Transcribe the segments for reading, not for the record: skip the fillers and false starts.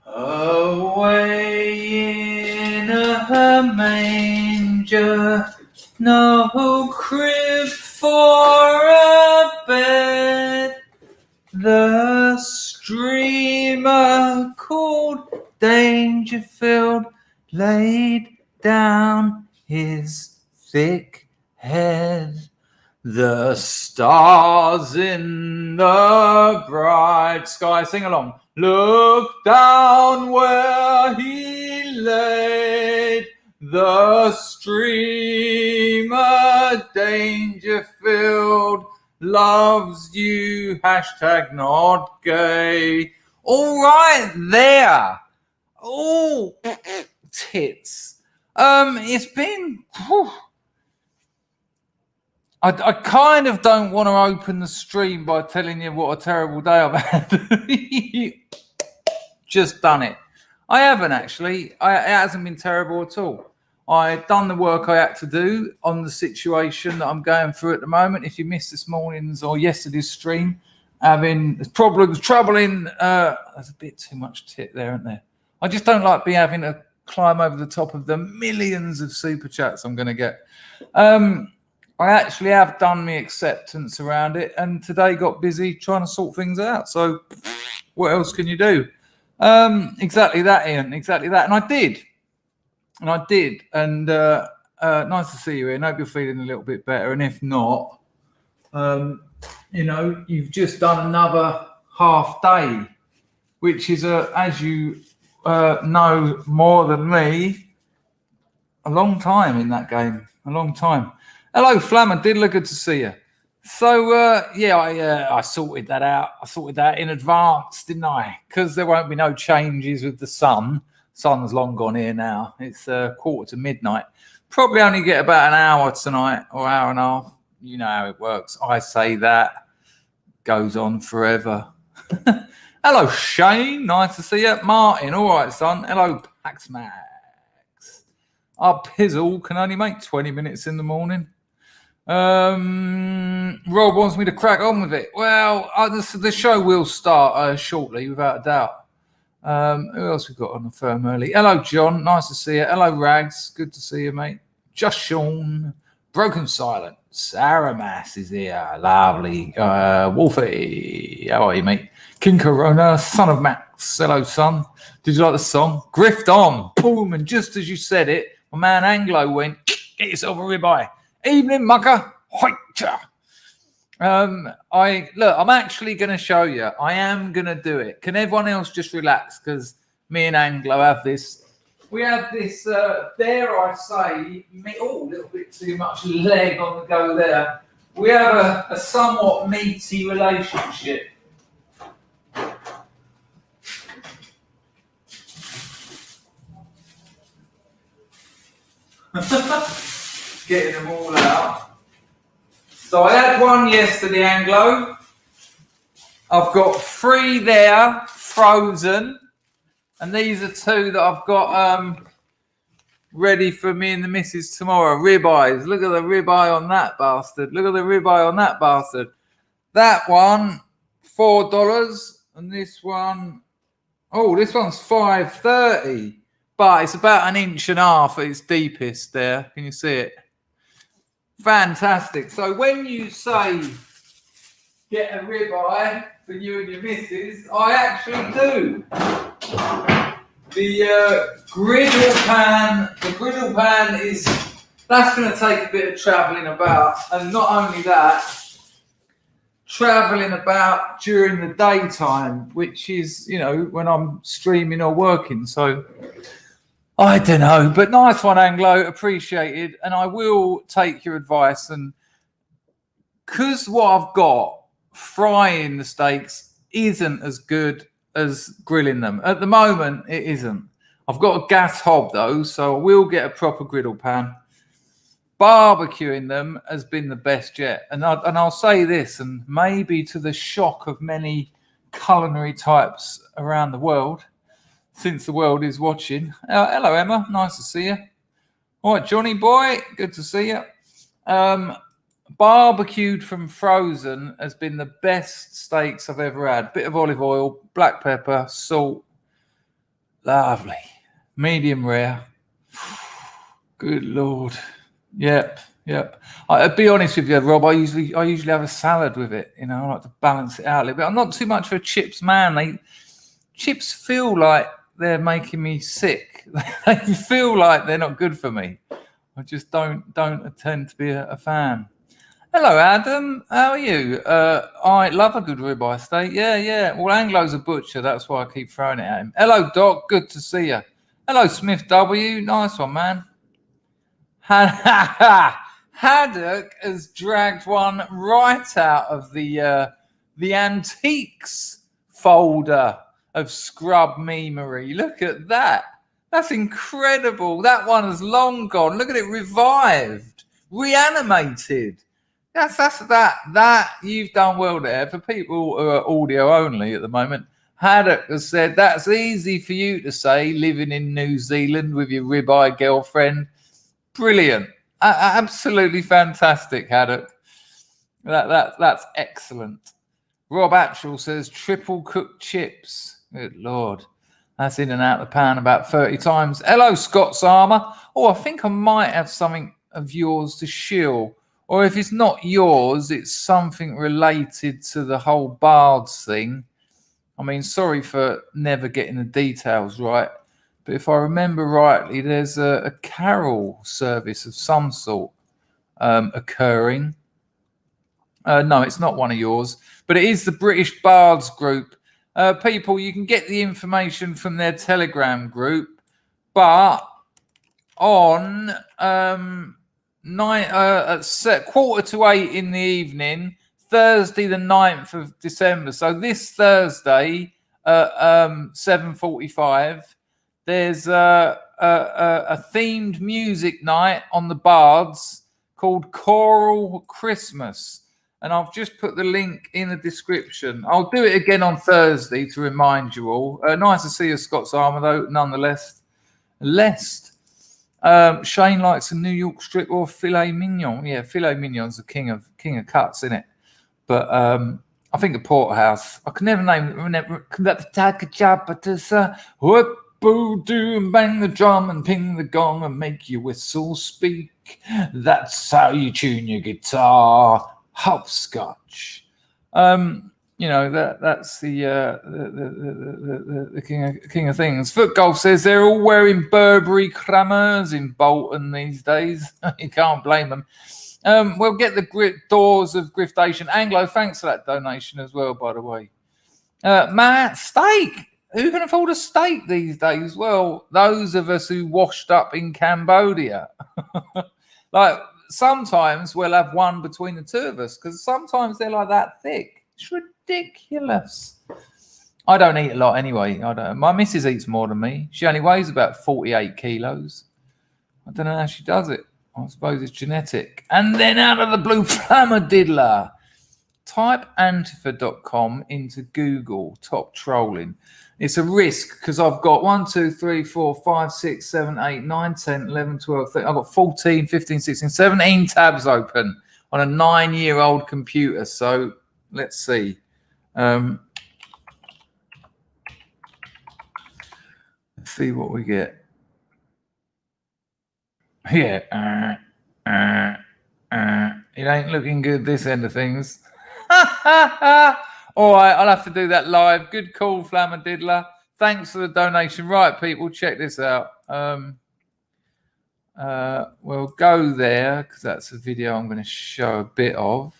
Away in a manger, no crib for a bed, the streamer called Dangerfield laid down his thick head. The stars in the bright sky, sing along, look down where he laid. The streamer Dangerfield loves you, hashtag not gay. All right there. Oh, tits. It's been... Whew. I kind of don't want to open the stream by telling you what a terrible day I've had. Just done it. I haven't actually. It hasn't been terrible at all. I've done the work I had to do on the situation that I'm going through at the moment. If you missed this morning's or yesterday's stream, having problems, troubling. There's a bit too much tit there, isn't there? I just don't like having to climb over the top of the millions of super chats I'm going to get. I actually have done my acceptance around it, and today got busy trying to sort things out. So what else can you do? Exactly that, Ian. Exactly that. And I did. And nice to see you, Ian. I hope you're feeling a little bit better. And if not, you've just done another half day, which is, as you know more than me, a long time in that game. A long time. Hello, Flammer Diddler. Good to see you. So, I sorted that out. I sorted that in advance, didn't I? Because there won't be no changes with the sun. Sun's long gone here now. It's 1:45. Probably only get about an hour tonight or hour and a half. You know how it works. I say that. Goes on forever. Hello, Shane. Nice to see you. Martin. All right, son. Hello, Paxmax. Our pizzle can only make 20 minutes in the morning. Rob wants me to crack on with it. Well, the show will start shortly, without a doubt. Who else we got on the firm early? Hello, John. Nice to see you. Hello, Rags. Good to see you, mate. Just Sean. Broken Silent. Sarah Mass is here. Lovely. Wolfie. How are you, mate? King Corona. Son of Max. Hello, son. Did you like the song? Grift on. Boom. And just as you said it, my man Anglo went, get yourself a ribeye. Evening, mucker. I'm actually going to show you. I am going to do it. Can everyone else just relax? Because me and Anglo have this. We have this, dare I say, a little bit too much leg on the go there. We have a somewhat meaty relationship. Getting them all out. So I had one yesterday, Anglo. I've got 3 there, frozen. And these are 2 that I've got ready for me and the missus tomorrow. Ribeyes. Look at the ribeye on that bastard. Look at the ribeye on that bastard. That one, $4. And this one, this one's $5.30. But it's about 1.5 inches at its deepest there. Can you see it? Fantastic. So when you say get a ribeye for you and your missus, I actually do. The griddle pan is, that's going to take a bit of travelling about. And not only that, travelling about during the daytime, which is, when I'm streaming or working. So I don't know, but nice one, Anglo. Appreciated. And I will take your advice. And because what I've got, frying the steaks isn't as good as grilling them. At the moment, it isn't. I've got a gas hob, though, so I will get a proper griddle pan. Barbecuing them has been the best yet. And I'll say this, and maybe to the shock of many culinary types around the world, since the world is watching. Hello, Emma. Nice to see you. All right, Johnny boy. Good to see you. Barbecued from frozen has been the best steaks I've ever had. Bit of olive oil, black pepper, salt, Lovely. Medium rare. Good Lord. Yep. I'll be honest with you, Rob. I usually have a salad with it. You know, I like to balance it out a little bit. I'm not too much of a chips man. Chips feel like they're making me sick. They feel like they're not good for me. I just don't tend to be a fan. Hello, Adam. How are you? I love a good ribeye steak. Yeah. Well, Anglo's a butcher. That's why I keep throwing it at him. Hello, Doc. Good to see you. Hello, Smith W. Nice one, man. Haddock has dragged one right out of the antiques folder of scrub memery. Look at that. That's incredible. That one has long gone. Look at it, revived, reanimated. That you've done well there. For people who are audio only at the moment, Haddock has said that's easy for you to say, living in New Zealand with your ribeye girlfriend. Brilliant. Absolutely fantastic, Haddock. That's excellent. Rob Atchell says triple cooked chips. Good Lord. That's in and out of the pan about 30 times. Hello, Scott's Armour. Oh, I think I might have something of yours to shill. Or if it's not yours, it's something related to the whole Bards thing. I mean, sorry for never getting the details right. But if I remember rightly, there's a carol service of some sort occurring. No, it's not one of yours, but it is the British Bards group. People, you can get the information from their Telegram group, but on at 7:45 in the evening, Thursday the 9th of December. So this Thursday at 7:45, there's a themed music night on the Bards called Choral Christmas. And I've just put the link in the description. I'll do it again on Thursday to remind you all. Nice to see you, Scott's Armour, though, nonetheless. Shane likes a New York strip or filet mignon. Yeah, filet mignon's the king of cuts, isn't it? But I think a porterhouse. I can never name that. What boo do and bang the drum and ping the gong and make your whistle speak. That's how you tune your guitar. Hopscotch. You know, that's the king of things. Foot Golf says they're all wearing Burberry crammers in Bolton these days. You can't blame them. We'll get the doors of Griftation. Anglo, thanks for that donation as well, by the way. Matt, steak. Who can afford a steak these days? Well, those of us who washed up in Cambodia. Like, sometimes we'll have one between the two of us because sometimes they're like that thick. It's ridiculous. I don't eat a lot anyway. My missus eats more than me. She only weighs about 48 kilos. I don't know how she does it. I suppose it's genetic. And then out of the blue, Flammadiddler. Type Antifa.com into Google. Top trolling. It's a risk because I've got 1, 2, 3, 4, 5, 6, 7, 8, 9, 10, 11, 12, 13. I've got 14, 15, 16, 17 tabs open on a 9-year-old computer. So let's see. Let's see what we get. Yeah. It ain't looking good this end of things. All right, I'll have to do that live. Good call, Flammadiddler. Thanks for the donation. Right, people, check this out. We'll go there because that's a video I'm going to show a bit of.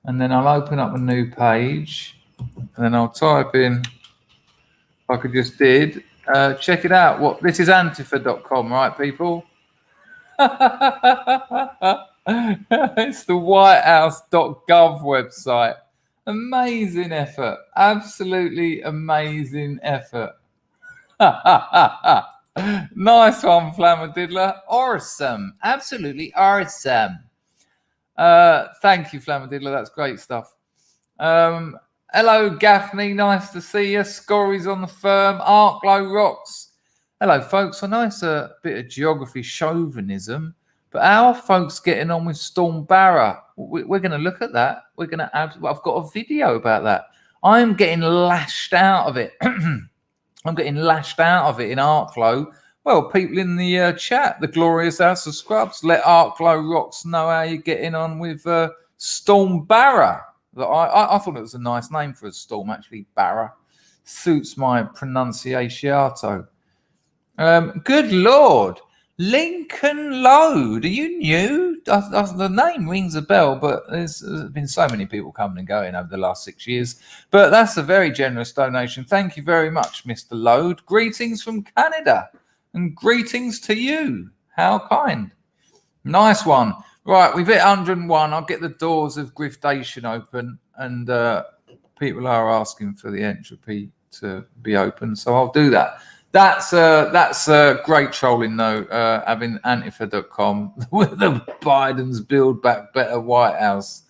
And then I'll open up a new page. And then I'll type in, like I just did. Check it out. This is Antifa.com, right, people? It's the whitehouse.gov website. Amazing effort. Absolutely amazing effort. Nice one, Flammadiddler. Awesome. Absolutely awesome. Thank you, Flammadiddler. That's great stuff. Hello, Gaffney. Nice to see you. Scorries on the firm. Arklow rocks. Hello, folks. I know it's a bit of geography chauvinism, but how are folks getting on with Storm Barra? We're going to look at that. We're going to add. I've got a video about that. I'm getting lashed out of it. I'm getting lashed out of it in Arklow. Well, people in the chat, the Glorious House of Scrubs, let Arklow Rocks know how you're getting on with Storm Barra. I thought it was a nice name for a storm, actually, Barra. Suits my pronunciato. Good Lord. Lincoln Load. Are you new? The name rings a bell, but there's been so many people coming and going over the last 6 years. But that's a very generous donation. Thank you very much, Mr. Load. Greetings from Canada. And greetings to you. How kind. Nice one. Right, we've hit 101. I'll get the doors of Griftation open. And people are asking for the entropy to be open. So I'll do that. That's a great trolling though, having Antifa.com with the Biden's Build Back Better White House.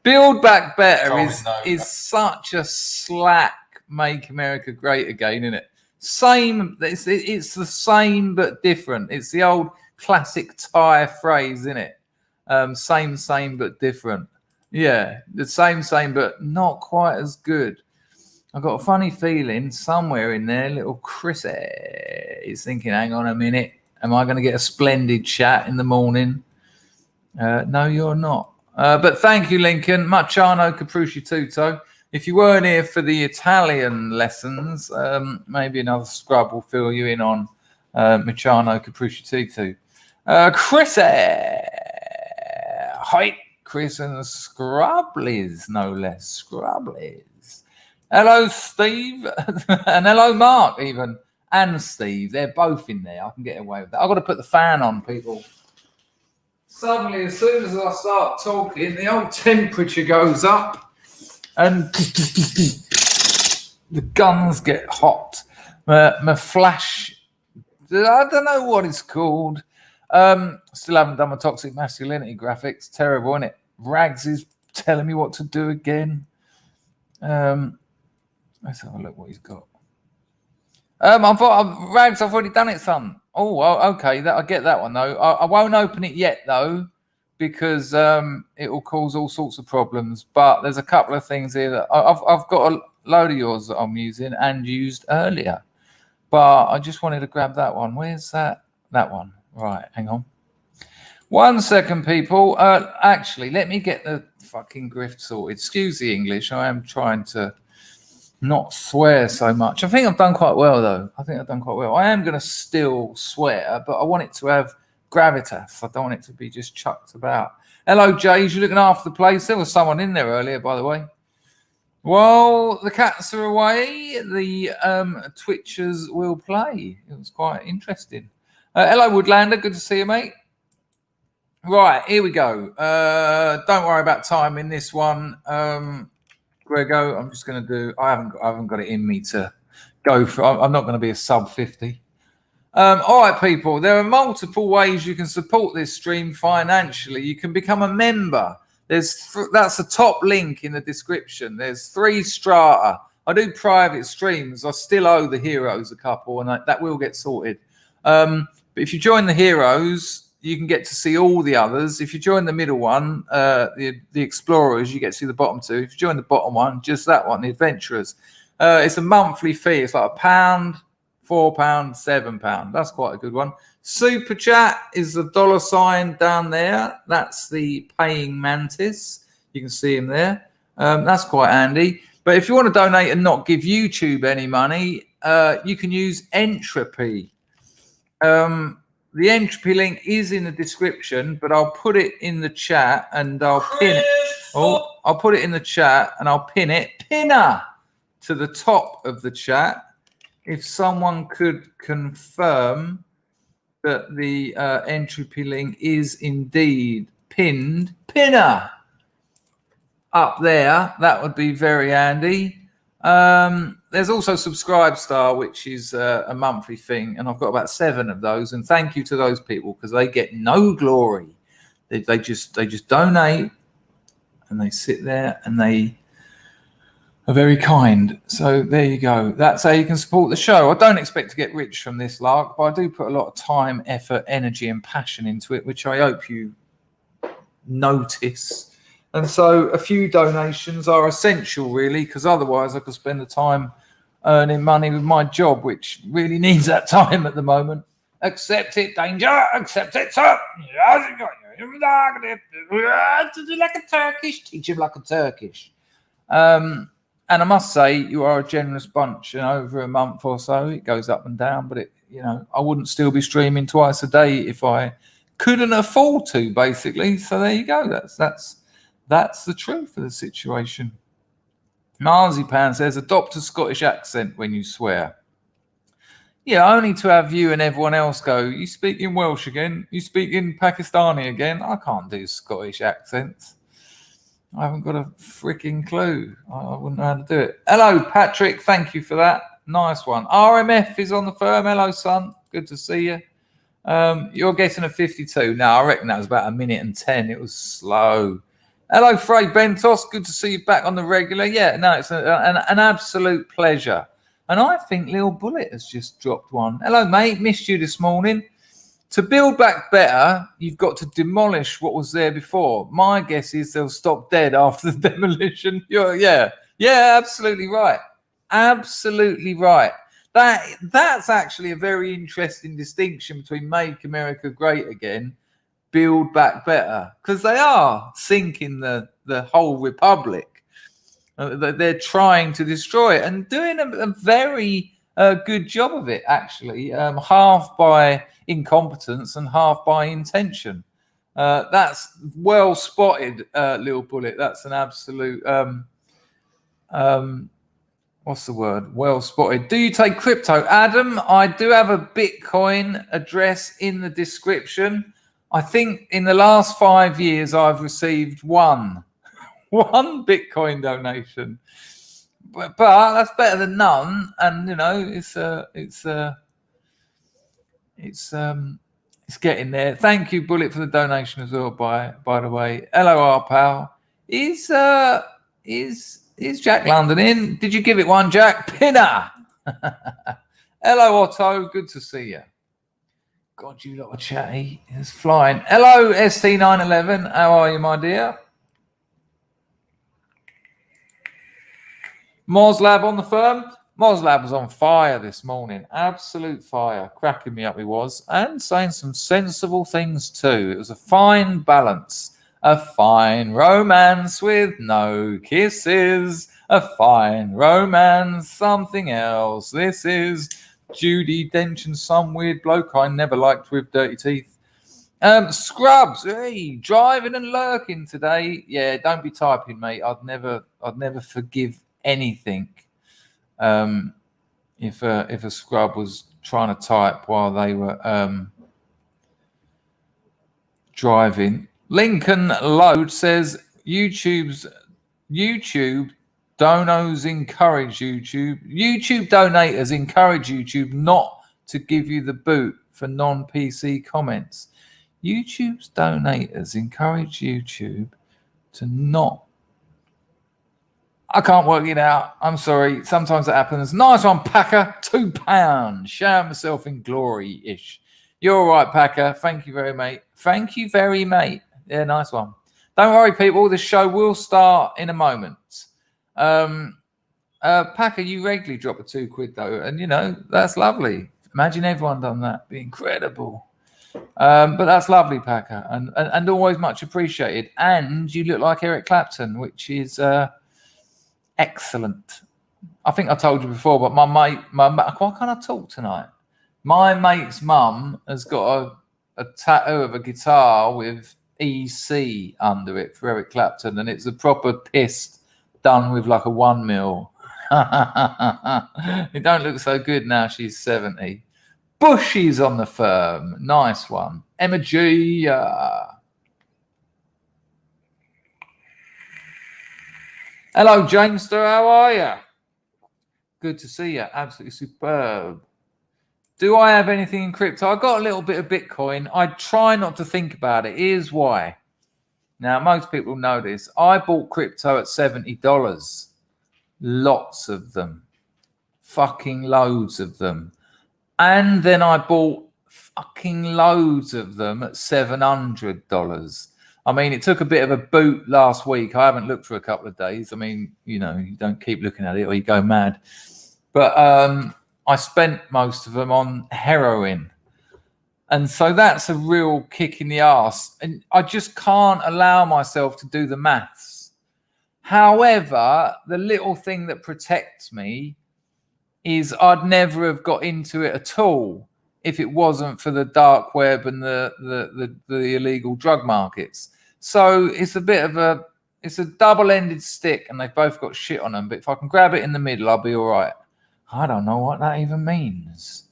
Build Back Better is such a slack Make America Great Again, isn't it? Same, it's the same but different. It's the old classic Thai phrase, isn't it? Same but different. Yeah, the same but not quite as good. I've got a funny feeling somewhere in there, little Chris is thinking, hang on a minute, am I going to get a splendid chat in the morning? No, you're not. But thank you, Lincoln. Marciano Caprusci Tutto. If you weren't here for the Italian lessons, maybe another scrub will fill you in on Marciano Caprusci Tutto. Chris, hi, Chris and the Scrubblies, no less. Scrubblies. Hello, Steve, and hello, Mark, even, and Steve. They're both in there. I can get away with that. I've got to put the fan on, people. Suddenly, as soon as I start talking, the old temperature goes up, and the guns get hot. My flash, I don't know what it's called. Still haven't done my toxic masculinity graphics. Terrible, isn't it? Rags is telling me what to do again. Let's have a look what he's got. Rags, I've already done it, son. Oh, okay. I get that one, though. I won't open it yet, though, because it will cause all sorts of problems. But there's a couple of things here that I've got a load of yours that I'm using and used earlier. But I just wanted to grab that one. Where's that? That one. Right, hang on. 1 second, people. Actually, let me get the fucking grift sorted. Excuse the English. I am trying to not swear so much. I think I've done quite well, though. I am going to still swear, but I want it to have gravitas. I don't want it to be just chucked about. Hello, Jays. You're looking after the place. There was someone in there earlier, by the way. Well, the cats are away. The Twitchers will play. It was quite interesting. Hello, Woodlander. Good to see you, mate. Right, here we go. Don't worry about timing this one. Grego, I'm just going to do. I haven't got it in me to go for. I'm not going to be a sub 50. All right, people. There are multiple ways you can support this stream financially. You can become a member. That's the top link in the description. There's 3 strata. I do private streams. I still owe the heroes a couple, and that will get sorted. But if you join the heroes, you can get to see all the others. If you join the middle one, the explorers, you get to see the bottom 2. If you join the bottom one, just that one, the adventurers. It's a monthly fee. It's like £1, £4, £7. That's quite a good one. Super chat is the $sign down there. That's the paying mantis. You can see him there. That's quite handy. But if you want to donate and not give YouTube any money, you can use Entropy. The entropy link is in the description, but I'll put it in the chat and I'll pin it. Oh, I'll put it in the chat and I'll pin it. Pinner to the top of the chat. If someone could confirm that the entropy link is indeed pinned. Pinner up there. That would be very handy. There's also SubscribeStar, which is a monthly thing, and I've got about 7 of those. And thank you to those people because they get no glory. They just donate, and they sit there, and they are very kind. So there you go. That's how you can support the show. I don't expect to get rich from this lark, but I do put a lot of time, effort, energy, and passion into it, which I hope you notice. And so a few donations are essential, really, because otherwise I could spend the time earning money with my job, which really needs that time at the moment. Accept it, danger. Accept it, sir. Like a Turkish. Teach him like a Turkish. And I must say, you are a generous bunch. Over a month or so, it goes up and down. But I wouldn't still be streaming twice a day if I couldn't afford to, basically. So there you go. That's the truth of the situation. Marzipan says, adopt a Scottish accent when you swear. Yeah, only to have you and everyone else go, you speak in Welsh again? You speak in Pakistani again? I can't do Scottish accents. I haven't got a freaking clue. I wouldn't know how to do it. Hello, Patrick. Thank you for that. Nice one. RMF is on the firm. Hello, son. Good to see you. You're getting a 52. Now, I reckon that was about 1:10. It was slow. Hello, Frey Bentos. Good to see you back on the regular. Yeah, no, it's an absolute pleasure. And I think Lil Bullet has just dropped one. Hello, mate. Missed you this morning. To build back better, you've got to demolish what was there before. My guess is they'll stop dead after the demolition. Yeah, absolutely right. Absolutely right. That's actually a very interesting distinction between Make America Great Again, Build Back Better, because they are sinking the whole republic. They're trying to destroy it and doing a very good job of it, actually, half by incompetence and half by intention. That's well spotted, Lil Bullet. That's an absolute what's the word? Well spotted. Do you take crypto? Adam, I do have a Bitcoin address in the description. I think in the last 5 years, I've received one Bitcoin donation. But that's better than none. And, it's getting there. Thank you, Bullet, for the donation as well, by the way. Hello, our pal. Is Jack London in? Did you give it one, Jack? Pinner. Hello, Otto. Good to see you. God, you lot are chatty. It's flying. Hello, ST911. How are you, my dear? Moslab on the firm. Moslab was on fire this morning. Absolute fire. Cracking me up he was. And saying some sensible things too. It was a fine balance. A fine romance with no kisses. A fine romance, something else. This is Judi Dench and some weird bloke I never liked with dirty teeth. Scrubs, hey, driving and lurking today. Yeah, don't be typing, mate. I'd never forgive anything. If a scrub was trying to type while they were driving. Lincoln Load says YouTube donors encourage YouTube donators encourage YouTube not to give you the boot for non-PC comments. YouTube's donators encourage YouTube to not. I can't work it out. I'm sorry. Sometimes it happens. Nice one, Packer. £2. Shower myself in glory-ish. You're all right, Packer. Thank you very much. Thank you very much. Yeah, nice one. Don't worry, people. The show will start in a moment. Packer, you regularly drop a £2, though. And, that's lovely. Imagine everyone done that. It'd be incredible. But that's lovely, Packer. And always much appreciated. And you look like Eric Clapton, which is excellent. I think I told you before, but my mate, why can't I talk tonight? My mate's mum has got a tattoo of a guitar with EC under it for Eric Clapton, and it's a proper piss done with like a 1mm. It don't look so good now she's 70. Bushy's on the firm. Nice one. Emma G. Hello, Jamester. How are you? Good to see you. Absolutely superb. Do I have anything in crypto? I got a little bit of Bitcoin. I try not to think about it. Here's why. Now, most people know this. I bought crypto at $70. Lots of them. Fucking loads of them. And then I bought fucking loads of them at $700. I mean, it took a bit of a boot last week. I haven't looked for a couple of days. I mean, you don't keep looking at it or you go mad. But I spent most of them on heroin. And so that's a real kick in the arse. And I just can't allow myself to do the maths. However, the little thing that protects me is I'd never have got into it at all if it wasn't for the dark web and the illegal drug markets. So it's a double-ended stick, and they've both got shit on them. But if I can grab it in the middle, I'll be all right. I don't know what that even means.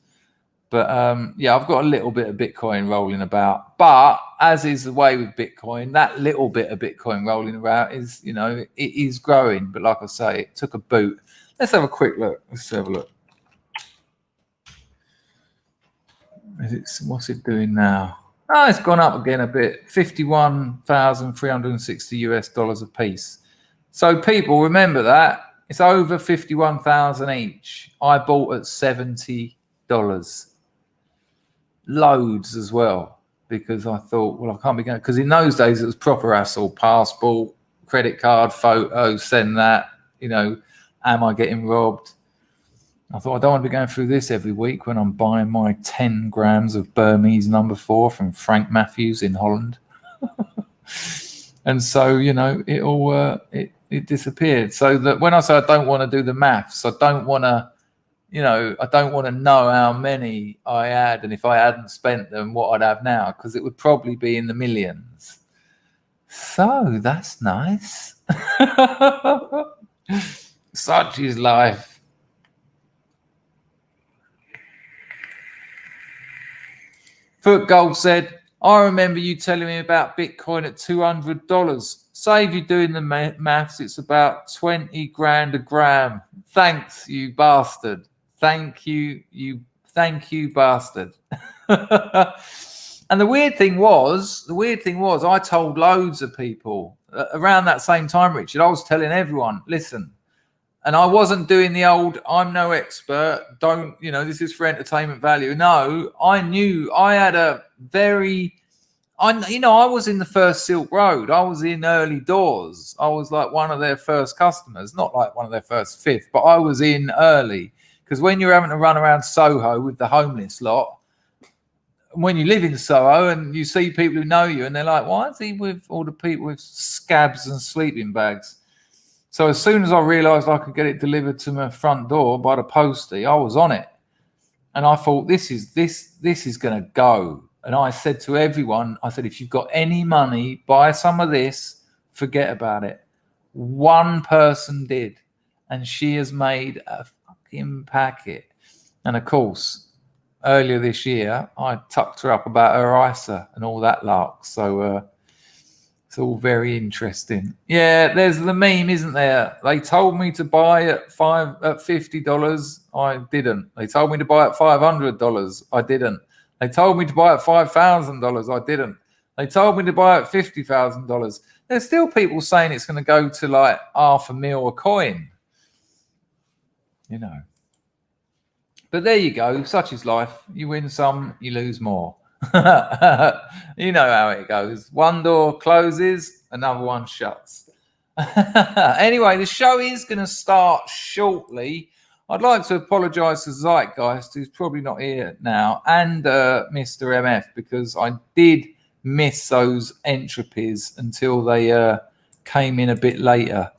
But yeah, I've got a little bit of Bitcoin rolling about. But as is the way with Bitcoin, that little bit of Bitcoin rolling about is, it is growing. But like I say, it took a boot. Let's have a quick look. Let's have a look. What's it doing now? Oh, it's gone up again a bit. $51,360 a piece. So people, remember that. It's over 51,000 each. I bought at $70. Loads as well, because I thought, well, I can't be going, because in those days it was proper hassle. Passport, credit card, photo, send that, am I getting robbed? I thought, I don't want to be going through this every week when I'm buying my 10 grams of Burmese No. 4 from Frank Matthews in Holland. And so, it disappeared. So that when I say I don't want to do the maths, I don't want to, I don't want to know how many I had, and if I hadn't spent them, what I'd have now, because it would probably be in the millions. So that's nice. Such is life. Foot Gold said, I remember you telling me about Bitcoin at $200. Save you doing the maths, it's about 20 grand a gram. Thanks, you bastard. Thank you, bastard. And the weird thing was, I told loads of people around that same time, Richard. I was telling everyone, listen, and I wasn't doing the old, I'm no expert, don't, this is for entertainment value. No, I knew I had a very, I was in the first Silk Road. I was in early doors. I was like one of their first customers, not like one of their first fifth, but I was in early. Because when you're having to run around Soho with the homeless lot, when you live in Soho and you see people who know you and they're like, why is he with all the people with scabs and sleeping bags? So as soon as I realised I could get it delivered to my front door by the postie, I was on it. And I thought, this is going to go. And I said to everyone, I said, if you've got any money, buy some of this, forget about it. One person did. And she has made a fucking packet. And of course, earlier this year, I tucked her up about her ISA and all that lark. So it's all very interesting. Yeah, there's the meme, isn't there? They told me to buy at $50. I didn't. They told me to buy at $500. I didn't. They told me to buy at $5,000. I didn't. They told me to buy at $50,000. There's still people saying it's going to go to like $500,000 a coin. But there you go. Such is life. You win some, you lose more. You know how it goes. One door closes, another one shuts. Anyway, the show is going to start shortly. I'd like to apologise to Zeitgeist, who's probably not here now, and Mr. MF, because I did miss those entropies until they came in a bit later.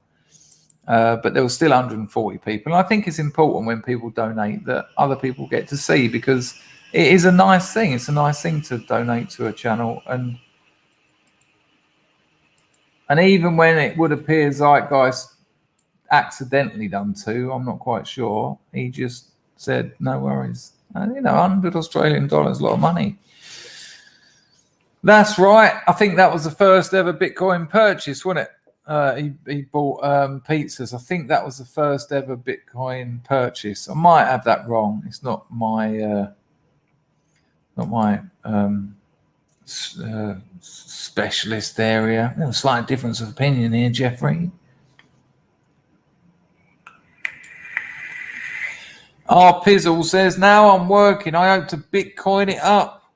But there were still 140 people. And I think it's important when people donate that other people get to see, because it is a nice thing. It's a nice thing to donate to a channel. And even when it would appear Zeitgeist accidentally done too, I'm not quite sure. He just said, no worries. And, $100 Australian dollars, a lot of money. That's right. I think that was the first ever Bitcoin purchase, wasn't it? He bought pizzas. I think that was the first ever Bitcoin purchase. I might have that wrong. It's not my specialist area. A slight difference of opinion here, Jeffrey. Pizzle says, now I'm working. I hope to Bitcoin it up.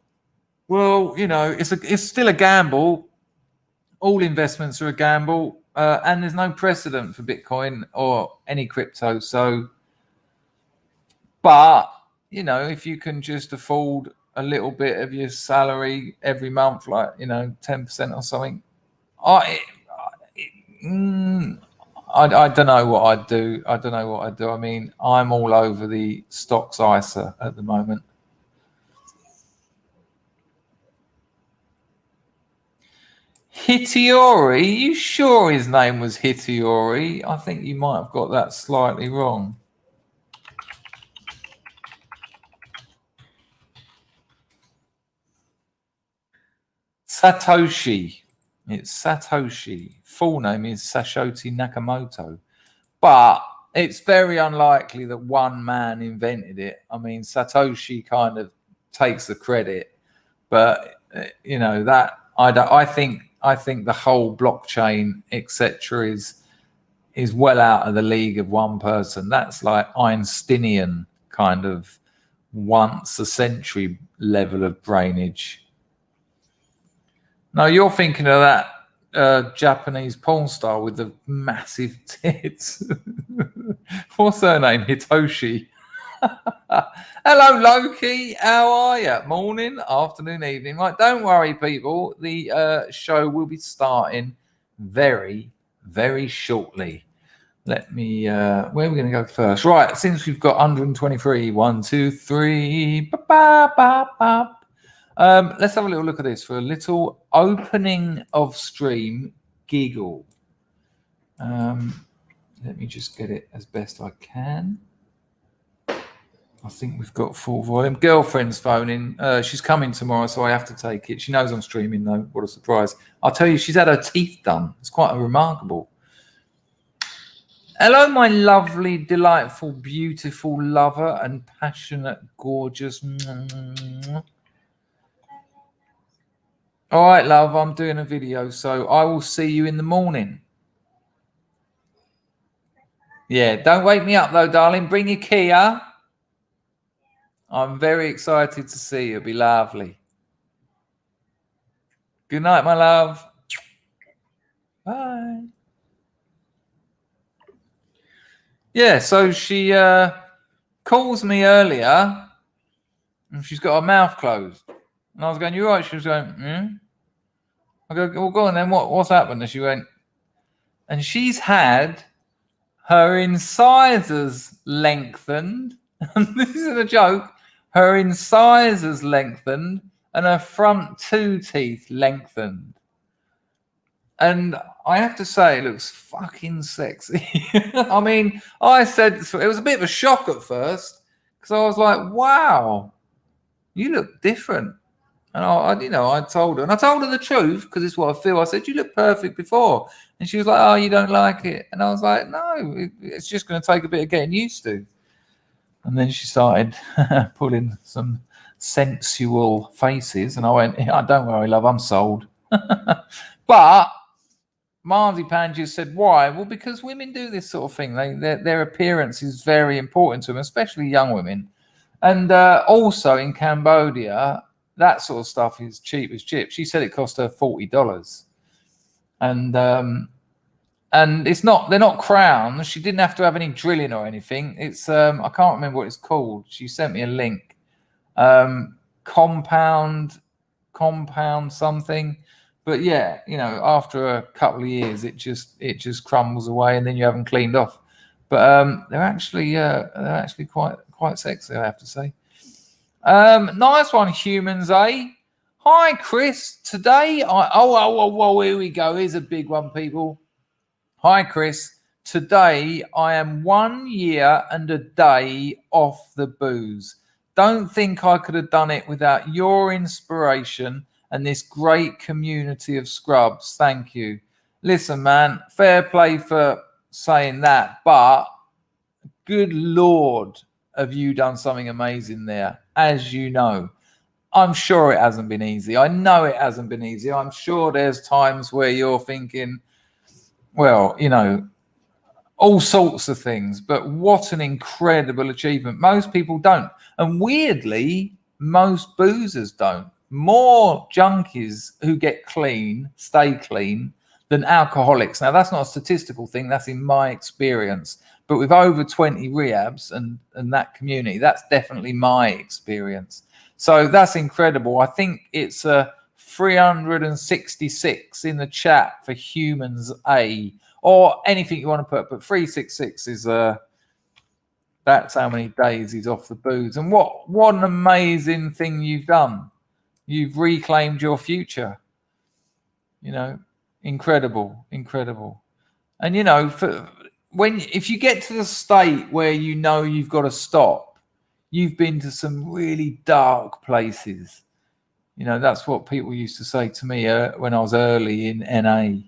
Well, it's still a gamble. all investments are a gamble, and there's no precedent for Bitcoin or any crypto. So, but you know, if you can just afford a little bit of your salary every month, like 10% or something, I don't know what I'd do. I mean, I'm all over the stocks ISA at the moment. Hitiori, you sure his name was Hitiori? I think you might have got that slightly wrong. Satoshi. It's Satoshi. Full name is Satoshi Nakamoto. But it's very unlikely that one man invented it. I mean, Satoshi kind of takes the credit, but that I think the whole blockchain, etc., is well out of the league of one person. That's like Einsteinian kind of once a century level of brainage. No, you're thinking of that Japanese porn star with the massive tits. What's her name? Hitoshi. Hello, Loki. How are you? Morning, afternoon, evening. Right, don't worry, people. The show will be starting very, very shortly. Let me. Where are we going to go first? Right, since we've got 123, 1, 2, 3. Let's have a little look at this for a little opening of stream giggle. Let me just get it as best I can. I think we've got full volume. Girlfriend's phoning. She's coming tomorrow, so I have to take it. She knows I'm streaming, though. What a surprise. I'll tell you, she's had her teeth done. It's quite remarkable. Hello, my lovely, delightful, beautiful lover and passionate, gorgeous. All right, love, I'm doing a video, so I will see you in the morning. Yeah, don't wake me up, though, darling. Bring your key, huh? I'm very excited to see you. It'll be lovely. Good night, my love. Bye. Yeah, so she calls me earlier, and she's got her mouth closed. And I was going, "You right?" She was going, I go, "Well, go on then. What's happened?" And she went, and she's had her incisors lengthened. And this isn't a joke. Her incisors lengthened and her front two teeth lengthened. And I have to say, it looks fucking sexy. I mean, I said it was a bit of a shock at first because I was like, "Wow, you look different." And I told her, and I told her the truth because it's what I feel. I said, "You look perfect before," and she was like, "Oh, you don't like it?" And I was like, "No, it's just going to take a bit of getting used to." And then she started pulling some sensual faces, and I went, "Yeah, don't worry, love, I'm sold." But Marzipan just said, "Why?" Well, because women do this sort of thing. Their appearance is very important to them, especially young women. And also in Cambodia, that sort of stuff is cheap as chips. She said it cost her $40, and it's not. They're not crowns. She didn't have to have any drilling or anything. It's I can't remember what it's called. She sent me a link. Compound something. But yeah, after a couple of years, it just crumbles away, and then you haven't cleaned off. But they're actually quite sexy, I have to say. Nice one, humans, eh? Hi, Chris. Today, here we go. Here's a big one, people. Hi, Chris. Today, I am 1 year and a day off the booze. Don't think I could have done it without your inspiration and this great community of scrubs. Thank you. Listen, man, fair play for saying that, but good Lord, have you done something amazing there, as you know. I'm sure it hasn't been easy. I know it hasn't been easy. I'm sure there's times where you're thinking, well, all sorts of things, but what an incredible achievement. Most people don't. And weirdly, most boozers don't. more junkies who get clean, stay clean, than alcoholics. Now, that's not a statistical thing. That's in my experience. But with over 20 rehabs and that community, that's definitely my experience. So that's incredible. I think it's a 366 in the chat for humans A, or anything you want to put. But 366 is that's how many days he's off the booze. And what an amazing thing you've done. You've reclaimed your future. You know, incredible. And you know, if you get to the state where you know you've got to stop, you've been to some really dark places. You know, that's what people used to say to me when I was early in NA.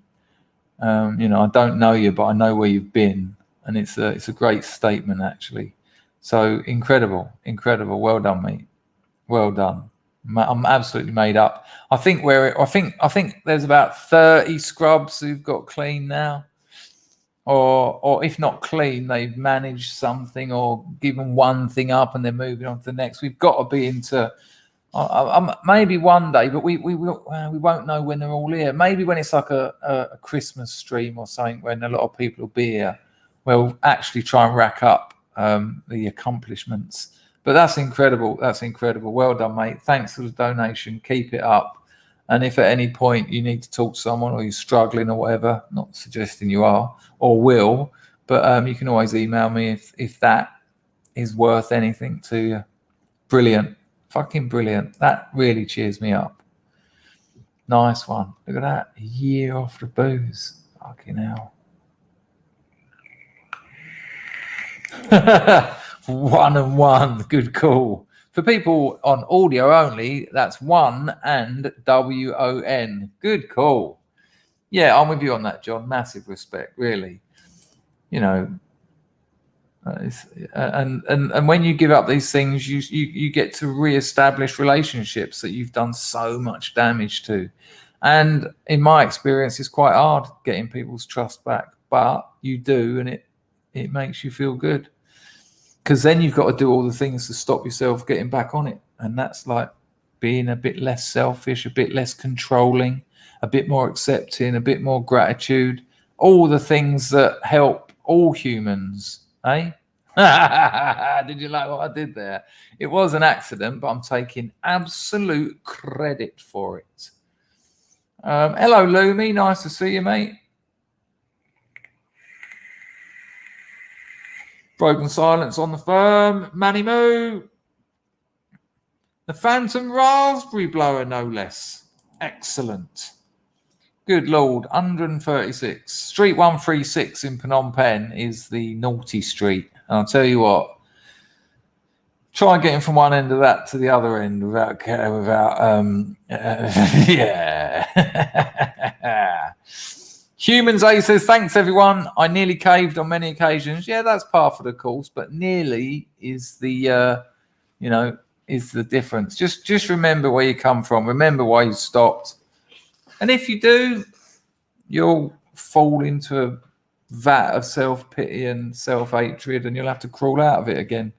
You know, I don't know you, but I know where you've been, and it's a great statement actually. So incredible. Well done, mate. Well done. I'm absolutely made up. I think there's about 30 scrubs who've got clean now, or if not clean, they've managed something or given one thing up and they're moving on to the next. We've got to be into maybe one day, but we won't know when they're all here. Maybe when it's like a Christmas stream or something, when a lot of people will be here, we'll actually try and rack up the accomplishments. But that's incredible. Well done, mate. Thanks for the donation. Keep it up. And if at any point you need to talk to someone or you're struggling or whatever, not suggesting you are or will, but you can always email me if that is worth anything to you. Brilliant. Fucking brilliant. That really cheers me up. Nice one. Look at that. A year off the booze. Fucking hell. 1 and 1. Good call. For people on audio only, that's 1 and WON. Good call. Yeah, I'm with you on that, John. Massive respect, really. You know, and when you give up these things, you get to re-establish relationships that you've done so much damage to. And in my experience, it's quite hard getting people's trust back, but you do, and it makes you feel good. Because then you've got to do all the things to stop yourself getting back on it. And that's like being a bit less selfish, a bit less controlling, a bit more accepting, a bit more gratitude. All the things that help all humans, eh? Did you like what I did there? It was an accident, but I'm taking absolute credit for it. Hello, Lumi. Nice to see you, mate. Broken silence on the firm. Manny Moo. The Phantom Raspberry Blower, no less. Excellent. Good Lord. 136. Street 136 in Phnom Penh is the naughty street. And I'll tell you what. Try getting from one end of that to the other end without yeah. Humans A says, thanks everyone. I nearly caved on many occasions. Yeah, that's par for the course, but nearly is the is the difference. Just remember where you come from. Remember why you stopped. And if you do, you'll fall into a vat of self-pity and self-hatred, and you'll have to crawl out of it again.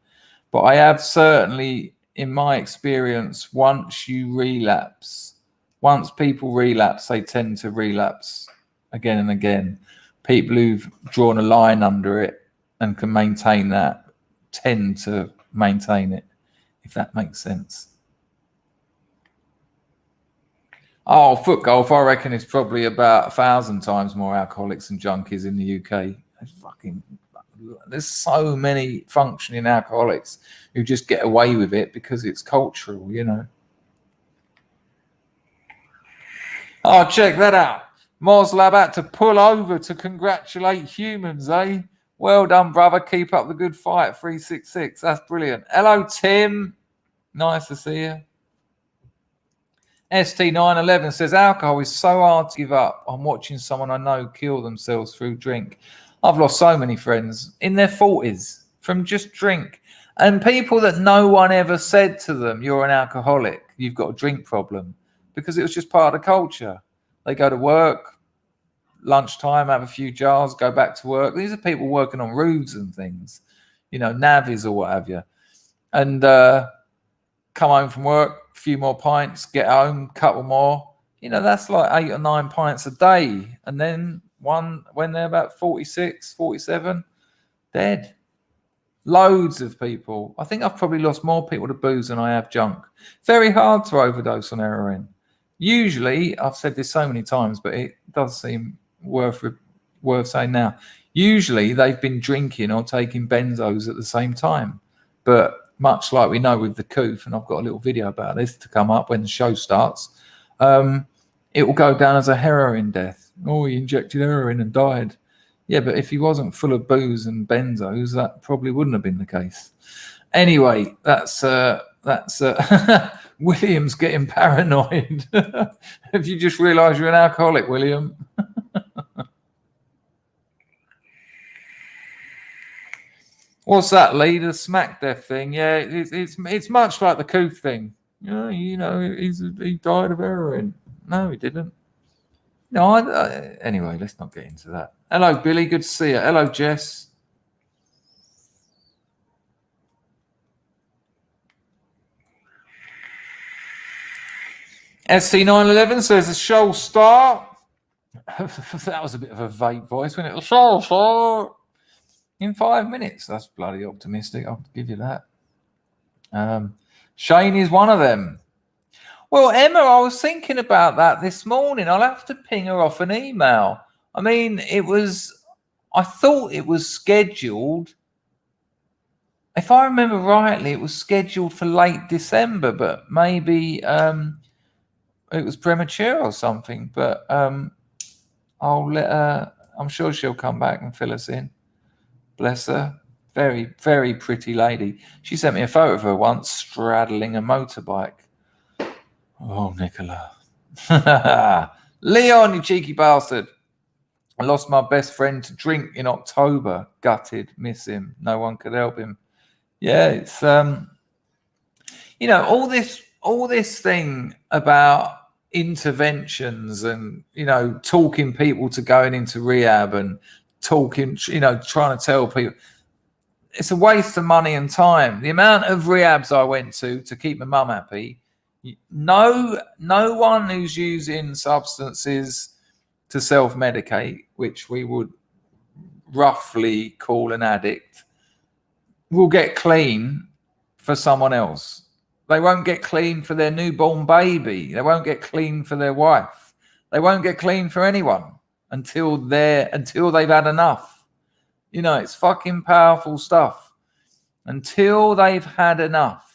But I have certainly, in my experience, once people relapse, they tend to relapse again and again. People who've drawn a line under it and can maintain that tend to maintain it, if that makes sense. Oh, foot golf, I reckon it's probably about 1,000 times more alcoholics and junkies in the UK. There's so many functioning alcoholics who just get away with it because it's cultural, you know. Oh, check that out. Moslab had to pull over to congratulate humans, eh? Well done, brother. Keep up the good fight, 366. That's brilliant. Hello, Tim. Nice to see you. ST911 says, alcohol is so hard to give up. I'm watching someone I know kill themselves through drink. I've lost so many friends in their 40s from just drink. And people that no one ever said to them, you're an alcoholic, you've got a drink problem, because it was just part of the culture. They go to work, lunchtime, have a few jars, go back to work. These are people working on roofs and things, you know, navvies or what have you. And come home from work, few more pints, get home, couple more. That's like 8 or 9 pints a day. And then when they're about 46, 47, dead. Loads of people. I think I've probably lost more people to booze than I have junk. Very hard to overdose on heroin. Usually, I've said this so many times, but it does seem worth saying now. Usually, they've been drinking or taking benzos at the same time. But much like we know with the Coof, and I've got a little video about this to come up when the show starts, it will go down as a heroin death. Oh, he injected heroin and died. Yeah, but if he wasn't full of booze and benzos, that probably wouldn't have been the case. Anyway, that's William's getting paranoid. Have you just realised you're an alcoholic, William? What's that, Lee? The smack death thing? Yeah, it's much like the Coof thing. He died of heroin. No, he didn't. No, anyway, let's not get into that. Hello, Billy. Good to see you. Hello, Jess. ST911 says the show will start. That was a bit of a vague voice, wasn't it? The show will start in 5 minutes. That's bloody optimistic. I'll give you that. Shane is one of them. Well, Emma, I was thinking about that this morning. I'll have to ping her off an email. I mean, I thought it was scheduled. If I remember rightly, it was scheduled for late December, but maybe it was premature or something. But I'll let her, I'm sure she'll come back and fill us in. Bless her. Very, very pretty lady. She sent me a photo of her once straddling a motorbike. Oh, Nicola. Leon, you cheeky bastard. I lost my best friend to drink in October. Gutted. Miss him. No one could help him. Yeah, it's all this thing about interventions and talking people to going into rehab and talking, trying to tell people. It's a waste of money and time. The amount of rehabs I went to keep my mum happy. No one who's using substances to self-medicate, which we would roughly call an addict, will get clean for someone else. They won't get clean for their newborn baby. They won't get clean for their wife. They won't get clean for anyone until they've had enough. It's fucking powerful stuff. Until they've had enough.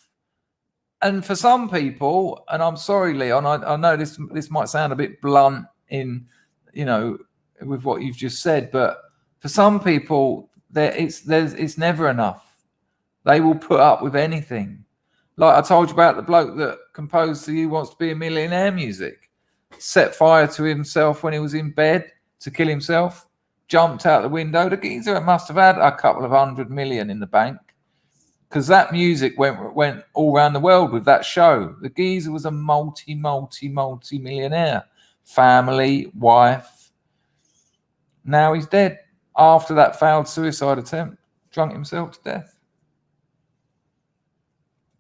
And for some people, and I'm sorry, Leon, I know this might sound a bit blunt in, with what you've just said, but for some people, it's never enough. They will put up with anything. Like I told you about the bloke that composed the "You Wants to Be a Millionaire" music, set fire to himself when he was in bed to kill himself, jumped out the window. The geezer must have had a couple of 100 million in the bank. Because that music went all around the world with that show. The geezer was a multi-millionaire. Family, wife. Now he's dead. After that failed suicide attempt, drunk himself to death.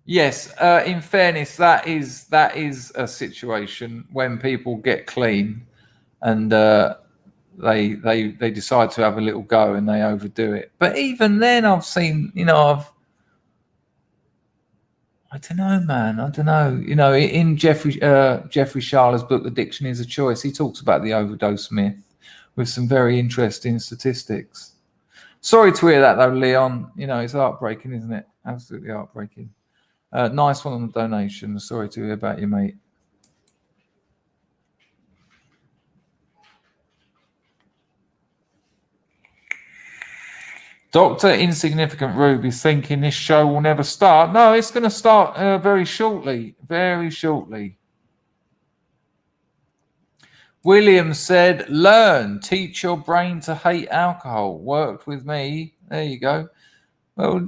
Yes, in fairness, that is a situation when people get clean and they decide to have a little go and they overdo it. But even then, I've seen, I don't know, man. I don't know. In Jeffrey Sharler's book, The Dictionary is a Choice, he talks about the overdose myth with some very interesting statistics. Sorry to hear that, though, Leon. It's heartbreaking, isn't it? Absolutely heartbreaking. Nice one on the donation. Sorry to hear about you, mate. Dr. Insignificant Rube is thinking this show will never start. No, it's going to start very shortly. Very shortly. William said, teach your brain to hate alcohol. Worked with me. There you go. Well,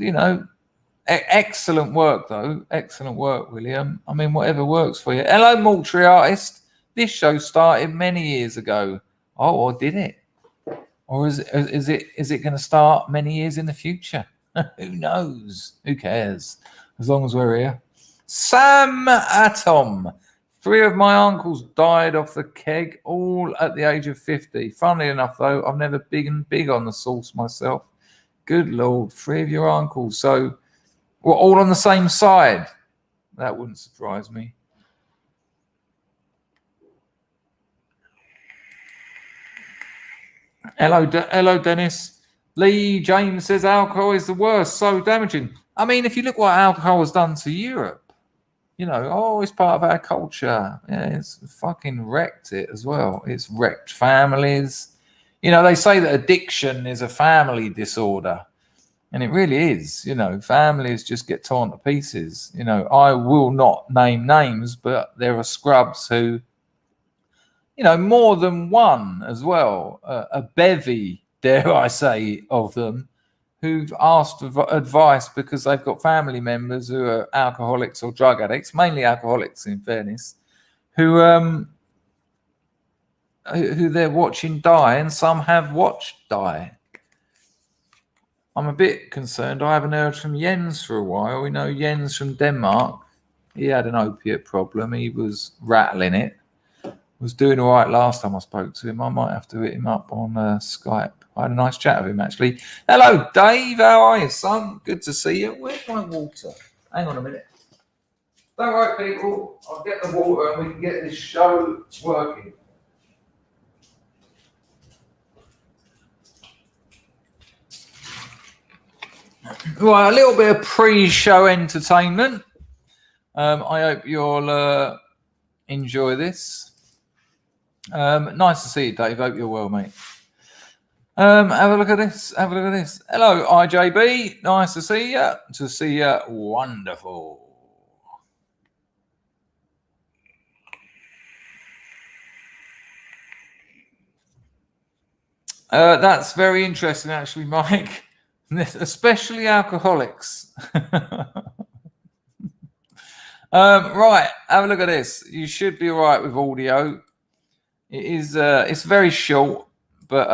excellent work, though. Excellent work, William. I mean, whatever works for you. Hello, Moultrie Artist. This show started many years ago. Oh, or did it? Or is it going to start many years in the future? Who knows? Who cares? As long as we're here. Sam Atom. 3 of my uncles died off the keg, all at the age of 50. Funnily enough, though, I've never been big on the sauce myself. Good Lord, 3 of your uncles. So we're all on the same side. That wouldn't surprise me. Hello, Dennis. Lee James says alcohol is the worst, so damaging. I mean, if you look what alcohol has done to Europe, it's part of our culture. Yeah, it's fucking wrecked it as well. It's wrecked families. They say that addiction is a family disorder, and it really is. Families just get torn to pieces. I will not name names, but there are scrubs who, more than one as well, a bevy, dare I say, of them, who've asked for advice because they've got family members who are alcoholics or drug addicts, mainly alcoholics in fairness, who they're watching die, and some have watched die. I'm a bit concerned. I haven't heard from Jens for a while. We know Jens from Denmark. He had an opiate problem. He was rattling it. Was doing all right last time I spoke to him. I might have to hit him up on Skype. I had a nice chat with him, actually. Hello, Dave. How are you, son? Good to see you. Where's my water? Hang on a minute. Don't worry, people. I'll get the water and we can get this show working. Right, a little bit of pre-show entertainment. I hope you'll enjoy this. Nice to see you, Dave. Hope you're well, mate. Have a look at this. Hello, IJB. Nice to see you. Wonderful. That's very interesting, actually, Mike. Especially alcoholics. Right, have a look at this. You should be all right with audio. It is. It's very short, but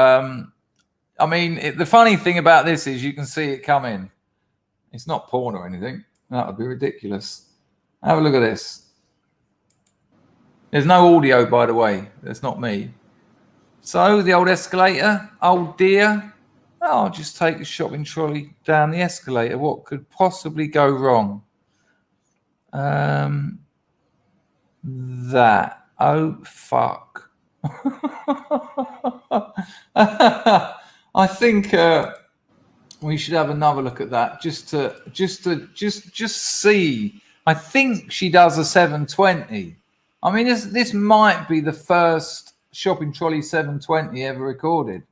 I mean, the funny thing about this is you can see it coming. It's not porn or anything. That would be ridiculous. Have a look at this. There's no audio, by the way. That's not me. So the old escalator, old dear. I'll just take a shopping trolley down the escalator. What could possibly go wrong? That. Oh, fuck. I think we should have another look at that just to see. I think she does a 720. I mean, this might be the first shopping trolley 720 ever recorded.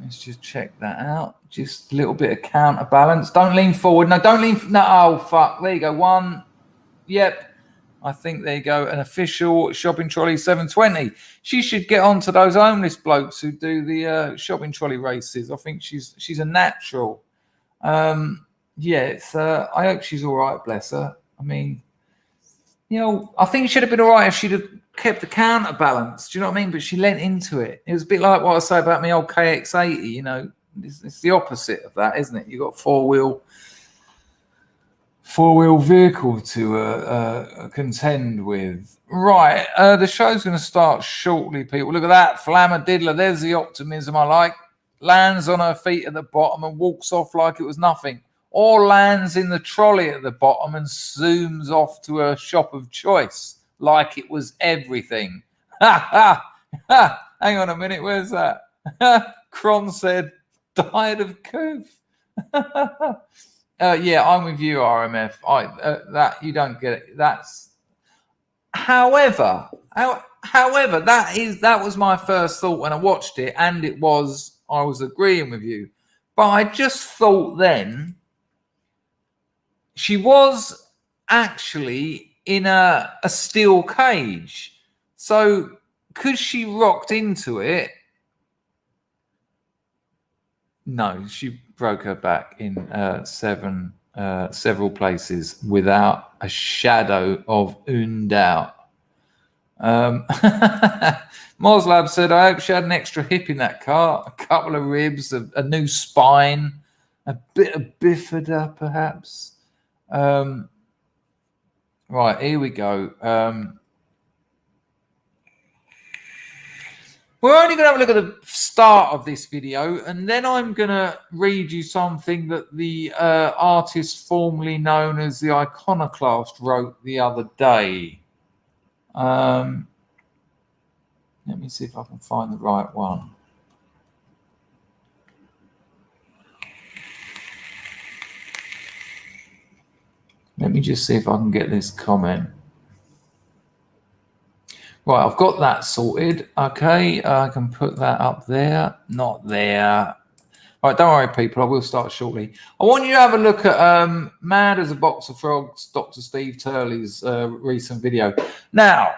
Let's just check that out. Just a little bit of counterbalance. Don't lean forward. No, don't lean. No, oh, fuck. There you go. One. Yep. I think there you go. An official shopping trolley 720. She should get on to those homeless blokes who do the shopping trolley races. I think she's a natural. Yeah, it's. I hope she's all right. Bless her. I mean, I think it should have been all right if she'd have kept the counterbalance. Do you know what I mean? But she leant into it. It was a bit like what I say about my old KX80. It's the opposite of that, isn't it? You've got four-wheel vehicle to contend with. Right, the show's going to start shortly, people. Look at that, Flammadiddler. There's the optimism I like. Lands on her feet at the bottom and walks off like it was nothing. Or lands in the trolley at the bottom and zooms off to her shop of choice like it was everything. Ha ha ha! Hang on a minute, where's that? Cron said, died of coof. Yeah, I'm with you, RMF. That you don't get it. That's however, that was my first thought when I watched it, and I was agreeing with you. But I just thought then she was actually in a steel cage. So because she rocked into it, no, she broke her back in several places without a shadow of doubt. Moslab said, I hope she had an extra hip in that car, a couple of ribs, a new spine, a bit of bifida, perhaps. Right, here we go. We're only going to have a look at the start of this video, and then I'm going to read you something that the artist formerly known as the Iconoclast wrote the other day. Let me see if I can find the right one. Let me just see if I can get this comment. Right, I've got that sorted. Okay, I can put that up there. Not there. All right, don't worry, people. I will start shortly. I want you to have a look at Mad as a Box of Frogs, Dr. Steve Turley's recent video. Now,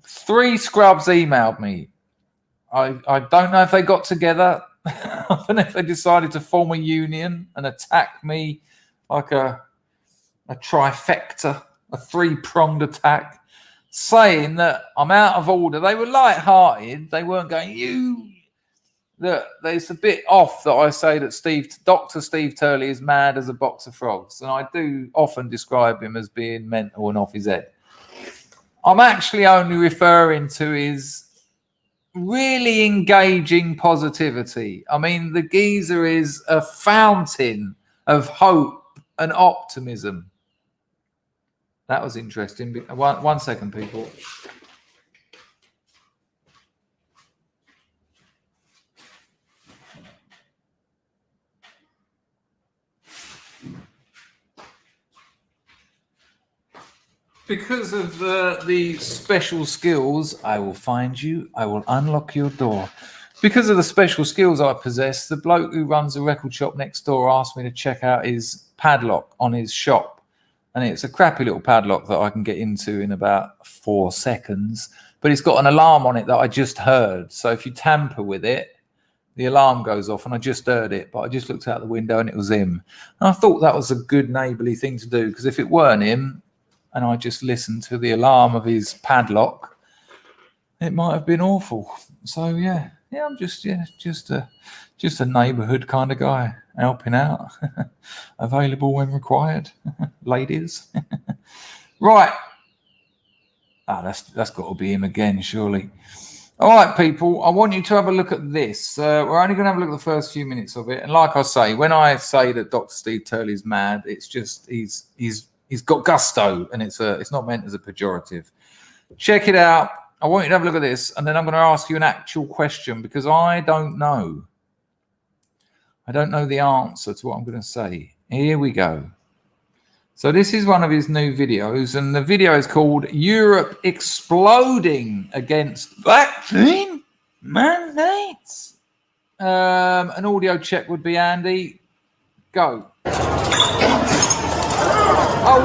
3 scrubs emailed me. I don't know if they got together. I don't know if they decided to form a union and attack me like a trifecta, a 3-pronged attack, saying that I'm out of order. They were light-hearted. They weren't going, that it's a bit off that I say that Dr. Steve Turley is mad as a box of frogs. And I do often describe him as being mental and off his head. I'm actually only referring to his really engaging positivity. I mean, the geezer is a fountain of hope and optimism. That was interesting. One second, people. Because of the special skills, I will find you. I will unlock your door. Because of the special skills I possess, the bloke who runs the record shop next door asked me to check out his padlock on his shop. And it's a crappy little padlock that I can get into in about 4 seconds. But it's got an alarm on it that I just heard. So if you tamper with it, the alarm goes off, and I just heard it. But I just looked out the window and it was him. And I thought that was a good neighbourly thing to do, because if it weren't him and I just listened to the alarm of his padlock, it might have been awful. So yeah, I'm just a neighbourhood kind of guy, helping out, available when required, ladies. Right. That's got to be him again, surely. All right, people, I want you to have a look at this. We're only going to have a look at the first few minutes of it. And like I say, when I say that Dr. Steve Turley's mad, it's just he's got gusto, and it's not meant as a pejorative. Check it out. I want you to have a look at this, and then I'm going to ask you an actual question, because I don't know. I don't know the answer to what I'm going to say. Here we go. So this is one of his new videos, and the video is called Europe Exploding Against Vaccine Mandates. An audio check would be handy. Go. Oh,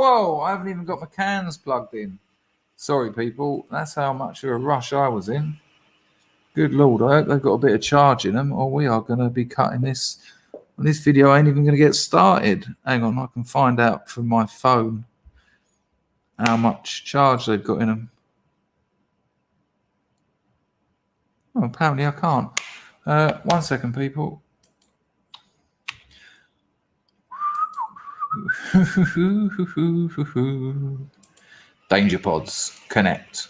whoa. I haven't even got my cans plugged in. Sorry, people. That's how much of a rush I was in. Good Lord, I hope they've got a bit of charge in them, or we are going to be cutting this. This video ain't even going to get started. Hang on, I can find out from my phone how much charge they've got in them. Oh, apparently I can't. 1 second, people. Danger pods, connect.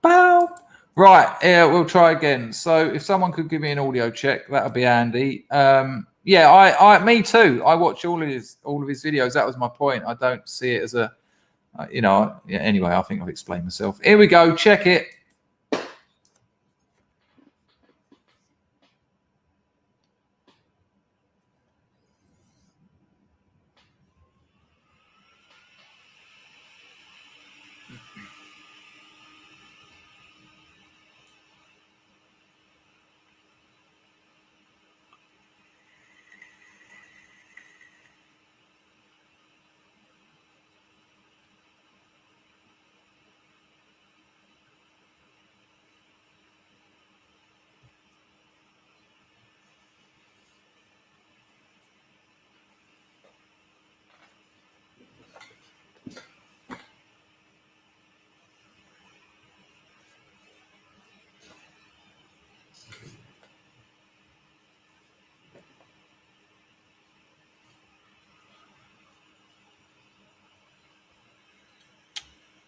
Bow. Right, yeah, we'll try again. So if someone could give me an audio check, that would be handy. Yeah, me too. I watch all of his videos. That was my point. I don't see it as a, anyway, I think I've explained myself. Here we go. Check it.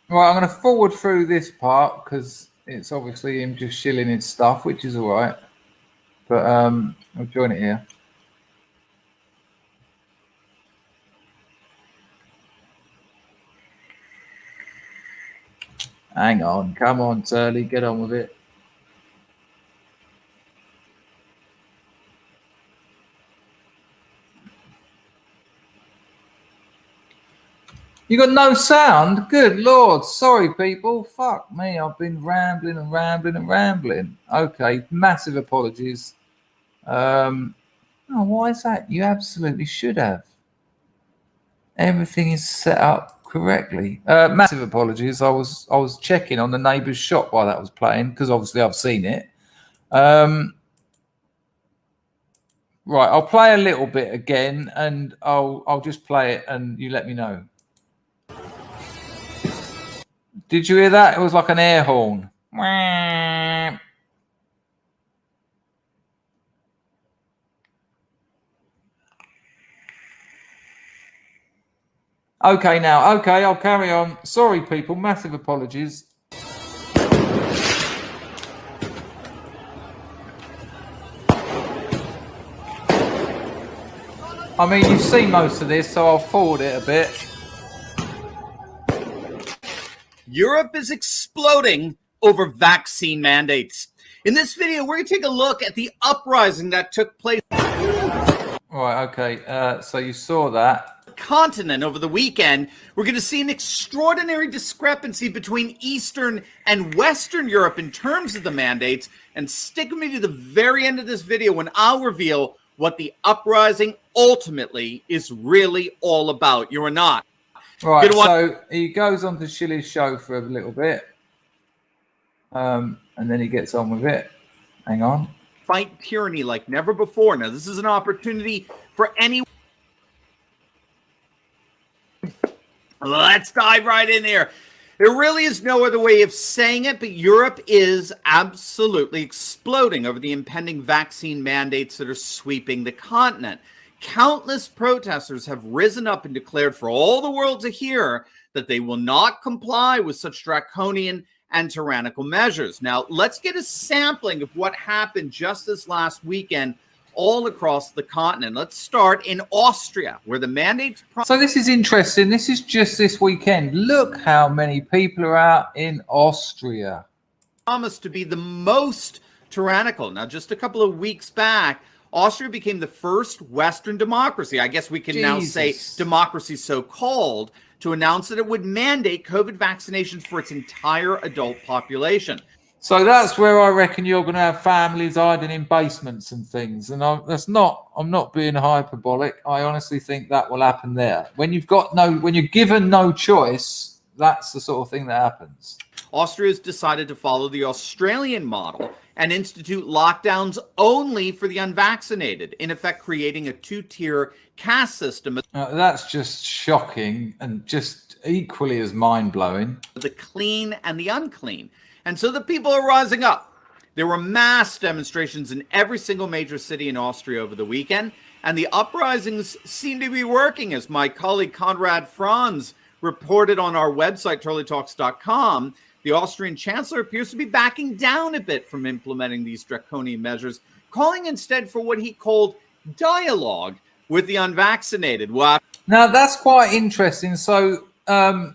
Right, I'm going to forward through this part because it's obviously him just shilling his stuff, which is all right. But I'll join it here. Hang on, come on, Turley, get on with it. You got no sound? Good Lord. Sorry, people. Fuck me. I've been rambling and rambling and rambling. Okay, massive apologies. Oh, why is that? You absolutely should have. Everything is set up correctly. Massive apologies. I was checking on the neighbour's shop while that was playing because obviously I've seen it. Right, I'll play a little bit again and I'll just play it and you let me know. Did you hear that? It was like an air horn. Okay, now. Okay, I'll carry on. Sorry, people. Massive apologies. I mean, you've seen most of this, so I'll forward it a bit. Europe is exploding over vaccine mandates. In this video, we're going to take a look at the uprising that took place. Right, okay. So you saw that. Continent over the weekend. We're going to see an extraordinary discrepancy between Eastern and Western Europe in terms of the mandates. And stick with me to the very end of this video when I'll reveal what the uprising ultimately is really all about. You are not. Right, so he goes on to Shilly's show for a little bit. And then he gets on with it. Hang on. Fight tyranny like never before. Now, this is an opportunity for anyone. Let's dive right in here. There really is no other way of saying it, but Europe is absolutely exploding over the impending vaccine mandates that are sweeping the continent. Countless protesters have risen up and declared for all the world to hear that they will not comply with such draconian and tyrannical measures. Now, let's get a sampling of what happened just this last weekend all across the continent. Let's start in Austria, where the mandates... So this is interesting. This is just this weekend. Look how many people are out in Austria. ...promised to be the most tyrannical. Now, just a couple of weeks back, Austria became the first Western democracy, I guess we can now say democracy so-called, to announce that it would mandate COVID vaccinations for its entire adult population. So that's where I reckon you're going to have families hiding in basements and things. And I'm not being hyperbolic. I honestly think that will happen there. When you're given no choice, that's the sort of thing that happens. Austria has decided to follow the Australian model and institute lockdowns only for the unvaccinated, in effect creating a two-tier caste system. That's just shocking and just equally as mind-blowing. The clean and the unclean. And so the people are rising up. There were mass demonstrations in every single major city in Austria over the weekend, and the uprisings seem to be working, as my colleague Conrad Franz reported on our website, charlietalks.com. The Austrian chancellor appears to be backing down a bit from implementing these draconian measures, calling instead for what he called dialogue with the unvaccinated. Wow. Now, that's quite interesting. So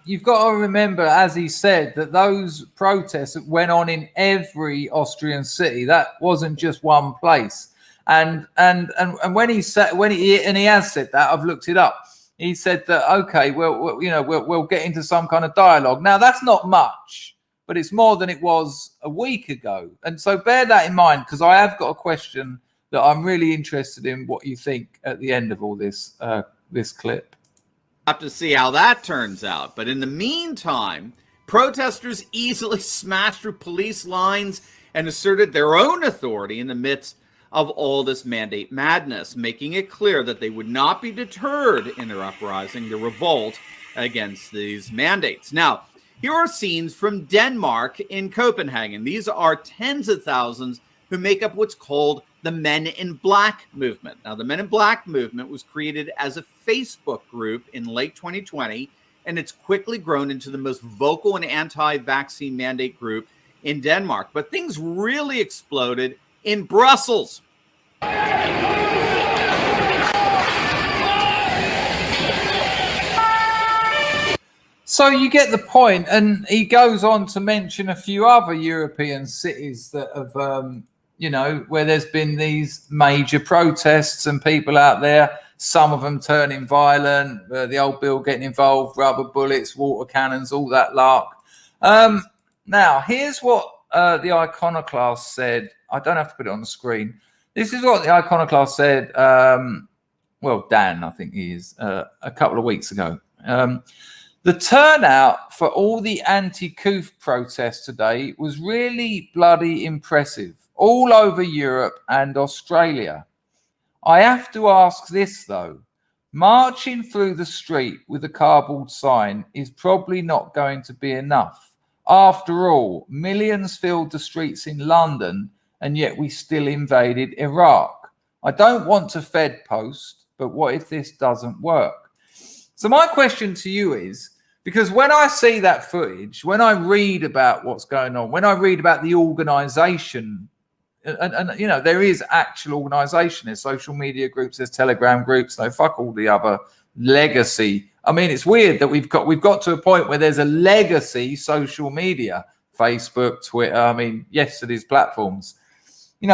you've got to remember, as he said, that those protests went on in every Austrian city. That wasn't just one place. And when he has said that, I've looked it up. He said that, okay, we'll get into some kind of dialogue. Now, that's not much, but it's more than it was a week ago. And so bear that in mind, because I have got a question that I'm really interested in what you think at the end of all this clip. Have to see how that turns out. But in the meantime, protesters easily smashed through police lines and asserted their own authority in the midst of all this mandate madness, making it clear that they would not be deterred in their uprising, their revolt against these mandates. Now, here are scenes from Denmark in Copenhagen. These are tens of thousands who make up what's called the Men in Black movement. Now, the Men in Black movement was created as a Facebook group in late 2020 and it's quickly grown into the most vocal and anti-vaccine mandate group in Denmark. But things really exploded in Brussels. So you get the point, and he goes on to mention a few other European cities that have, where there's been these major protests and people out there, some of them turning violent, the old Bill getting involved, rubber bullets, water cannons, all that lark. Now, here's what the iconoclast said. I don't have to put it on the screen. This is what the iconoclast said, Dan, I think he is, a couple of weeks ago. The turnout for all the anti-Coof protests today was really bloody impressive, all over Europe and Australia. I have to ask this, though. Marching through the street with a cardboard sign is probably not going to be enough. After all, millions filled the streets in London, and yet we still invaded Iraq. I don't want to Fed post, but what if this doesn't work? So my question to you is, because when I see that footage, when I read about what's going on, when I read about the organization, and there is actual organization, there's social media groups, there's Telegram groups, no, fuck all the other legacy. I mean, it's weird that we've got to a point where there's a legacy social media, Facebook, Twitter, I mean, yesterday's platforms.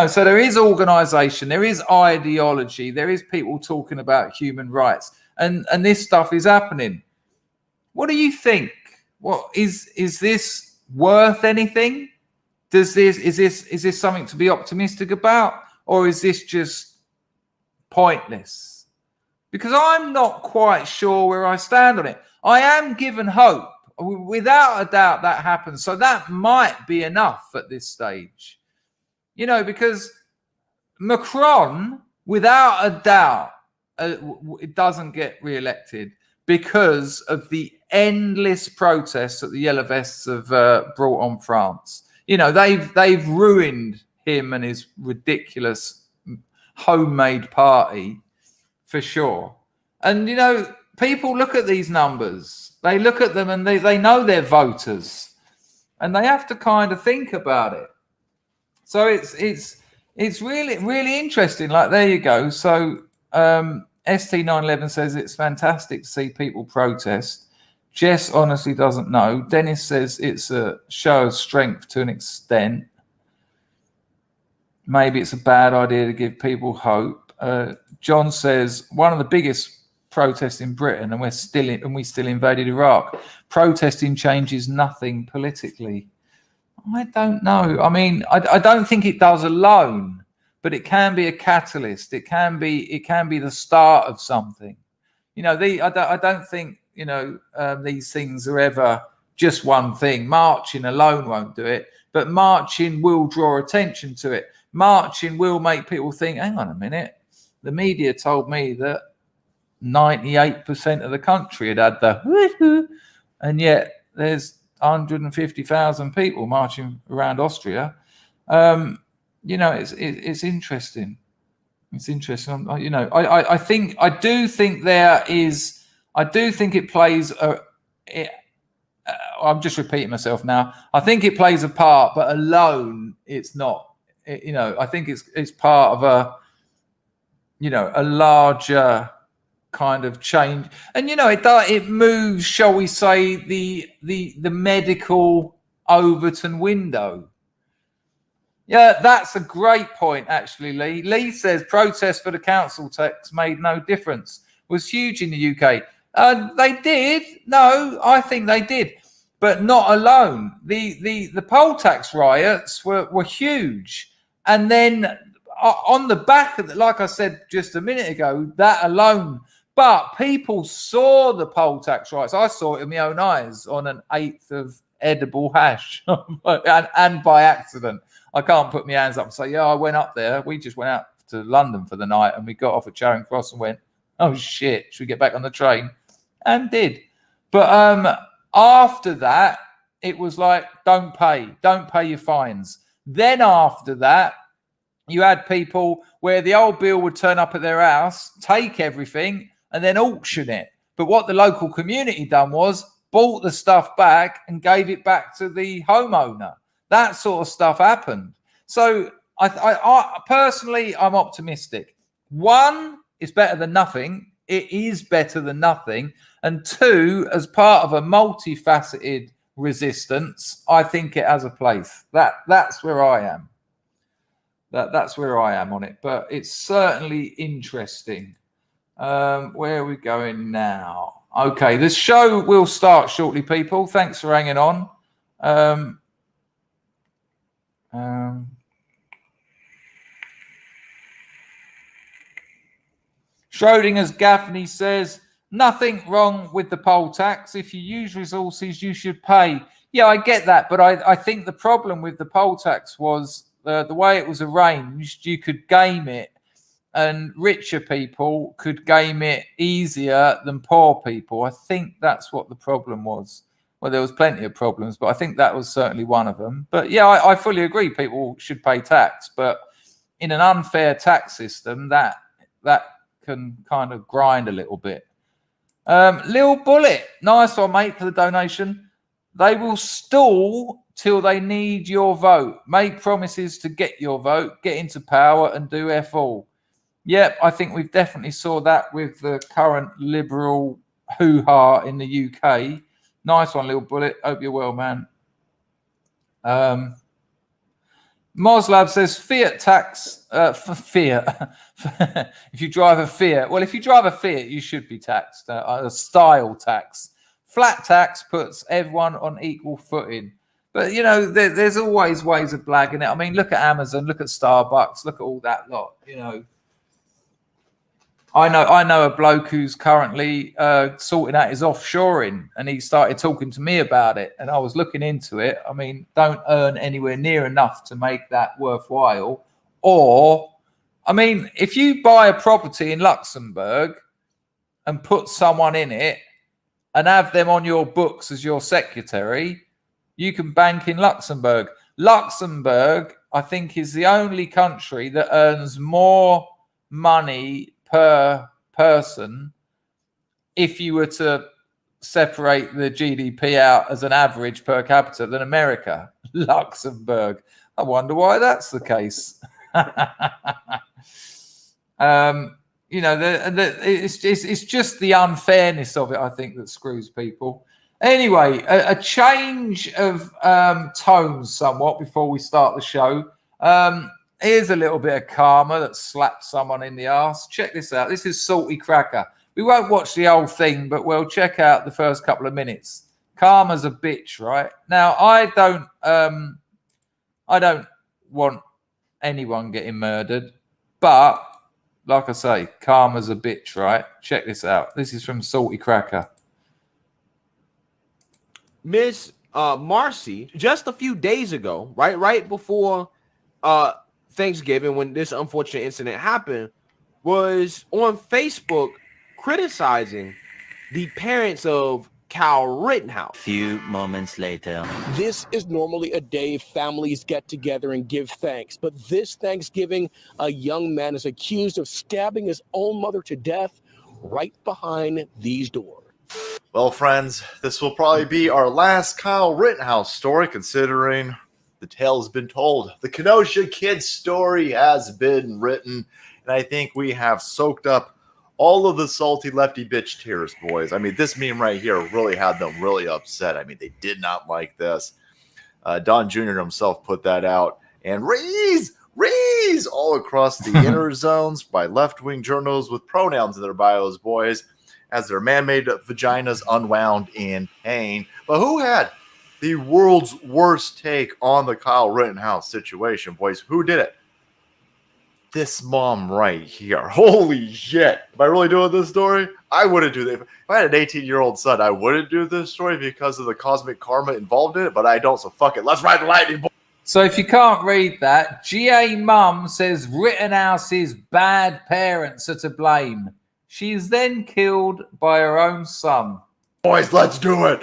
So there is organization, there is ideology, there is people talking about human rights. And this stuff is happening. What do you think? What is this worth anything? Is this something to be optimistic about, or is this just pointless? Because I'm not quite sure where I stand on it. I am given hope. Without a doubt that happens. So that might be enough at this stage. Because Macron, without a doubt, it doesn't get re-elected because of the endless protests that the Yellow Vests have brought on France. They've ruined him and his ridiculous homemade party for sure. And people look at these numbers, they look at them and they know they're voters, and they have to kind of think about it. So it's really, really interesting. Like, there you go. So ST911 says it's fantastic to see people protest. Jess honestly doesn't know. Dennis says it's a show of strength to an extent. Maybe it's a bad idea to give people hope. John says one of the biggest protests in Britain, and we still invaded Iraq. Protesting changes nothing politically. I don't know. I mean, I don't think it does alone, but it can be a catalyst. It can be the start of something. I don't think these things are ever just one thing. Marching alone won't do it, but marching will draw attention to it. Marching will make people think, hang on a minute, the media told me that 98% of the country had the woo-hoo, and yet there's 150,000 people marching around Austria. It's interesting. It's interesting. I do think it plays I'm just repeating myself now. I think it plays a part, but alone it's not. I think it's part of a larger kind of change, and it moves, shall we say, the medical Overton window. Yeah, that's a great point, actually, Lee. Lee says protests for the council tax made no difference. Was huge in the UK. They did. No, I think they did, but not alone. The poll tax riots were huge, and then on the back of like I said just a minute ago, that alone. But people saw the poll tax riots. I saw it with my own eyes on an 8th of edible hash, and by accident. I can't put my hands up and say, yeah, I went up there. We just went out to London for the night, and we got off at Charing Cross and went, oh shit, should we get back on the train? And did. But after that, it was like, don't pay your fines. Then after that, you had people where the old bill would turn up at their house, take everything, and then auction it. But what the local community done was bought the stuff back and gave it back to the homeowner. That sort of stuff happened. So I personally, I'm optimistic. One, it's better than nothing. It is better than nothing. And two, as part of a multifaceted resistance, I think it has a place. That's where I am. That's where I am on it. But it's certainly interesting. Where are we going now? Okay, this show will start shortly, people. Thanks for hanging on. Schrodinger's Gaffney says, nothing wrong with the poll tax. If you use resources, you should pay. Yeah, I get that. But I think the problem with the poll tax was the way it was arranged. You could game it, and richer people could game it easier than poor people. I think that's what the problem was. Well, there was plenty of problems, but I think that was certainly one of them. But yeah, I fully agree. People should pay tax, but in an unfair tax system, that can kind of grind a little bit. Lil Bullet, nice one, mate, for the donation. They will stall till they need your vote. Make promises to get your vote, get into power, and do F all. Yep, I think we've definitely saw that with the current liberal hoo-ha in the UK. Nice one, Lil Bullet. Hope you're well, man. Moslab says Fiat tax for Fiat. If you drive a Fiat, well, if you drive a Fiat, you should be taxed. A style tax. Flat tax puts everyone on equal footing. But, you know, there's always ways of blagging it. I mean, look at Amazon, look at Starbucks, look at all that lot, you know. I know a bloke who's currently sorting out his offshoring, and he started talking to me about it, and I was looking into it. I mean, don't earn anywhere near enough to make that worthwhile. Or, I mean, if you buy a property in Luxembourg and put someone in it and have them on your books as your secretary, you can bank in Luxembourg. Luxembourg, I think, is the only country that earns more money per person if you were to separate the GDP out as an average per capita than America. Luxembourg. I wonder why that's the case. You know, it's just the unfairness of it, I think, that screws people. Anyway, a change of tones somewhat before we start the show. Here's a little bit of karma that slapped someone in the arse. Check this out. This is Salty Cracker. We won't watch the whole thing, but we'll check out the first couple of minutes. Karma's a bitch, right? Now, I don't want anyone getting murdered, but like I say, karma's a bitch, right? Check this out. This is from Salty Cracker. Miss Marcy, just a few days ago, right before Thanksgiving, when this unfortunate incident happened, was on Facebook criticizing the parents of Kyle Rittenhouse. Few moments later. This is normally a day families get together and give thanks, but this Thanksgiving, a young man is accused of stabbing his own mother to death right behind these doors. Well, friends, this will probably be our last Kyle Rittenhouse story, considering the tale has been told. The Kenosha Kid story has been written, and I think we have soaked up all of the salty lefty bitch tears, boys. I mean, this meme right here really had them really upset. I mean, they did not like this. Don Jr. himself put that out, and Rees all across the inner zones by left-wing journals with pronouns in their bios, boys, as their man-made vaginas unwound in pain. But who had the world's worst take on the Kyle Rittenhouse situation, boys? Who did it? This mom right here. Holy shit. Am I really doing this story? I wouldn't do that. If I had an 18-year-old son, I wouldn't do this story because of the cosmic karma involved in it, but I don't, so fuck it. Let's ride the lightning, boy. So if you can't read that, GA Mum says Rittenhouse's bad parents are to blame. She is then killed by her own son. Boys, let's do it.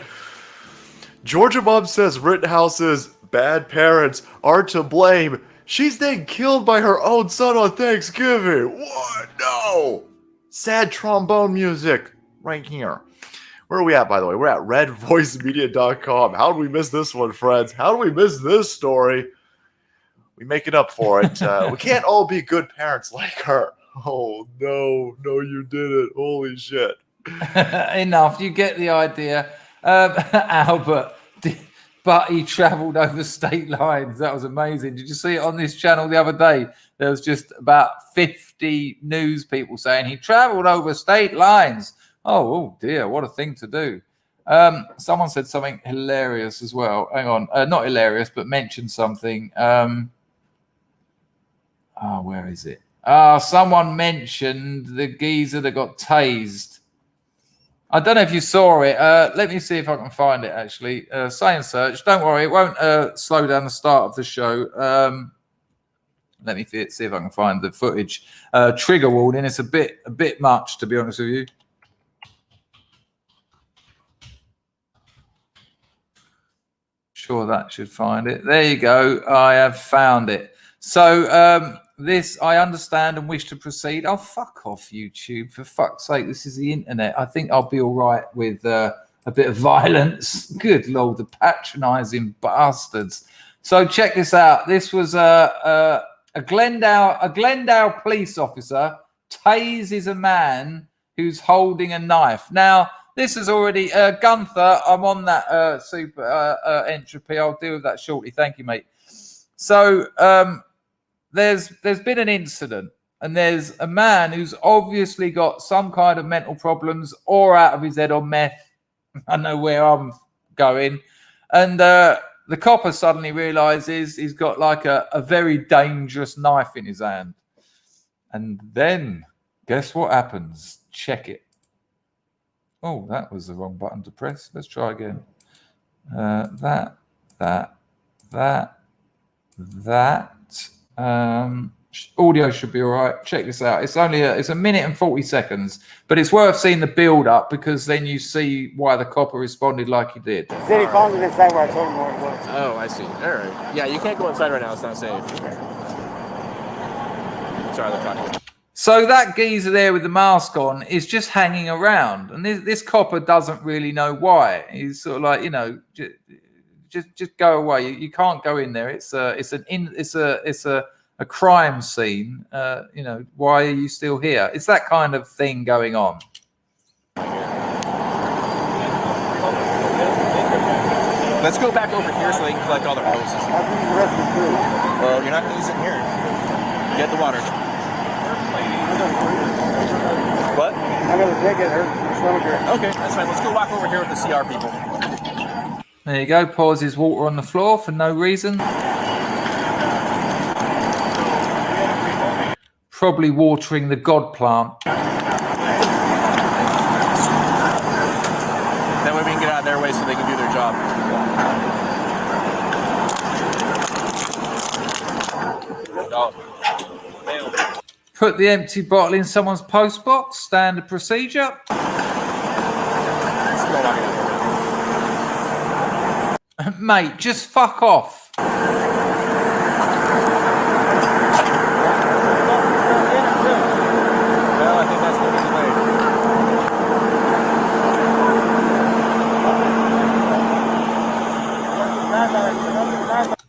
Georgia Mom says Rittenhouse's bad parents are to blame. She's then killed by her own son on Thanksgiving. What? No. Sad trombone music. right here. Where are we at, by the way? We're at redvoicemedia.com. How did we miss this one, friends? How do we miss this story? We make it up for it. We can't all be good parents like her. Oh, no, you didn't. Holy shit. Enough. You get the idea. Albert, but he travelled over state lines. That was amazing. Did you see it on this channel the other day? There was just about 50 news people saying he travelled over state lines. Oh dear, what a thing to do. Someone said something hilarious as well. Hang on. Not hilarious, but mentioned something. Where is it? Someone mentioned the geezer that got tased. I don't know if you saw it. Let me see if I can find it, actually. Say and search. Don't worry, it won't slow down the start of the show. Let me see if I can find the footage. Trigger warning. It's a bit much, to be honest with you. Sure, that should find it. There you go. I have found it. So this, I understand and wish to proceed. Oh, fuck off, YouTube. For fuck's sake, this is the internet. I think I'll be all right with a bit of violence. Good Lord, the patronising bastards. So check this out. This was a Glendale police officer tases a man who's holding a knife. Now, this is already Gunther. I'm on that super entropy. I'll deal with that shortly. Thank you, mate. So there's been an incident, and there's a man who's obviously got some kind of mental problems or out of his head on meth. I know where I'm going. And the copper suddenly realizes he's got like a very dangerous knife in his hand. And then guess what happens? Check it. Oh, that was the wrong button to press. Let's try again. That. Audio should be all right. Check this out. It's only it's a minute and 40 seconds, but it's worth seeing the build up because then you see why the copper responded like he did. City phones inside where I told him where it was. Oh, I see. All right. Yeah, you can't go inside right now. It's not safe. Sorry, they're talking. So that geezer there with the mask on is just hanging around, and this copper doesn't really know why. He's sort of like, you know, just go away. You can't go in there. It's a crime scene. You know, why are you still here? It's that kind of thing going on. Let's go back over here so they can collect all their hoses. How can you use the rest of the crew? Well, you're not using here. Get the water. What? I got a ticket. Her stomach hurt. Okay, that's fine. Let's go walk over here with the CR people. There you go. Pours his water on the floor for no reason. Probably watering the god plant. That way we can get out of their way so they can do their job. Put the empty bottle in someone's post box. Standard procedure. Mate, just fuck off. Well, I think that's looking great.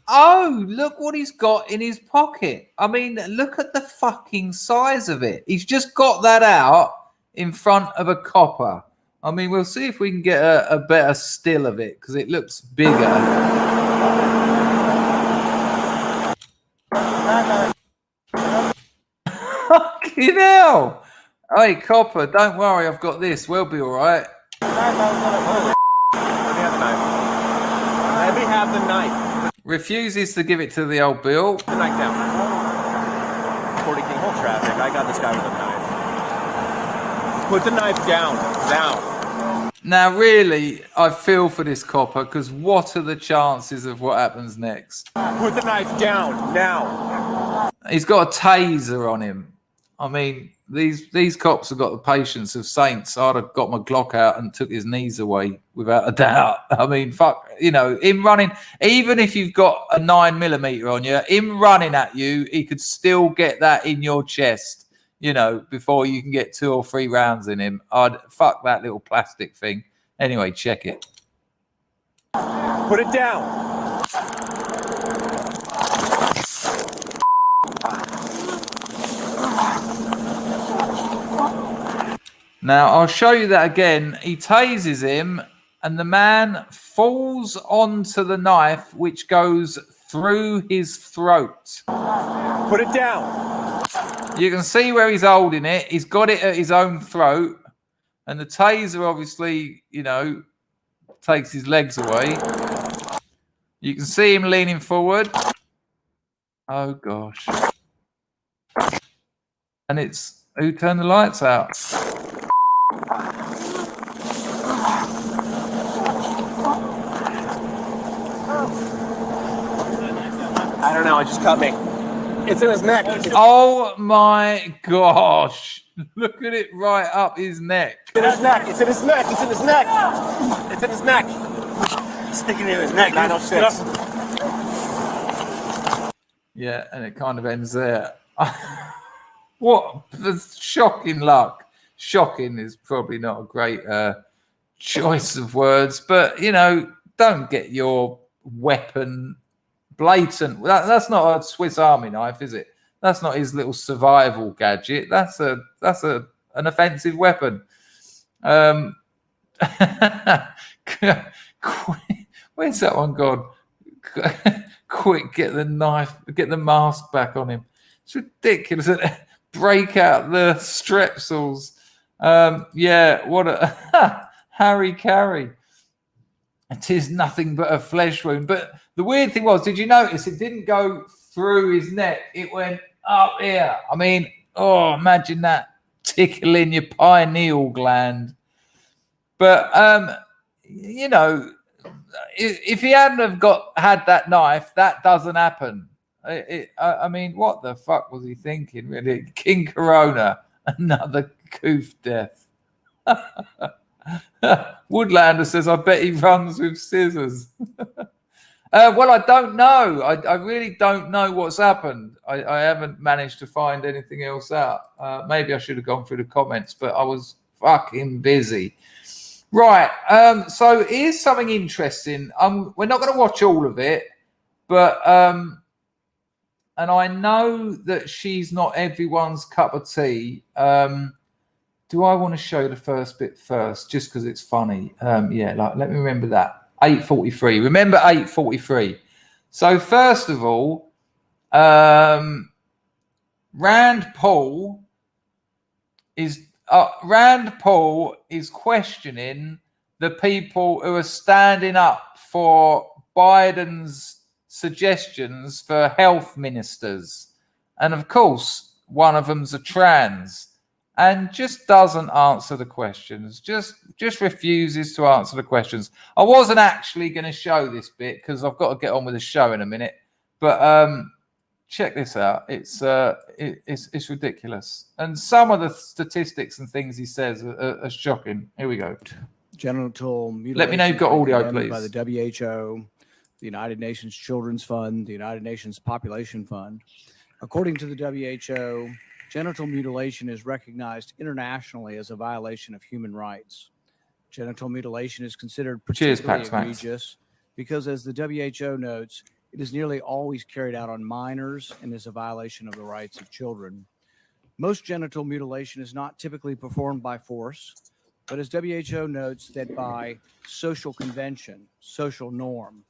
Oh, look what he's got in his pocket. I mean, look at the fucking size of it. He's just got that out in front of a copper. I mean, we'll see if we can get a better still of it because it looks bigger. Fucking hell. Hey, copper, don't worry. I've got this. We'll be all right. Let me have the knife. Refuses to give it to the old Bill. The knife down. 40 King Hole traffic. I got this guy with a knife. Put the knife down. Down. Now, really, I feel for this copper because what are the chances of what happens next? Put the knife down. Now. He's got a taser on him. I mean, these cops have got the patience of saints. I'd have got my Glock out and took his knees away without a doubt. I mean, fuck, you know, him running, even if you've got a 9mm on you, him running at you, he could still get that in your chest. you know, before you can get 2 or 3 rounds in him. I'd fuck that little plastic thing. Anyway, check it. Put it down. Now, I'll show you that again. He tases him, and the man falls onto the knife, which goes through his throat. Put it down. You can see where he's holding it. He's got it at his own throat. And the taser, obviously, you know, takes his legs away. You can see him leaning forward. Oh, gosh. And it's... Who turned the lights out? I don't know. It just cut me. It's in his neck. Oh my gosh. Look at it right up his neck. It's in his neck. It's in his neck. It's in his neck. It's in his neck. Sticking in his neck. 906. Yeah, and it kind of ends there. What the shocking luck. Shocking is probably not a great choice of words, but, you know, don't get your weapon blatant. That's not a Swiss Army knife, is it? That's not his little survival gadget. That's an offensive weapon. Where's that one gone? Quick, get the knife, get the mask back on him. It's ridiculous. Break out the strepsils. Yeah, what a Harry Carey. It is nothing but a flesh wound. But the weird thing was, did you notice it didn't go through his neck? It went up here. I mean, oh, imagine that tickling your pineal gland. But, you know, if he hadn't have had that knife, that doesn't happen. I mean, what the fuck was he thinking, really? King Corona, another coof death. Woodlander says, I bet he runs with scissors. Well, I don't know. I really don't know what's happened. I haven't managed to find anything else out. Maybe I should have gone through the comments, but I was fucking busy. Right. So here's something interesting. We're not going to watch all of it, but and I know that she's not everyone's cup of tea. Do I want to show the first bit first, just because it's funny? Yeah, like, let me remember that. 8:43. Remember 8:43. So first of all, Rand Paul is questioning the people who are standing up for Biden's suggestions for health ministers, and of course, one of them's a trans. And just doesn't answer the questions, just refuses to answer the questions. I wasn't actually going to show this bit because I've got to get on with the show in a minute. But check this out. It's ridiculous. And some of the statistics and things he says are shocking. Here we go. Genital mutilation. Let me know you've got audio, please. By the WHO, the United Nations Children's Fund, the United Nations Population Fund. According to the WHO, genital mutilation is recognized internationally as a violation of human rights. Genital mutilation is considered particularly egregious because, as the WHO notes, it is nearly always carried out on minors and is a violation of the rights of children. Most genital mutilation is not typically performed by force, but as WHO notes, that by social convention, social norm,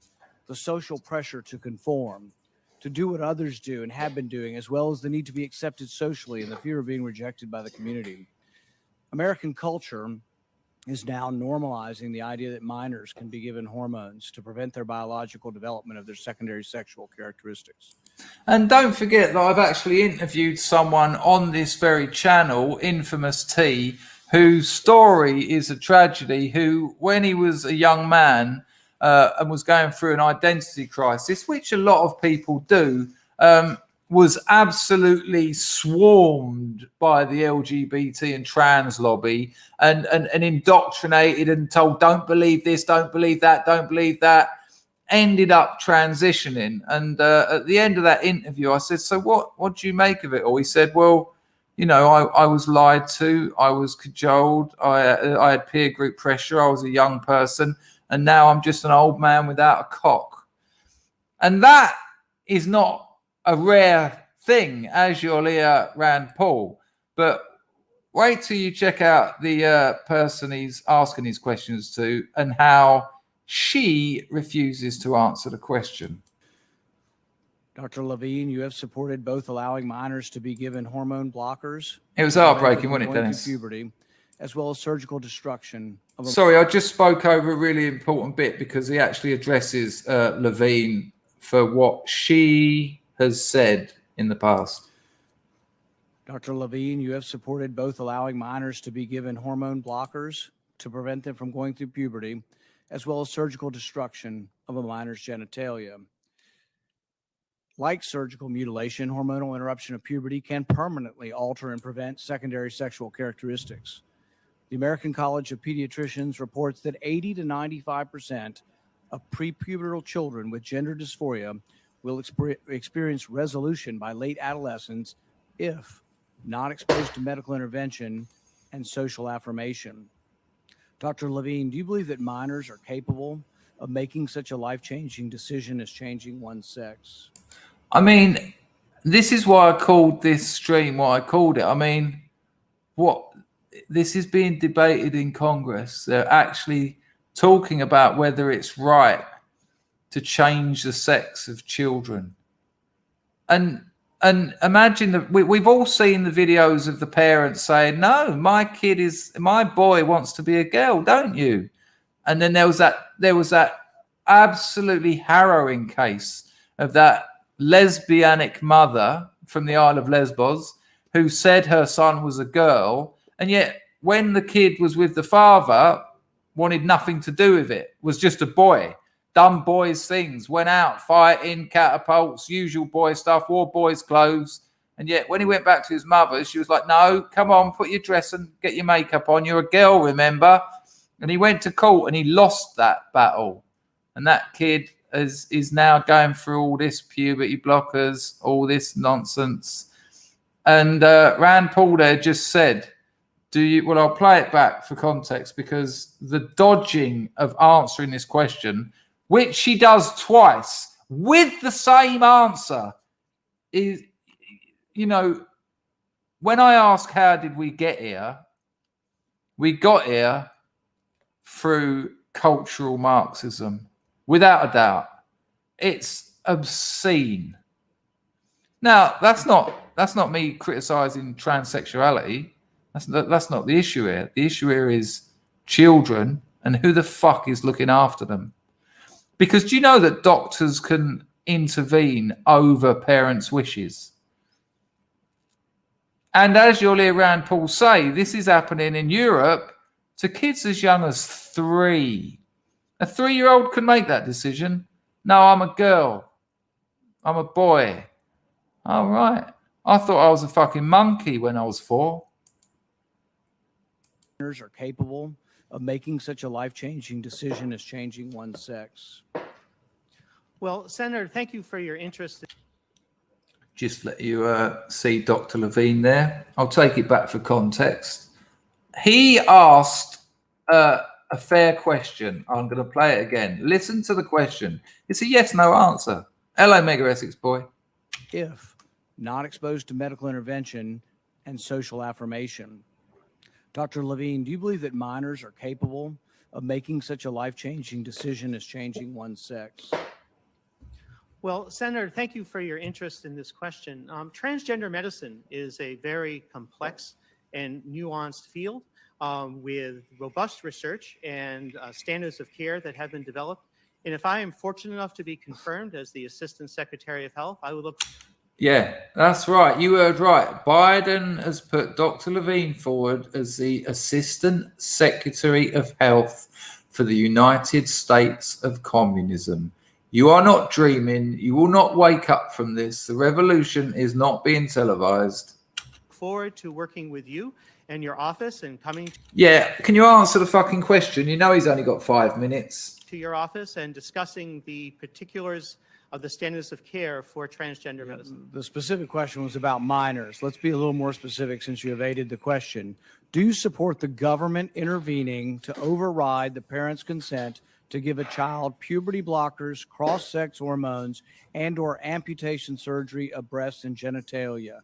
the social pressure to conform, to do what others do and have been doing, as well as the need to be accepted socially and the fear of being rejected by the community. American culture is now normalizing the idea that minors can be given hormones to prevent their biological development of their secondary sexual characteristics. And don't forget that I've actually interviewed someone on this very channel, Infamous T, whose story is a tragedy, who, when he was a young man, and was going through an identity crisis, which a lot of people do, was absolutely swarmed by the LGBT and trans lobby and indoctrinated and told, don't believe this, don't believe that, don't believe that, ended up transitioning. And at the end of that interview, I said, so what do you make of it all? He said, well, I was lied to, I was cajoled, I had peer group pressure, I was a young person, and now I'm just an old man without a cock. And that is not a rare thing, as you'll hear Rand Paul. But wait till you check out the person he's asking these questions to and how she refuses to answer the question. Dr. Levine, you have supported both allowing minors to be given hormone blockers. It was heartbreaking, wasn't it, Dennis? Puberty, as well as surgical destruction. Sorry, I just spoke over a really important bit because he actually addresses Levine for what she has said in the past. Dr. Levine, you have supported both allowing minors to be given hormone blockers to prevent them from going through puberty, as well as surgical destruction of a minor's genitalia. Like surgical mutilation, hormonal interruption of puberty can permanently alter and prevent secondary sexual characteristics. The American College of Pediatricians reports that 80 to 95% of prepubertal children with gender dysphoria will experience resolution by late adolescence if not exposed to medical intervention and social affirmation. Dr. Levine, do you believe that minors are capable of making such a life-changing decision as changing one's sex? I mean, this is why I called this stream what I called it. I mean, this is being debated in Congress. They're actually talking about whether it's right to change the sex of children. And imagine that we've all seen the videos of the parents saying, no, my boy wants to be a girl, don't you? And then there was that absolutely harrowing case of that lesbianic mother from the Isle of Lesbos who said her son was a girl, and yet when the kid was with the father, wanted nothing to do with it, was just a boy, done boys things, went out fighting, catapults, usual boy stuff, wore boys clothes. And yet when he went back to his mother, she was like, no, come on, put your dress and get your makeup on, you're a girl, remember? And he went to court and he lost that battle. And that kid is now going through all this puberty blockers, all this nonsense. And Rand Paul there just said, well, I'll play it back for context, because the dodging of answering this question, which she does twice with the same answer, is, when I ask how did we get here, we got here through cultural Marxism, without a doubt. It's obscene. Now, that's not me criticizing transsexuality. That's not the issue here. The issue here is children and who the fuck is looking after them. Because do you know that doctors can intervene over parents' wishes? And as you'll hear Rand Paul say, this is happening in Europe to kids as young as 3. A 3-year-old can make that decision. No, I'm a girl. I'm a boy. All right. I thought I was a fucking monkey when I was 4. Are capable of making such a life-changing decision as changing one's sex. Well, Senator, thank you for your interest. Just let you see Dr. Levine there. I'll take it back for context. He asked a fair question. I'm going to play it again. Listen to the question. It's a yes/no answer. Hello, Mega Essex boy. If not exposed to medical intervention and social affirmation. Dr. Levine, do you believe that minors are capable of making such a life-changing decision as changing one's sex? Well, Senator, thank you for your interest in this question. Transgender medicine is a very complex and nuanced field with robust research and standards of care that have been developed. And if I am fortunate enough to be confirmed as the Assistant Secretary of Health, I would look. Yeah, that's right. You heard right. Biden has put Dr. Levine forward as the Assistant Secretary of Health for the United States of Communism. You are not dreaming. You will not wake up from this. The revolution is not being televised. Forward to working with you and your office and coming. Yeah, can you answer the fucking question? You know he's only got 5 minutes. To your office and discussing the particulars of the standards of care for transgender medicine. The specific question was about minors. Let's be a little more specific since you evaded the question. Do you support the government intervening to override the parent's consent to give a child puberty blockers, cross-sex hormones, and or amputation surgery of breasts and genitalia?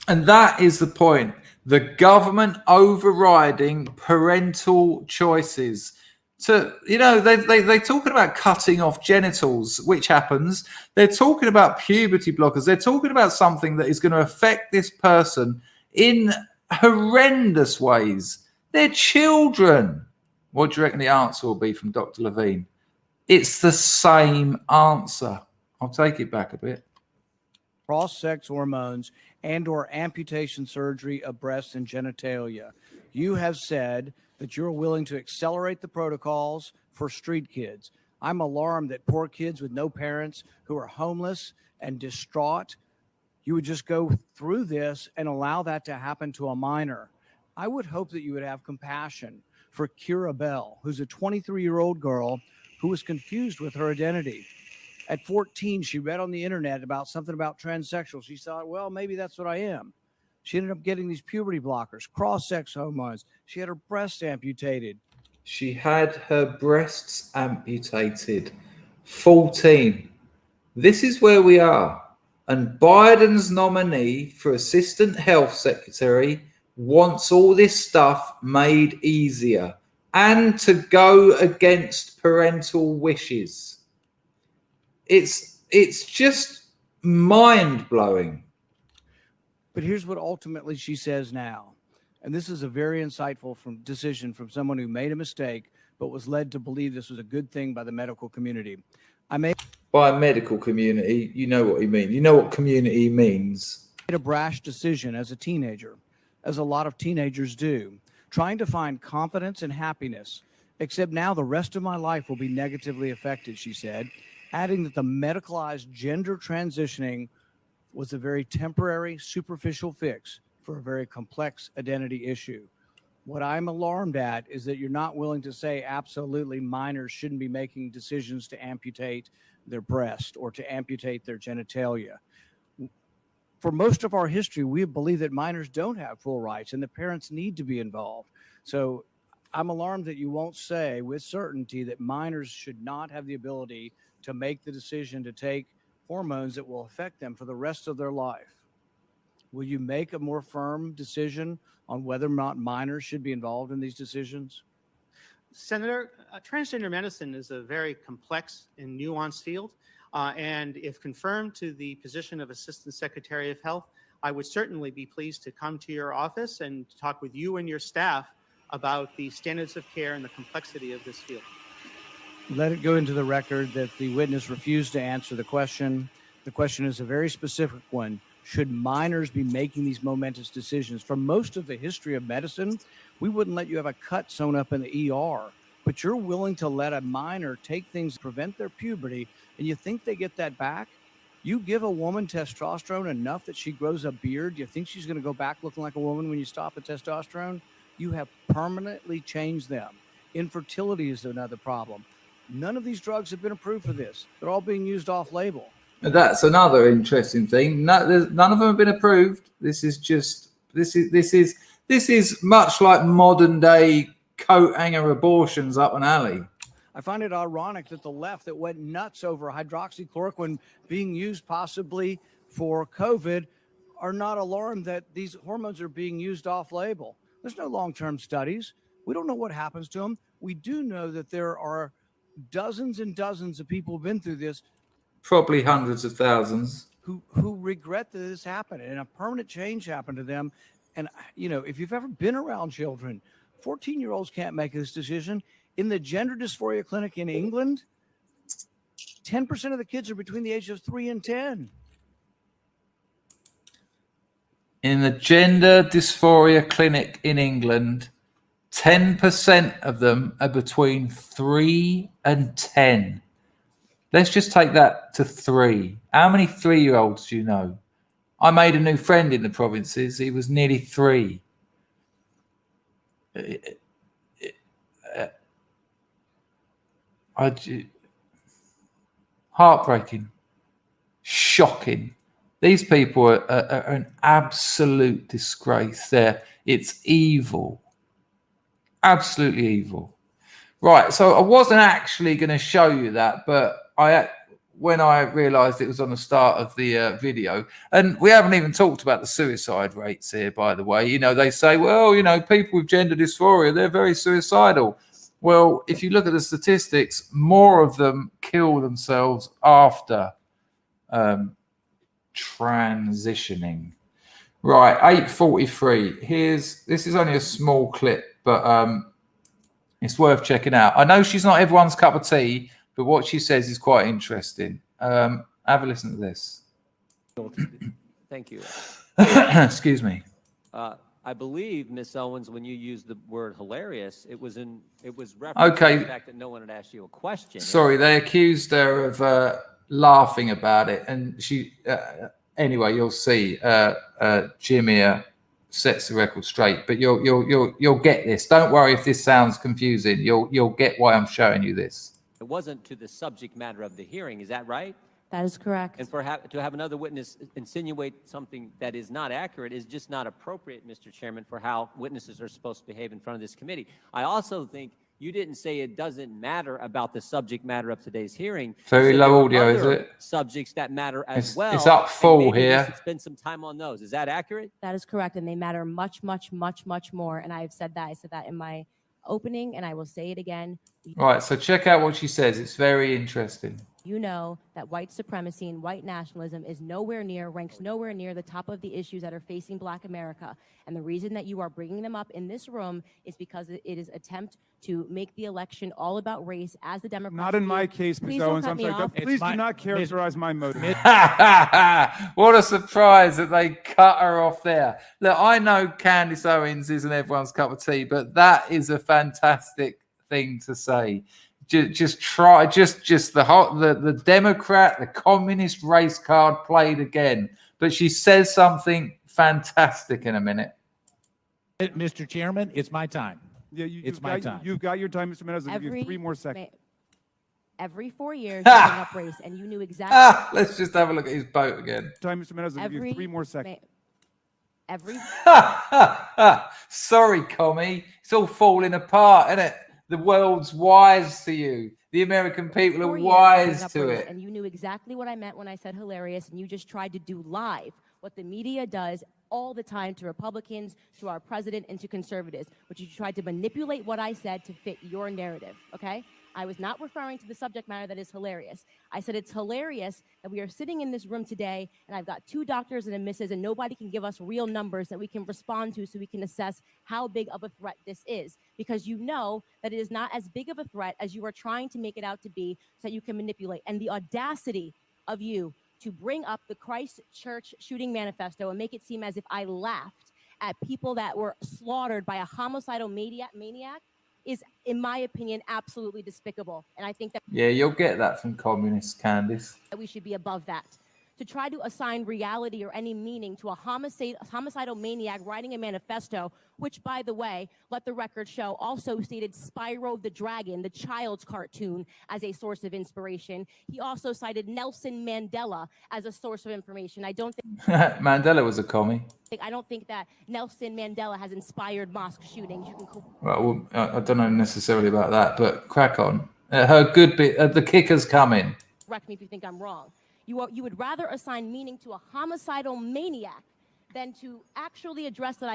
And that is the point. The government overriding parental choices. So, they're talking about cutting off genitals, which happens. They're talking about puberty blockers. They're talking about something that is going to affect this person in horrendous ways. They're children. What do you reckon the answer will be from Dr. Levine? It's the same answer. I'll take it back a bit. Cross-sex hormones and or amputation surgery of breasts and genitalia. You have said that you're willing to accelerate the protocols for street kids. I'm alarmed that poor kids with no parents who are homeless and distraught, you would just go through this and allow that to happen to a minor. I would hope that you would have compassion for Kira Bell, who's a 23-year-old girl who was confused with her identity. At 14, she read on the internet about something about transsexual. She thought, well, maybe that's what I am. She ended up getting these puberty blockers, cross-sex hormones. She had her breasts amputated. She had her breasts amputated. 14. This is where we are. And Biden's nominee for Assistant Health Secretary wants all this stuff made easier and to go against parental wishes. It's just mind-blowing. But here's what ultimately she says now. And this is a very insightful decision from someone who made a mistake, but was led to believe this was a good thing by the medical community. By medical community, you know what he means. You know what community means. I made a brash decision as a teenager, as a lot of teenagers do, trying to find confidence and happiness, except now the rest of my life will be negatively affected, she said, adding that the medicalized gender transitioning was a very temporary, superficial fix for a very complex identity issue. What I'm alarmed at is that you're not willing to say absolutely minors shouldn't be making decisions to amputate their breast or to amputate their genitalia. For most of our history, we have believed that minors don't have full rights and the parents need to be involved. So I'm alarmed that you won't say with certainty that minors should not have the ability to make the decision to take hormones that will affect them for the rest of their life. Will you make a more firm decision on whether or not minors should be involved in these decisions? Senator, transgender medicine is a very complex and nuanced field. And if confirmed to the position of Assistant Secretary of Health, I would certainly be pleased to come to your office and talk with you and your staff about the standards of care and the complexity of this field. Let it go into the record that the witness refused to answer the question. The question is a very specific one. Should minors be making these momentous decisions? For most of the history of medicine, we wouldn't let you have a cut sewn up in the ER, but you're willing to let a minor take things to prevent their puberty, and you think they get that back? You give a woman testosterone enough that she grows a beard, you think she's going to go back looking like a woman when you stop the testosterone? You have permanently changed them. Infertility is another problem. None of these drugs have been approved for this. They're all being used off-label. That's another interesting thing. None of them have been approved. This is much like modern day coat hanger abortions up an alley. I find it ironic that the left that went nuts over hydroxychloroquine being used possibly for COVID are not alarmed that these hormones are being used off-label. There's no long-term studies. We don't know what happens to them. We do know that there are dozens and dozens of people who've been through this, probably hundreds of thousands, who regret that this happened and a permanent change happened to them. And, if you've ever been around children, 14-year-olds can't make this decision. In the gender dysphoria clinic in England, 10% of the kids are between the ages of 3 and 10. In the gender dysphoria clinic in England, 10% of them are between 3 and 10. Let's just take that to 3. How many 3-year-olds do you know? I made a new friend in the provinces. He was nearly 3. Heartbreaking. shocking. These people are an absolute disgrace. It's evil, absolutely evil. Right, so I wasn't actually going to show you that, but when I realised it was on the start of the video, and we haven't even talked about the suicide rates here, by the way. You know, they say, well, you know, people with gender dysphoria, they're very suicidal. Well, if you look at the statistics, more of them kill themselves after transitioning. Right, 8:43. This is only a small clip, but it's worth checking out. I know she's not everyone's cup of tea, but what she says is quite interesting. Have a listen to this. Thank you. Excuse me. I believe, Miss Owens, when you used the word hilarious, it was referencing the fact that no one had asked you a question. Sorry, they accused her of laughing about it, and she. Anyway, you'll see. Jimmy sets the record straight, but you'll get this. Don't worry if this sounds confusing. You'll get why I'm showing you this. It wasn't to the subject matter of the hearing. Is that right? That is correct. And to have another witness insinuate something that is not accurate is just not appropriate, Mr. Chairman, for how witnesses are supposed to behave in front of this committee. I also think you didn't say it doesn't matter about the subject matter of today's hearing. Very low audio, is it? Subjects that matter as well. It's up full here. We should spend some time on those. Is that accurate? That is correct, and they matter much, much, much, much more. And I've said that. I said that in my opening, and I will say it again. Right, so check out what she says. It's very interesting. You know that white supremacy and white nationalism ranks nowhere near the top of the issues that are facing Black America. And the reason that you are bringing them up in this room is because it is an attempt to make the election all about race, as the Democrats. Not in my case, Ms. Owens. I'm sorry. Please do not characterize my motive. What a surprise that they cut her off there. Look, I know Candace Owens isn't everyone's cup of tea, but that is a fantastic thing to say. Just the Democrat, the communist race card played again. But she says something fantastic in a minute. Mr. Chairman, it's my time. Yeah, it's my time. You've got your time, Mr. Menendez. I'll give you 3 more seconds. Every 4 years, you bring up race, and you knew exactly. Let's just have a look at his boat again. Time, Mr. Menendez. I'll give you 3 more seconds. Sorry, commie. It's all falling apart, isn't it? The world's wise to you. The American people are wise to it. And you knew exactly what I meant when I said hilarious, and you just tried to do live what the media does all the time to Republicans, to our president, and to conservatives, but you tried to manipulate what I said to fit your narrative, okay? I was not referring to the subject matter that is hilarious. I said it's hilarious that we are sitting in this room today, and I've got 2 doctors and a missus, and nobody can give us real numbers that we can respond to so we can assess how big of a threat this is, because you know that it is not as big of a threat as you are trying to make it out to be, so that you can manipulate. And the audacity of you to bring up the Christchurch shooting manifesto and make it seem as if I laughed at people that were slaughtered by a homicidal maniac is, in my opinion, absolutely despicable. And I think that... Yeah, you'll get that from communists, Candice. We should be above that. To try to assign reality or any meaning to a homicidal maniac writing a manifesto, which, by the way, let the record show, also stated Spyro the Dragon, the child's cartoon, as a source of inspiration. He also cited Nelson Mandela as a source of information. I don't think... Mandela was a commie. I don't think that Nelson Mandela has inspired mosque shootings. You can... Well, I don't know necessarily about that, but crack on. Her good bit, the kicker's coming. Correct me if you think I'm wrong. You would rather assign meaning to a homicidal maniac than to actually address the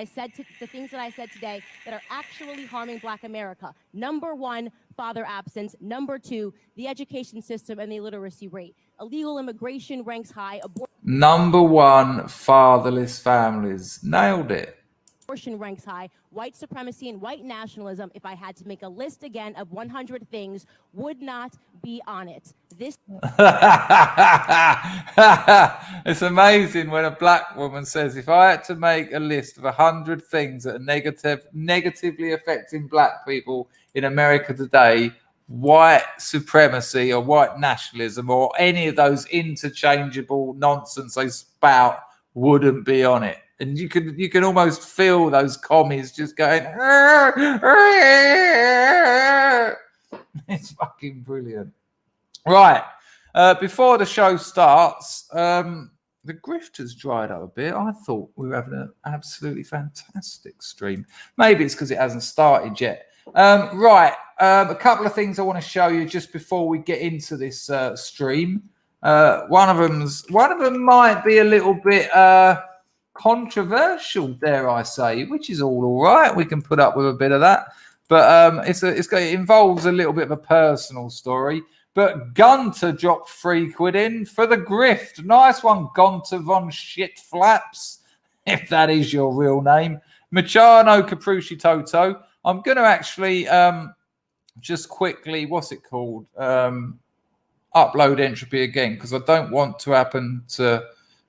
things that I said today that are actually harming Black America. Number 1, father absence. Number 2, the education system and the illiteracy rate. Illegal immigration ranks high. Number 1, fatherless families. Nailed it. Abortion ranks high. White supremacy and white nationalism, if I had to make a list again of 100 things, would not be on it. This... It's amazing when a Black woman says, if I had to make a list of 100 things that are negatively affecting Black people in America today, white supremacy or white nationalism or any of those interchangeable nonsense they spout wouldn't be on it. And you can almost feel those commies just going. It's fucking brilliant. Right. Before the show starts, the grift has dried up a bit. I thought we were having an absolutely fantastic stream. Maybe it's because it hasn't started yet. Right, a couple of things I want to show you just before we get into this stream. One of them might be a little bit controversial, dare I say, which is all right. We can put up with a bit of that, but it involves a little bit of a personal story. But Gunter dropped £3 in for the grift. Nice one, Gunter von Shitflaps, if that is your real name. Machano Caprusci Toto. I'm going to actually just quickly, what's it called? Upload entropy again, because I don't want to happen to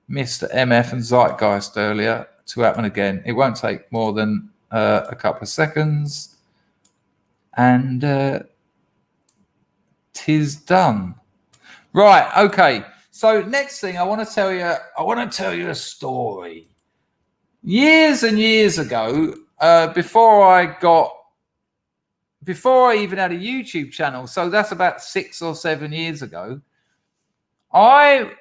Mr. MF and Zeitgeist earlier to happen again. It won't take more than a couple of seconds. And... 'tis done. Right, okay. So next thing I want to tell you a story. Years and years ago, before I even had a YouTube channel, so that's about 6 or 7 years ago, I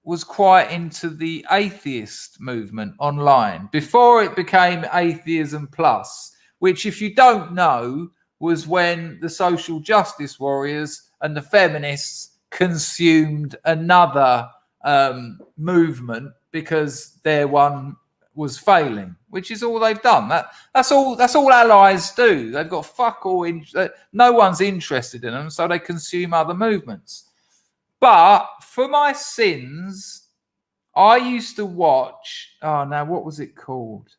was quite into the atheist movement online before it became Atheism Plus, which, if you don't know, was when the social justice warriors and the feminists consumed another movement because their one was failing, which is all they've done. That's all allies do. They've got fuck all. No one's interested in them, so they consume other movements. But for my sins, I used to watch. Oh, now what was it called?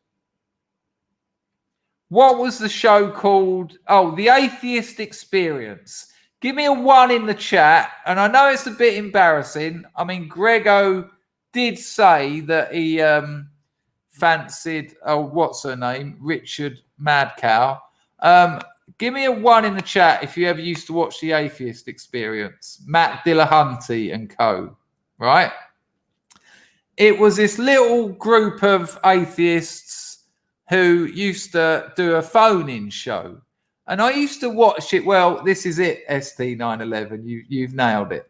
What was the show called? Oh, The Atheist Experience. Give me a 1 in the chat. And I know it's a bit embarrassing. I mean, Grego did say that he fancied, what's her name? Richard Madcow. Give me a 1 in the chat if you ever used to watch The Atheist Experience. Matt Dillahunty and co. Right? It was this little group of atheists who used to do a phone-in show. And I used to watch it. Well, this is it, ST911. You've nailed it.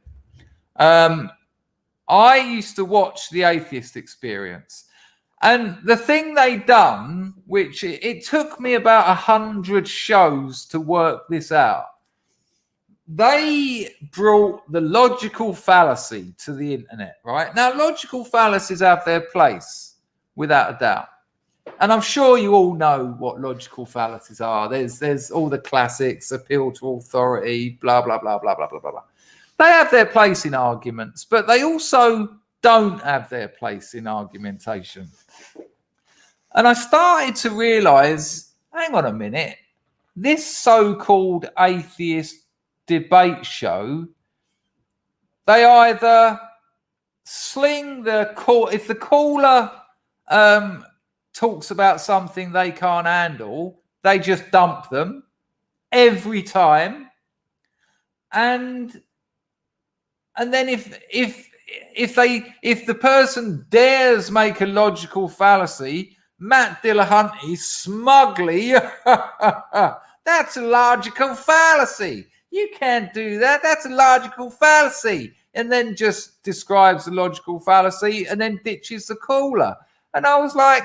I used to watch The Atheist Experience. And the thing they done, which it took me about 100 shows to work this out, they brought the logical fallacy to the internet, right? Now, logical fallacies have their place, without a doubt. And I'm sure you all know what logical fallacies are. There's all the classics, appeal to authority, blah, blah, blah, blah, blah, blah, blah, blah. They have their place in arguments, but they also don't have their place in argumentation. And I started to realize, hang on a minute, this so-called atheist debate show, they either sling the call, if the caller talks about something they can't handle, they just dump them every time. And then if the person dares make a logical fallacy, Matt Dillahunty smugly, that's a logical fallacy. You can't do that. That's a logical fallacy. And then just describes the logical fallacy and then ditches the caller. And I was like,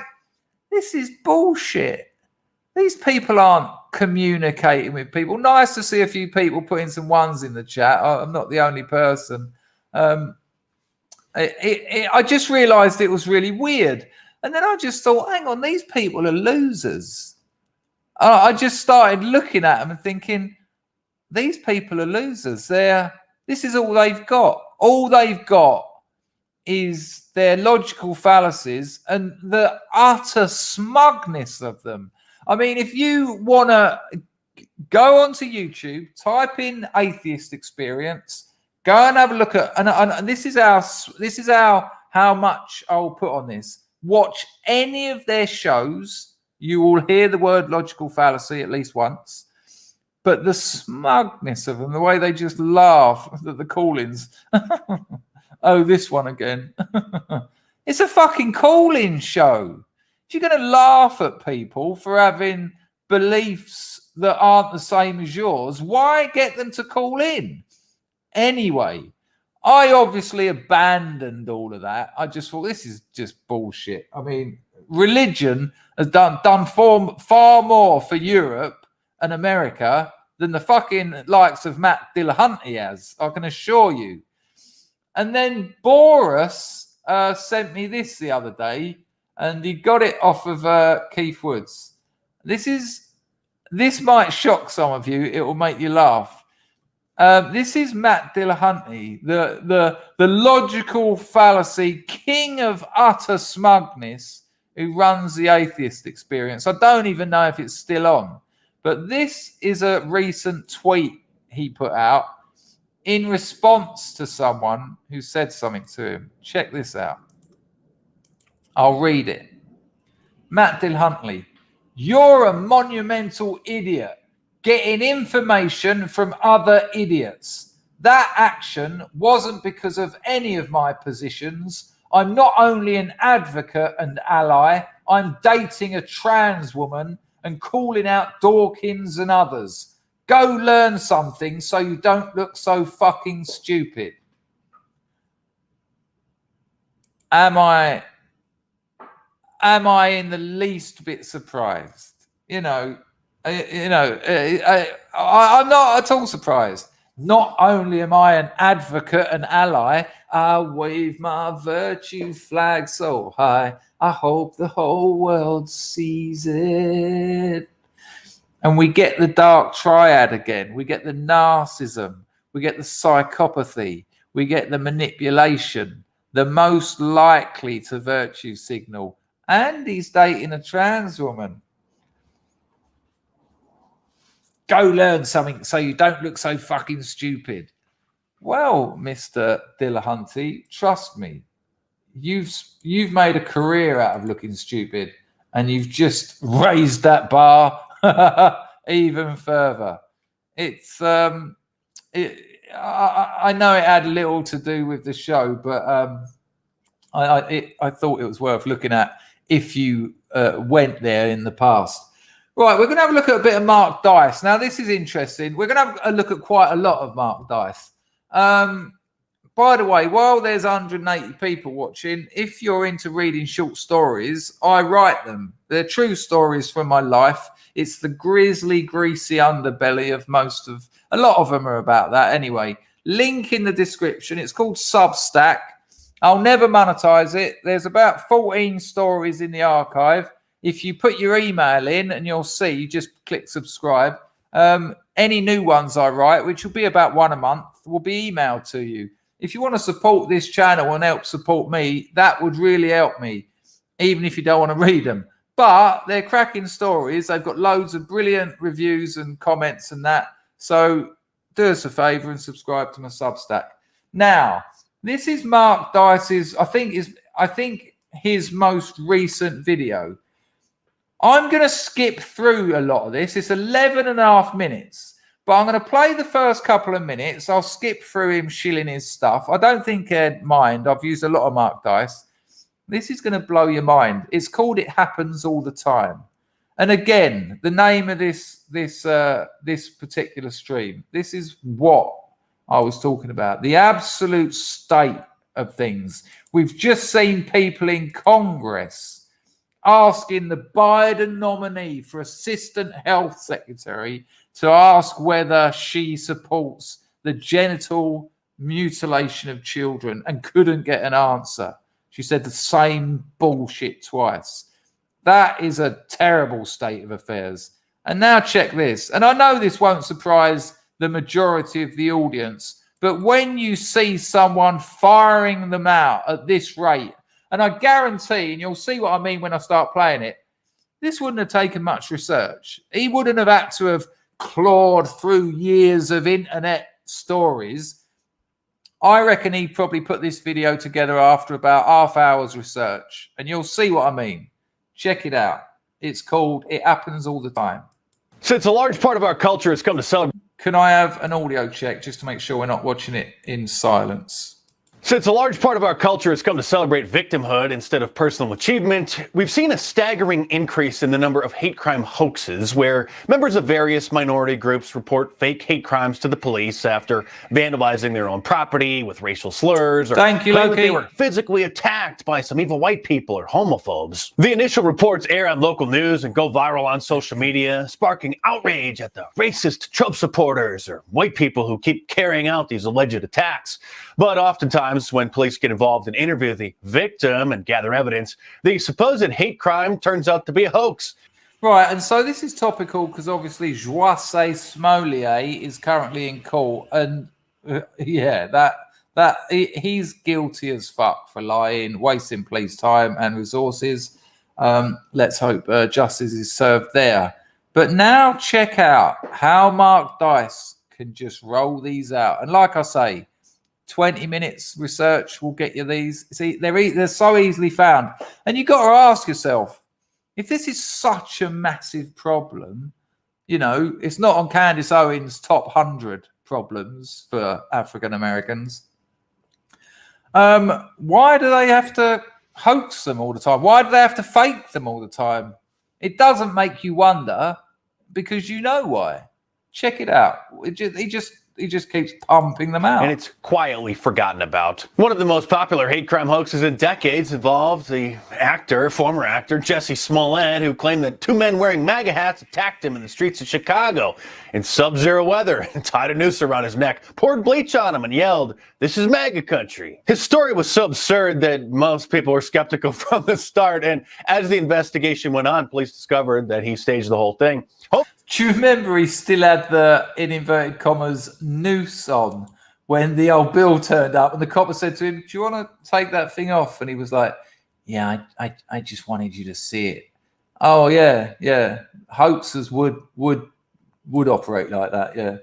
this is bullshit. These people aren't communicating with people. Nice to see a few people putting some 1s in the chat. I'm not the only person. I just realized it was really weird. And then I just thought, hang on, these people are losers. I just started looking at them and thinking, these people are losers. This is all they've got. All they've got is their logical fallacies and the utter smugness of them. I mean, if you want to go onto YouTube, type in Atheist Experience, go and have a look at, and this is how much I'll put on this. Watch any of their shows, you will hear the word logical fallacy at least once. But the smugness of them, the way they just laugh at the call-ins. Oh, this one again. It's a fucking call-in show. If you're going to laugh at people for having beliefs that aren't the same as yours, why get them to call in? Anyway, I obviously abandoned all of that. I just thought this is just bullshit. I mean, religion has done far more for Europe and America than the fucking likes of Matt Dillahunty has, I can assure you. And then Boris sent me this the other day, and he got it off of Keith Woods. This might shock some of you. It will make you laugh. This is Matt Dillahunty, the logical fallacy king of utter smugness, who runs the Atheist Experience. I don't even know if it's still on, but this is a recent tweet he put out in response to someone who said something to him. Check this out. I'll read it. Matt Dillahunty, you're a monumental idiot. Getting information from other idiots. That action wasn't because of any of my positions. I'm not only an advocate and ally, I'm dating a trans woman and calling out Dawkins and others. Go learn something so you don't look so fucking stupid. Am I in the least bit surprised? I'm not at all surprised. Not only am I an advocate and ally, I wave my virtue flag so high, I hope the whole world sees it. And we get the dark triad again. We get the narcissism. We get the psychopathy. We get the manipulation. The most likely to virtue signal. And he's dating a trans woman. Go learn something so you don't look so fucking stupid. Well, Mr. Dillahunty, trust me, you've made a career out of looking stupid, and you've just raised that bar even further. I know it had little to do with the show, but I thought it was worth looking at if you went there in the past. Right, we're going to have a look at a bit of Mark Dice. Now, this is interesting. We're going to have a look at quite a lot of Mark Dice. By the way, while there's 180 people watching, if you're into reading short stories, I write them. They're true stories from my life. It's the grisly, greasy underbelly of a lot of them are about that anyway. Link in the description. It's called SUBSTACK. I'll never monetize it. There's about 14 stories in the archive. If you put your email in, and you'll see, you just click subscribe. Any new ones I write, which will be about one a month, will be emailed to you. If you want to support this channel and help support me, that would really help me, even if you don't want to read them. But they're cracking stories. They've got loads of brilliant reviews and comments and that. So do us a favor and subscribe to my Substack. Now, this is Mark Dice's, I think his most recent video. I'm going to skip through a lot of this. It's 11 and a half minutes, but I'm going to play the first couple of minutes. I'll skip through him shilling his stuff. I don't think he'd mind. I've used a lot of Mark Dice. This is going to blow your mind. It's called It Happens All the Time. And again, the name of this particular stream, this is what I was talking about. The absolute state of things. We've just seen people in Congress asking the Biden nominee for Assistant Health Secretary to ask whether she supports the genital mutilation of children and couldn't get an answer. She said the same bullshit twice. That is a terrible state of affairs. And now check this. And I know this won't surprise the majority of the audience, but when you see someone firing them out at this rate, and I guarantee, and you'll see what I mean when I start playing it, this wouldn't have taken much research. He wouldn't have had to have clawed through years of internet stories. I reckon he probably put this video together after about half hour's research. And you'll see what I mean. Check it out. It's called It Happens All the Time. Since a large part of our culture has come to celebrate. Can I have an audio check just to make sure we're not watching it in silence? Since a large part of our culture has come to celebrate victimhood instead of personal achievement, we've seen a staggering increase in the number of hate crime hoaxes where members of various minority groups report fake hate crimes to the police after vandalizing their own property with racial slurs or Thank you, claim that they Loki. were physically attacked by some evil white people or homophobes. The initial reports air on local news and go viral on social media, sparking outrage at the racist Trump supporters or white people who keep carrying out these alleged attacks. But oftentimes, when police get involved and interview the victim and gather evidence, the supposed hate crime turns out to be a hoax. Right, and so this is topical because obviously Joyce Smolier is currently in court, and he's guilty as fuck for lying, wasting police time and resources. Let's hope justice is served there. But now check out how Mark Dice can just roll these out, and like I say, 20 minutes research will get you these. See, they're so easily found. And you've got to ask yourself, if this is such a massive problem, you know, it's not on Candace Owens' top 100 problems for African Americans. Why do they have to hoax them all the time? Why do they have to fake them all the time? It doesn't make you wonder because you know why. Check it out. He just keeps pumping them out. And it's quietly forgotten about. One of the most popular hate crime hoaxes in decades involved the former actor, Jussie Smollett, who claimed that two men wearing MAGA hats attacked him in the streets of Chicago in sub-zero weather and tied a noose around his neck, poured bleach on him, and yelled, "This is MAGA country." His story was so absurd that most people were skeptical from the start, and as the investigation went on, police discovered that he staged the whole thing. Do you remember he still had the, in inverted commas, noose on when the old bill turned up and the copper said to him, "Do you want to take that thing off?" And he was like, "Yeah, I just wanted you to see it." Oh, yeah. Hoaxes would operate like that, yeah.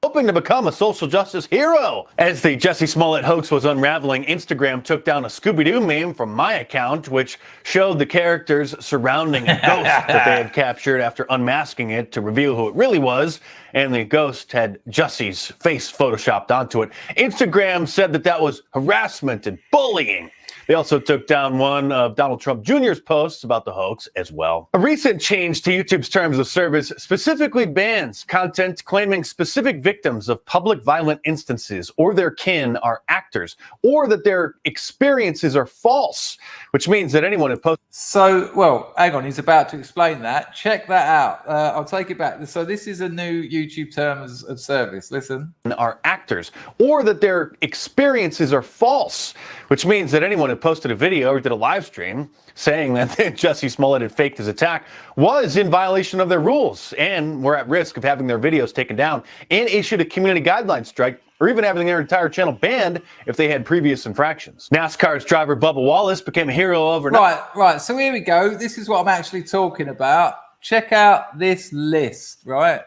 Hoping to become a social justice hero. As the Jussie Smollett hoax was unraveling, Instagram took down a Scooby-Doo meme from my account, which showed the characters surrounding a ghost that they had captured after unmasking it to reveal who it really was, and the ghost had Jussie's face photoshopped onto it. Instagram said that was harassment and bullying. They also took down one of Donald Trump Jr.'s posts about the hoax as well. A recent change to YouTube's terms of service specifically bans content claiming specific victims of public violent instances or their kin are actors, or that their experiences are false, which means that anyone who posts... So, well, hang on, he's about to explain that. Check that out. I'll take it back. So this is a new YouTube terms of service. Listen. Are actors, or that their experiences are false, which means that anyone who posted a video or did a live stream saying that Jussie Smollett had faked his attack was in violation of their rules and were at risk of having their videos taken down and issued a community guideline strike or even having their entire channel banned if they had previous infractions. NASCAR's driver Bubba Wallace became a hero overnight. Right. So here we go. This is what I'm actually talking about. Check out this list, right?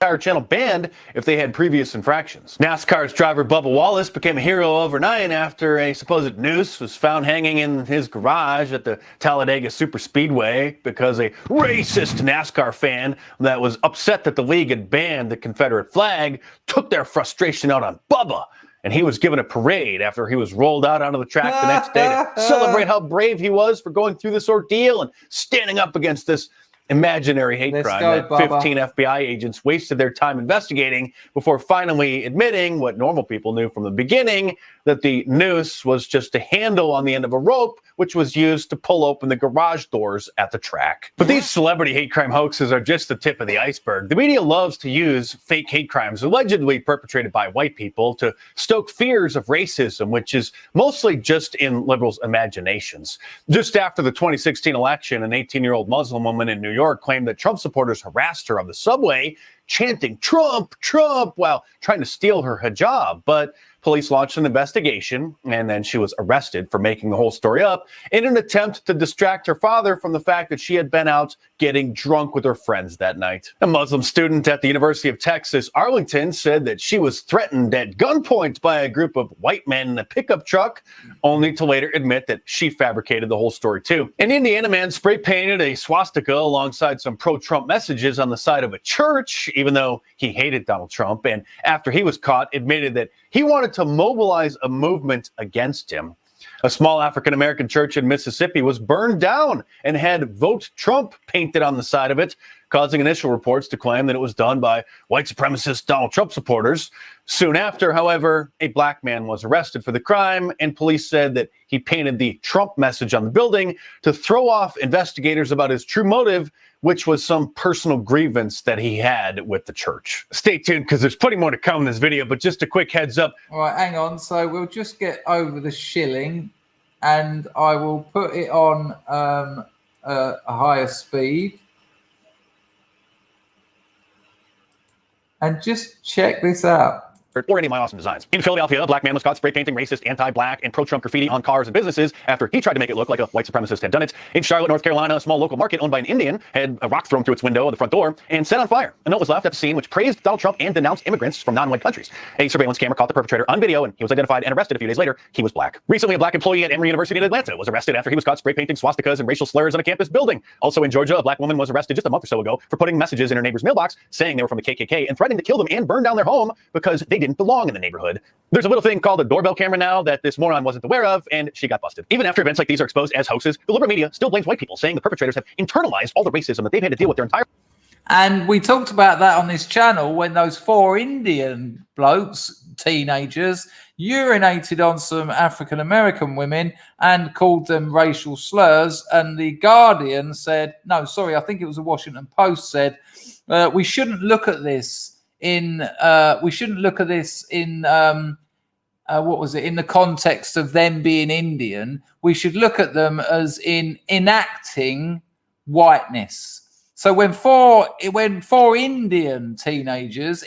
Entire channel banned if they had previous infractions. NASCAR's driver Bubba Wallace became a hero overnight after a supposed noose was found hanging in his garage at the Talladega Superspeedway because a racist NASCAR fan that was upset that the league had banned the Confederate flag took their frustration out on Bubba. And he was given a parade after he was rolled out onto the track the next day to celebrate how brave he was for going through this ordeal and standing up against this imaginary hate crime that 15 FBI agents wasted their time investigating before finally admitting what normal people knew from the beginning, that the noose was just a handle on the end of a rope, which was used to pull open the garage doors at the track. But these celebrity hate crime hoaxes are just the tip of the iceberg. The media loves to use fake hate crimes allegedly perpetrated by white people to stoke fears of racism, which is mostly just in liberals' imaginations. Just after the 2016 election, an 18-year-old Muslim woman in New York claimed that Trump supporters harassed her on the subway, chanting "Trump, Trump," while trying to steal her hijab. But police launched an investigation, and then she was arrested for making the whole story up in an attempt to distract her father from the fact that she had been out getting drunk with her friends that night. A Muslim student at the University of Texas, Arlington, said that she was threatened at gunpoint by a group of white men in a pickup truck, only to later admit that she fabricated the whole story too. An Indiana man spray painted a swastika alongside some pro-Trump messages on the side of a church even though he hated Donald Trump. And after he was caught, admitted that he wanted to mobilize a movement against him. A small African-American church in Mississippi was burned down and had "Vote Trump" painted on the side of it, causing initial reports to claim that it was done by white supremacist Donald Trump supporters. Soon after, however, a black man was arrested for the crime, and police said that he painted the Trump message on the building to throw off investigators about his true motive, which was some personal grievance that he had with the church. Stay tuned, because there's plenty more to come in this video, but just a quick heads up. All right, hang on. So we'll just get over the shilling, and I will put it on a higher speed. And just check this out. Or any of my awesome designs. In Philadelphia, a black man was caught spray painting racist, anti-black, and pro-Trump graffiti on cars and businesses after he tried to make it look like a white supremacist had done it. In Charlotte, North Carolina, a small local market owned by an Indian had a rock thrown through its window of the front door and set on fire. A note was left at the scene which praised Donald Trump and denounced immigrants from non-white countries. A surveillance camera caught the perpetrator on video, and he was identified and arrested a few days later. He was black. Recently, a black employee at Emory University in Atlanta was arrested after he was caught spray painting swastikas and racial slurs on a campus building. Also in Georgia, a black woman was arrested just a month or so ago for putting messages in her neighbor's mailbox saying they were from the KKK and threatening to kill them and burn down their home because they didn't belong in the neighborhood. There's a little thing called a doorbell camera now that this moron wasn't aware of, and she got busted. Even after events like these are exposed as hoaxes, the liberal media still blames white people, saying the perpetrators have internalized all the racism that they've had to deal with their entire... And we talked about that on this channel when those 4 Indian blokes, teenagers, urinated on some African-American women and called them racial slurs. And the Guardian said, no, sorry, I think it was the Washington Post said, we shouldn't look at this in what was it, in the context of them being Indian. We should look at them as in enacting whiteness. So when four Indian teenagers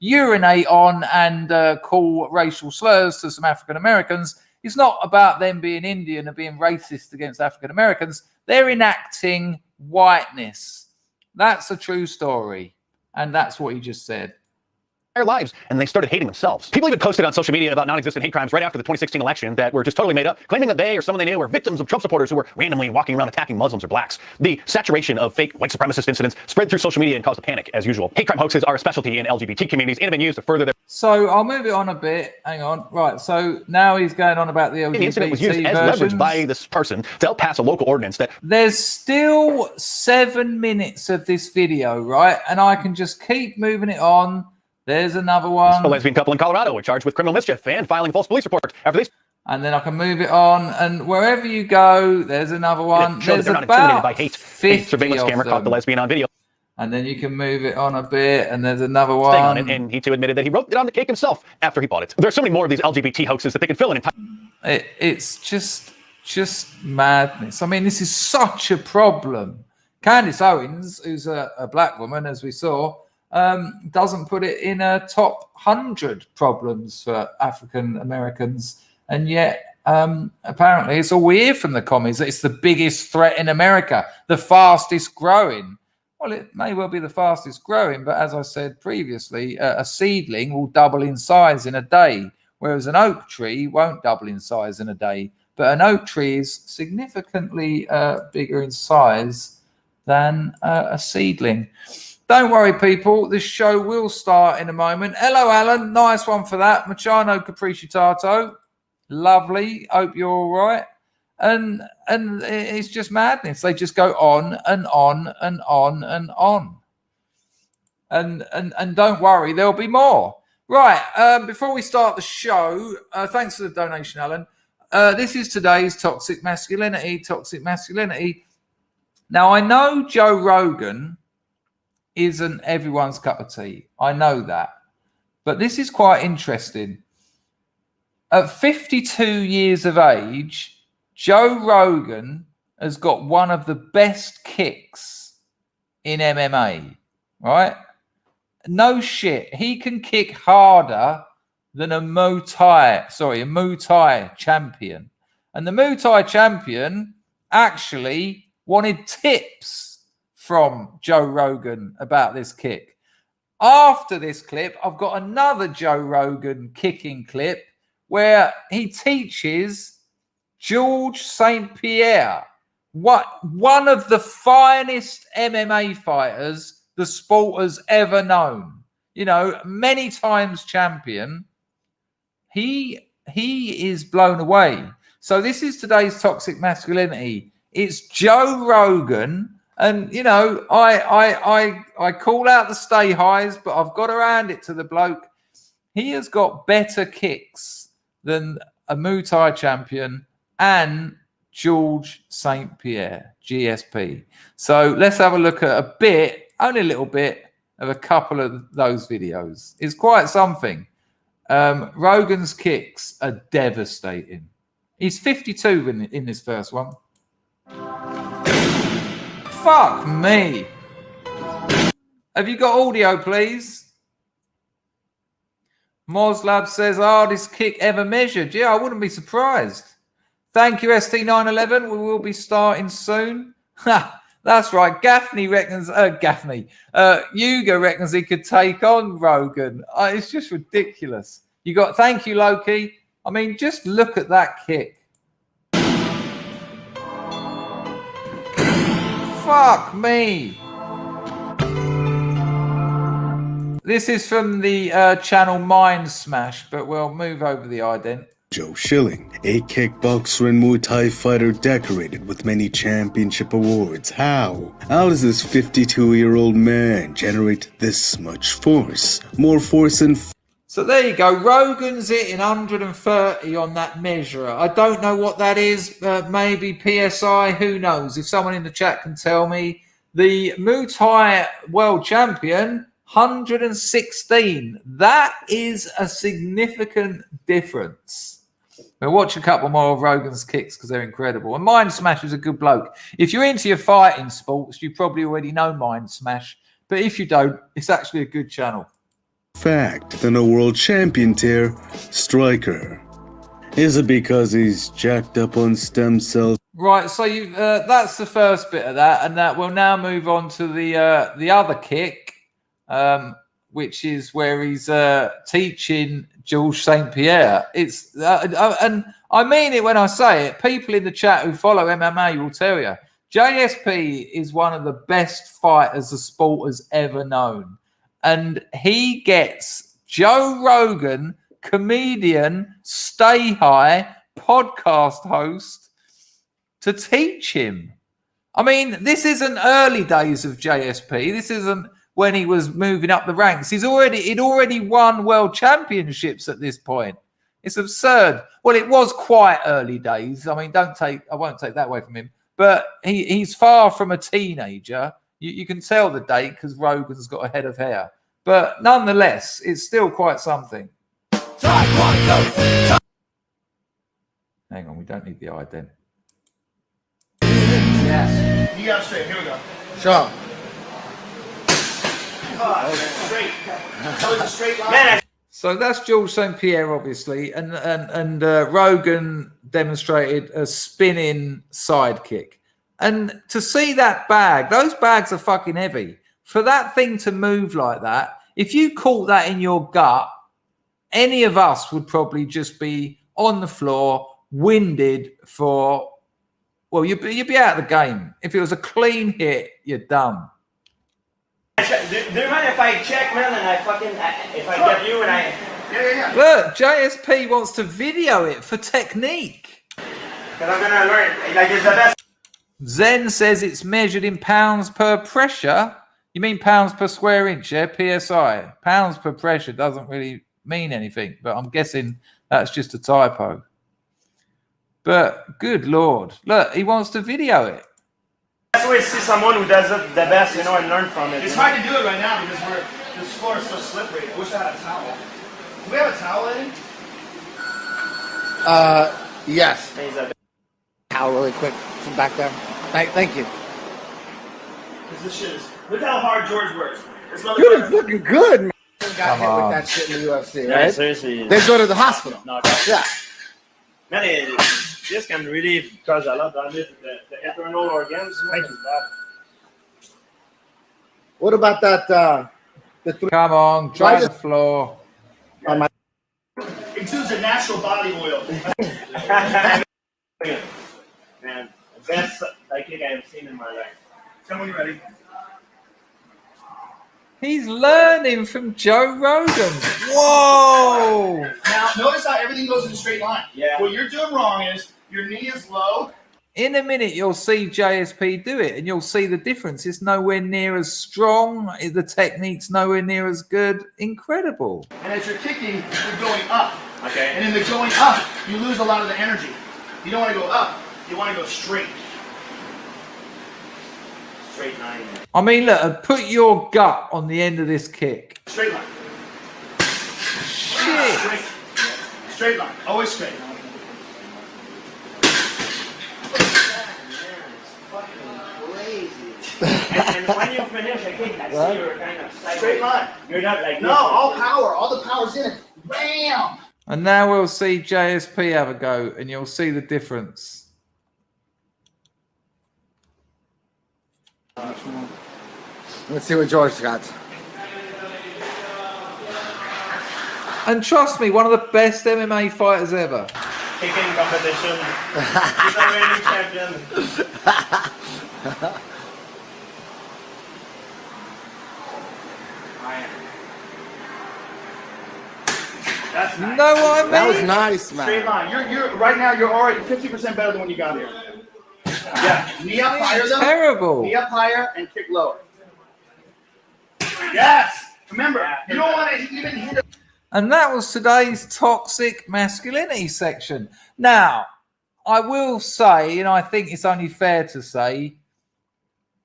urinate on and call racial slurs to some African Americans, it's not about them being Indian and being racist against African Americans. They're enacting whiteness. That's a true story. And that's what he just said. Their lives, and they started hating themselves. People even posted on social media about non-existent hate crimes right after the 2016 election that were just totally made up, claiming that they or someone they knew were victims of Trump supporters who were randomly walking around attacking Muslims or blacks. The saturation of fake white supremacist incidents spread through social media and caused a panic, as usual. Hate crime hoaxes are a specialty in LGBT communities and have been used to further their... So I'll move it on a bit. Hang on. Right. So now he's going on about the LGBT The incident was used as leverage by this person to help pass a local ordinance that... There's still 7 minutes of this video, right? And I can just keep moving it on. There's another one. A lesbian couple in Colorado were charged with criminal mischief and filing false police reports after they... And then I can move it on, and wherever you go, there's another one. Show that they're not intimidated by hate. A surveillance camera caught the lesbian on video. And then you can move it on a bit, and there's another one. On it, and he too admitted that he wrote it on the cake himself after he bought it. There's so many more of these LGBT hoaxes that they could fill an entire... It's just madness. I mean, this is such a problem. Candace Owens, who's a black woman, as we saw, doesn't put it in a top 100 problems for African Americans, and yet apparently it's all we hear from the commies that it's the biggest threat in America, the fastest growing. Well, it may well be the fastest growing, but as I said previously, a seedling will double in size in a day, whereas an oak tree won't double in size in a day. But an oak tree is significantly bigger in size than a seedling. Don't worry, people. This show will start in a moment. Hello, Alan. Nice one for that. Machano Capricitato. Lovely. Hope you're all right. And it's just madness. They just go on and on and on and on. And don't worry, there'll be more. Right. Before we start the show, thanks for the donation, Alan. This is today's toxic masculinity. Toxic masculinity. Now, I know Joe Rogan isn't everyone's cup of tea. I know that. But this is quite interesting. At 52 years of age, Joe Rogan has got one of the best kicks in MMA, right? No shit. He can kick harder than a Muay Thai champion. And the Muay Thai champion actually wanted tips from Joe Rogan about this kick. After this clip, I've got another Joe Rogan kicking clip where he teaches George St. Pierre, one of the finest MMA fighters the sport has ever known. You know, many times champion. He is blown away. So this is today's toxic masculinity. It's Joe Rogan, and you know, I call out the stay highs, but I've got to hand it to the bloke. He has got better kicks than a Muay Thai champion and George St. Pierre, GSP. So let's have a look at a bit, only a little bit, of a couple of those videos. It's quite something. Rogan's kicks are devastating. He's 52 in this first one. Fuck me. Have you got audio, please? Moslab says, hardest kick ever measured. Yeah, I wouldn't be surprised. Thank you, ST911. We will be starting soon. That's right. Gaffney reckons, Yuga reckons he could take on Rogan. It's just ridiculous. Thank you, Loki. I mean, just look at that kick. Fuck me. This is from the channel Mind Smash, but we'll move over the ident. Joe Schilling, a kickboxer and Muay Thai fighter decorated with many championship awards. How does this 52-year-old man generate this much force? More force than... So there you go. Rogan's hitting 130 on that measurer. I don't know what that is. Maybe PSI. Who knows? If someone in the chat can tell me. The Muay Thai world champion, 116. That is a significant difference. We'll watch a couple more of Rogan's kicks because they're incredible. And Mind Smash is a good bloke. If you're into your fighting sports, you probably already know Mind Smash. But if you don't, it's actually a good channel. Fact than a world champion tier striker. Is it because he's jacked up on stem cells? Right, so that's the first bit of that, and that we'll now move on to the other kick, which is where he's teaching George St. Pierre. It's and I mean it when I say it. People in the chat who follow MMA will tell you JSP is one of the best fighters the sport has ever known, and he gets Joe Rogan, comedian, stay high, podcast host, to teach him. I mean, this isn't early days of JSP. This isn't when he was moving up the ranks. He'd already won world championships at this point. It's absurd. Well, it was quite early days. I mean, I won't take that away from him. But he's far from a teenager. You can tell the date because Rogan's got a head of hair. But nonetheless, it's still quite something. Hang on, we don't need the ident. Yes. You got straight. Here we go. Sure. Straight. So it's a straight line. So that's George St. Pierre, obviously, and Rogan demonstrated a spinning sidekick. And to see that bag, those bags are fucking heavy. For that thing to move like that, if you caught that in your gut, any of us would probably just be on the floor, winded for, well, you'd be out of the game. If it was a clean hit, you're done. Do you mind if I check, man, and if I get you and I... Yeah. Look, JSP wants to video it for technique. Because I'm going to learn. Like, it's the best. Zen says it's measured in pounds per pressure. You mean pounds per square inch, yeah? PSI. Pounds per pressure doesn't really mean anything, but I'm guessing that's just a typo. But good Lord. Look, he wants to video it. That's where you see someone who does it the best, and learn from it. It's hard to do it right now because this floor is so slippery. I wish I had a towel. Do we have a towel in? Yes. Towel really quick from back there. Thank you. Because this shit is... Look how hard George works. Dude, it's looking good, man. Got hit on. with that shit in the UFC, Yeah, right? seriously. They go to the hospital. No, Yeah. Man, this can really cause a lot of damage. The internal organs. Thank you. What about that? Come on, try the floor. Exudes a natural body oil. Man, best kick I have seen in my life. Tell me when you're ready. He's learning from Joe Rogan. Whoa! Now, notice how everything goes in a straight line. Yeah. What you're doing wrong is your knee is low. In a minute, you'll see JSP do it, and you'll see the difference. It's nowhere near as strong. The technique's nowhere near as good. Incredible. And as you're kicking, you're going up. Okay. And in the going up, you lose a lot of the energy. You don't want to go up. You want to go straight. Straight line. I mean, look, put your gut on the end of this kick. Straight line. Shit. Straight. Straight line. Always straight. And when you finish, I think I see you're kind of straight line. You're not like no, all power, all the power's in it. Bam! And now we'll see JSP have a go, and you'll see the difference. Let's see what George got. And trust me, one of the best MMA fighters ever. Kicking competition. He's a reigning champion. That's nice. Know what I mean? That was nice, man. Straight line. You're right now. You're already 50% better than when you got here. Yeah. Knee up higher though. Terrible. Knee up higher and kick lower. Yes. Remember, you don't want to even hit it. And that was today's toxic masculinity section. Now, I will say, and I think it's only fair to say,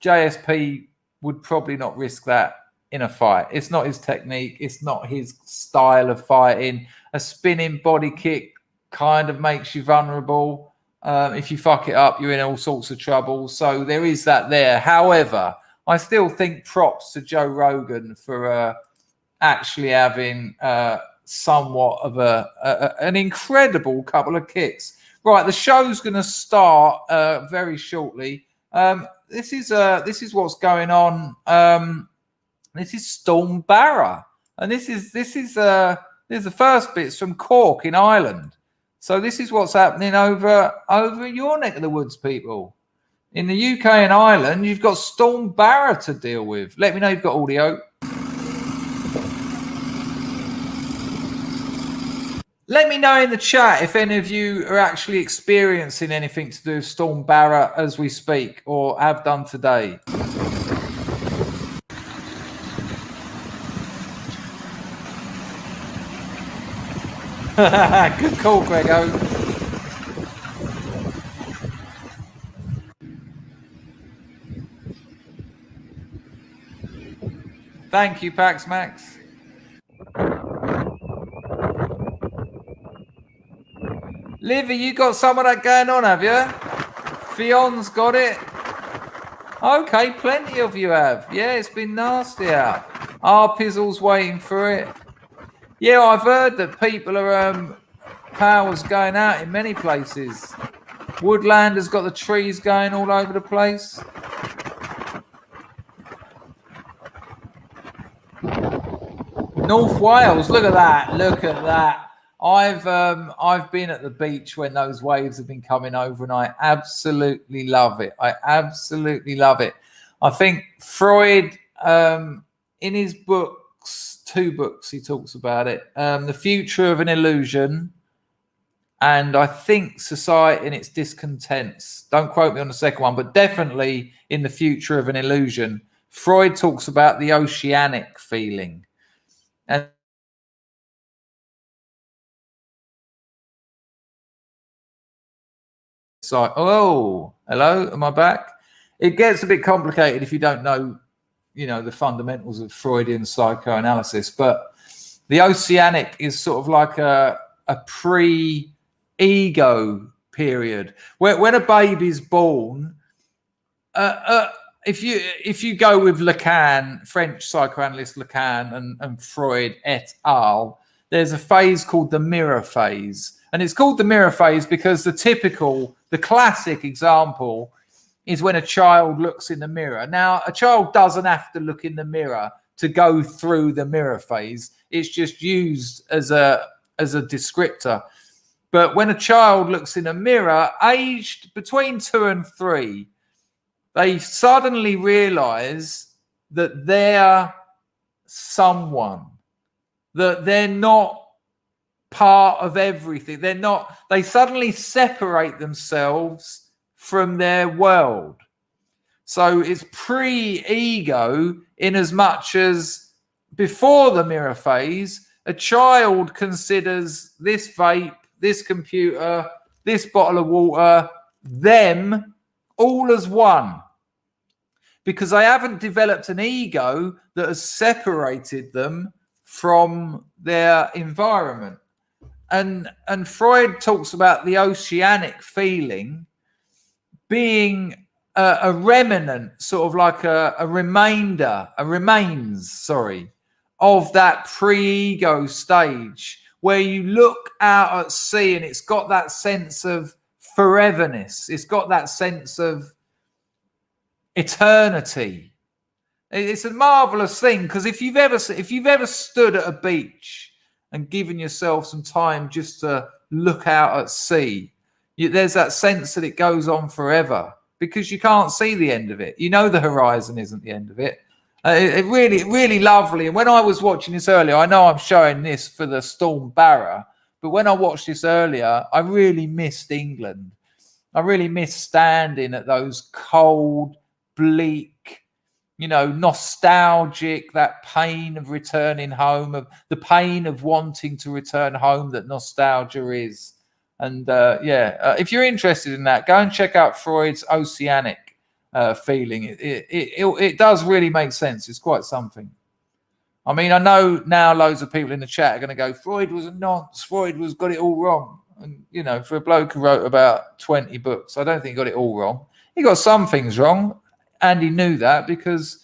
JSP would probably not risk that in a fight. It's not his technique. It's not his style of fighting. A spinning body kick kind of makes you vulnerable. If you fuck it up, you're in all sorts of trouble. So there is that there. However, I still think props to Joe Rogan for actually having somewhat of an incredible couple of kicks. Right, the show's going to start very shortly. This is what's going on. This is Storm Barra, and this is the first bits from Cork in Ireland. So this is what's happening over your neck of the woods, people. In the UK and Ireland, you've got Storm Barra to deal with. Let me know you've got audio. Let me know in the chat if any of you are actually experiencing anything to do with Storm Barra as we speak or have done today. Good call, Grego. Thank you, Pax Max. Livy, you got some of that going on, have you? Fion's got it. Okay, plenty of you have. Yeah, it's been nasty out. Arpizzle's waiting for it. Yeah, I've heard that people are power's going out in many places. Woodland has got the trees going all over the place. North Wales, look at that, look at that. I've been at the beach when those waves have been coming over, and I absolutely love it. I absolutely love it. I think Freud, in his books, 2 books, he talks about it. The Future of an Illusion, and I think Society and its Discontents. Don't quote me on the second one, but definitely in The Future of an Illusion, Freud talks about the oceanic feeling. And so, oh, hello, am I back? It gets a bit complicated if you don't know, the fundamentals of Freudian psychoanalysis. But the oceanic is sort of like a pre-ego period. When a baby's born, if you go with Lacan, French psychoanalyst Lacan and Freud et al., there's a phase called the mirror phase. And it's called the mirror phase because the classic example is when a child looks in the mirror. Now, a child doesn't have to look in the mirror to go through the mirror phase. It's just used as a descriptor. But when a child looks in a mirror, aged between 2 and 3, they suddenly realize that their someone, that they're not part of everything. They suddenly separate themselves from their world. So it's pre-ego, in as much as before the mirror phase, a child considers this vape, this computer, this bottle of water, them, all as one. Because they haven't developed an ego that has separated them from their environment. And Freud talks about the oceanic feeling being a remnant, sort of like a remains, of that pre-ego stage, where you look out at sea and it's got that sense of foreverness. It's got that sense of eternity. It's a marvelous thing, because if you've ever stood at a beach and given yourself some time just to look out at sea, there's that sense that it goes on forever, because you can't see the end of it. You know the horizon isn't the end of it. It really lovely. And when I was watching this earlier, I know I'm showing this for the Storm Barra, but when I watched this earlier, I really missed England. I really missed standing at those cold, bleak, nostalgic, that pain of returning home, of the pain of wanting to return home that nostalgia is. And if you're interested in that, go and check out Freud's oceanic feeling. It does really make sense. It's quite something. I mean, I know now loads of people in the chat are going to go, Freud was a nonce. Freud got it all wrong. And, for a bloke who wrote about 20 books, I don't think he got it all wrong. He got some things wrong, and he knew that, because,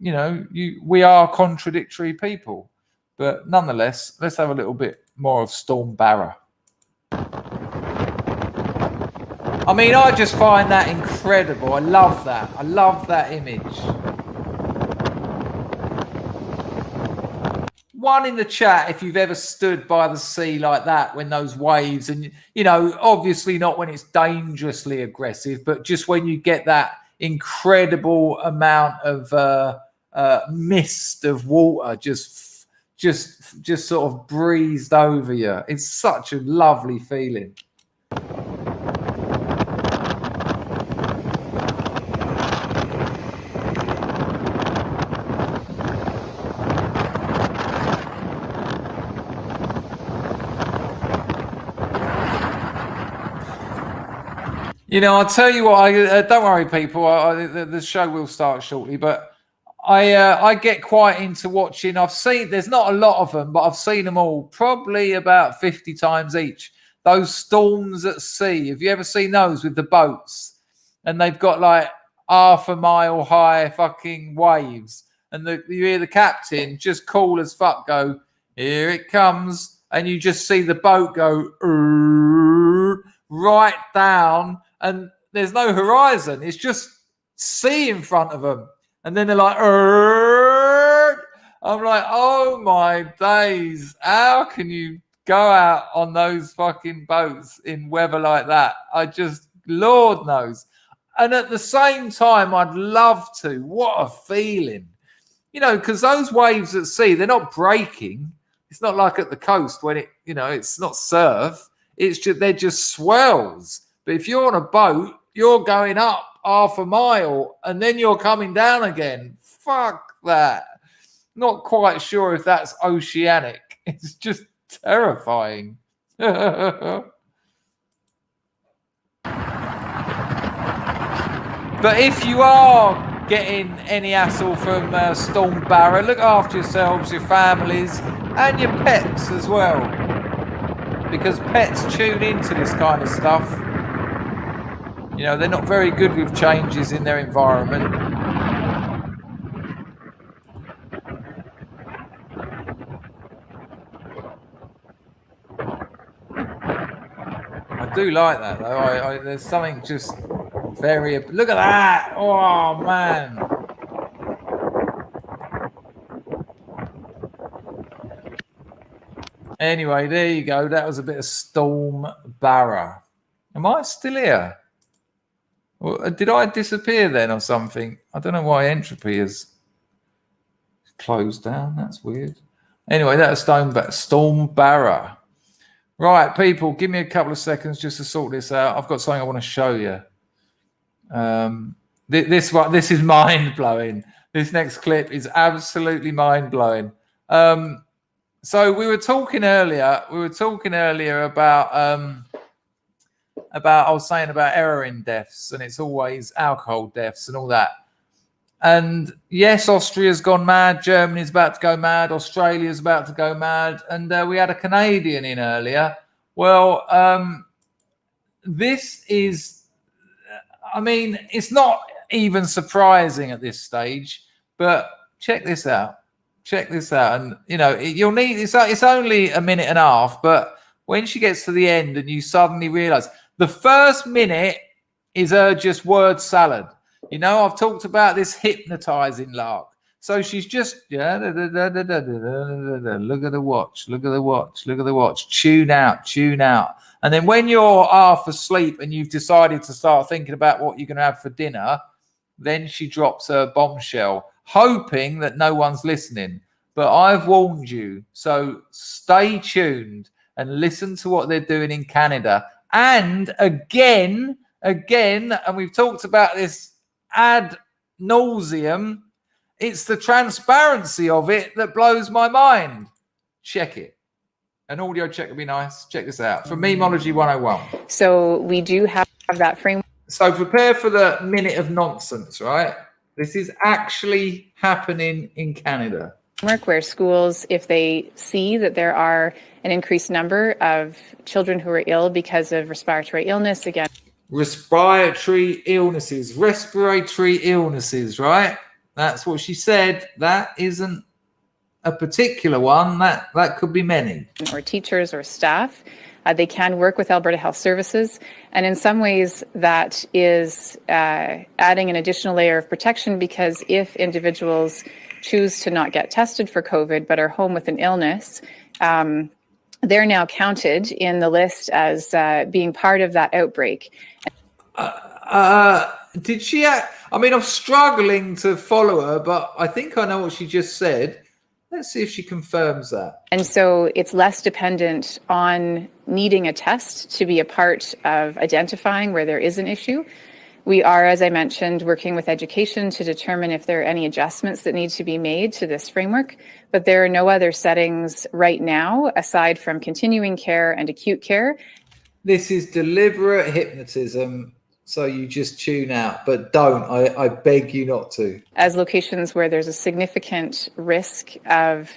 we are contradictory people. But nonetheless, let's have a little bit more of Storm Barra. I mean, I just find that incredible. I love that. I love that image. One in the chat, if you've ever stood by the sea like that, when those waves, and, obviously not when it's dangerously aggressive, but just when you get that incredible amount of mist of water just sort of breezed over you. It's such a lovely feeling. I'll tell you what. Don't worry, people. The show will start shortly, but I get quite into watching. There's not a lot of them, but I've seen them all, probably about 50 times each. Those storms at sea. Have you ever seen those with the boats? And they've got like half a mile high fucking waves, and you hear the captain just cool as fuck go, "Here it comes," and you just see the boat go right down. And there's no horizon. It's just sea in front of them. And then they're like, I'm like, oh my days. How can you go out on those fucking boats in weather like that? Lord knows. And at the same time, I'd love to. What a feeling. Because those waves at sea, they're not breaking. It's not like at the coast when it's not surf. They're just swells. But if you're on a boat, you're going up half a mile and then you're coming down again. Fuck that. Not quite sure if that's oceanic. It's just terrifying. But if you are getting any hassle from Storm Barra, look after yourselves, your families, and your pets as well. Because pets tune into this kind of stuff. They're not very good with changes in their environment. I do like that, though. There's something just very... Look at that! Oh, man. Anyway, there you go. That was a bit of Storm Barra. Am I still here? Did I disappear then or something? I don't know why entropy has closed down. That's weird. Anyway, that's Storm Barra. Right, people, give me a couple of seconds just to sort this out. I've got something I want to show you. This is mind blowing. This next clip is absolutely mind blowing. So we were talking earlier. About I was saying about heroin deaths, and it's always alcohol deaths and all that. And yes, Austria's gone mad. Germany's about to go mad. Australia's about to go mad. And we had a Canadian in earlier. Well, this is, I mean, it's not even surprising at this stage, but check this out. And, you know, you'll need, it's only a minute and a half, but when she gets to the end and you suddenly realize the first minute is her just word salad. You know, I've talked about this hypnotizing lark. So she's just, look at the watch, tune out. And then when you're half asleep and you've decided to start thinking about what you're going to have for dinner, then she drops her bombshell, hoping that no one's listening. But I've warned you, so stay tuned and listen to what they're doing in Canada. And again, and we've talked about this ad nauseum, it's the transparency of it that blows my mind. Check it. An audio check would be nice. Check this out. From Memology 101. So we do have that framework. So prepare for the minute of nonsense, right? This is actually happening in Canada. Where schools, if they see that there are an increased number of children who are ill because of respiratory illness, respiratory illnesses, right? That's what she said. That isn't a particular one. That could be many. Or teachers or staff. They can work with Alberta Health Services. And in some ways, that is adding an additional layer of protection, because if individuals choose to not get tested for COVID but are home with an illness, they're now counted in the list as being part of that outbreak. Did she? I mean, I'm struggling to follow her, but I think I know what she just said. Let's see if she confirms that. And so it's less dependent on needing a test to be a part of identifying where there is an issue. We are, as I mentioned, working with education to determine if there are any adjustments that need to be made to this framework, but there are no other settings right now aside from continuing care and acute care. This is deliberate hypnotism, so you just tune out, but don't. I beg you not to. As locations where there's a significant risk of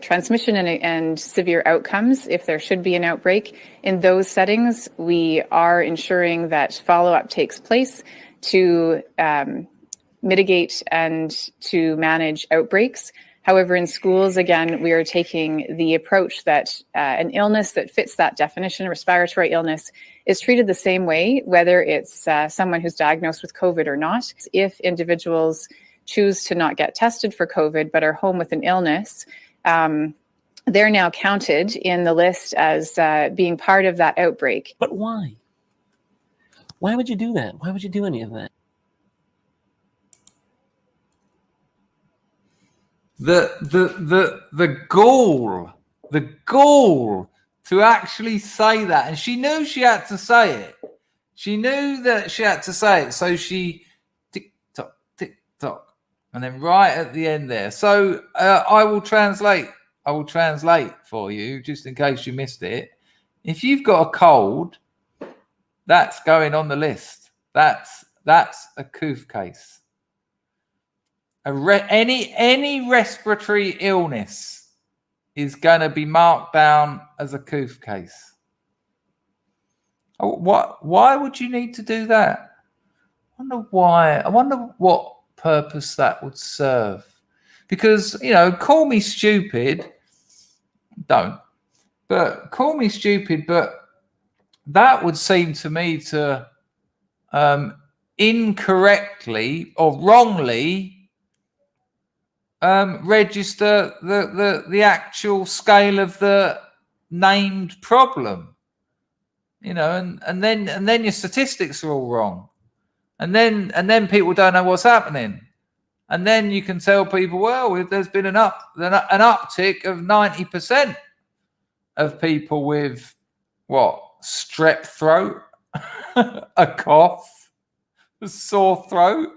transmission and severe outcomes, if there should be an outbreak, in those settings, we are ensuring that follow-up takes place to mitigate and to manage outbreaks. However, in schools, again, we are taking the approach that an illness that fits that definition, respiratory illness, is treated the same way, whether it's someone who's diagnosed with COVID or not. If individuals choose to not get tested for COVID but are home with an illness, they're now counted in the list as being part of that outbreak. But why? Why would you do that? Why would you do any of that? The gall to actually say that, and she knew she had to say it. She knew that she had to say it, so she tick tock, and then right at the end there. So I will translate for you just in case you missed it. If you've got a cold, that's going on the list. That's a coof case. Any respiratory illness is going to be marked down as a coof case. Why would you need to do that? I wonder why. I wonder what purpose that would serve. Because, you know, call me stupid. Don't. But call me stupid, but that would seem to me to incorrectly or wrongly register the actual scale of the named problem, you know, and then your statistics are all wrong, and then people don't know what's happening, And then you can tell people, well, there's been an uptick of 90% of people with what? Strep throat, a cough, a sore throat.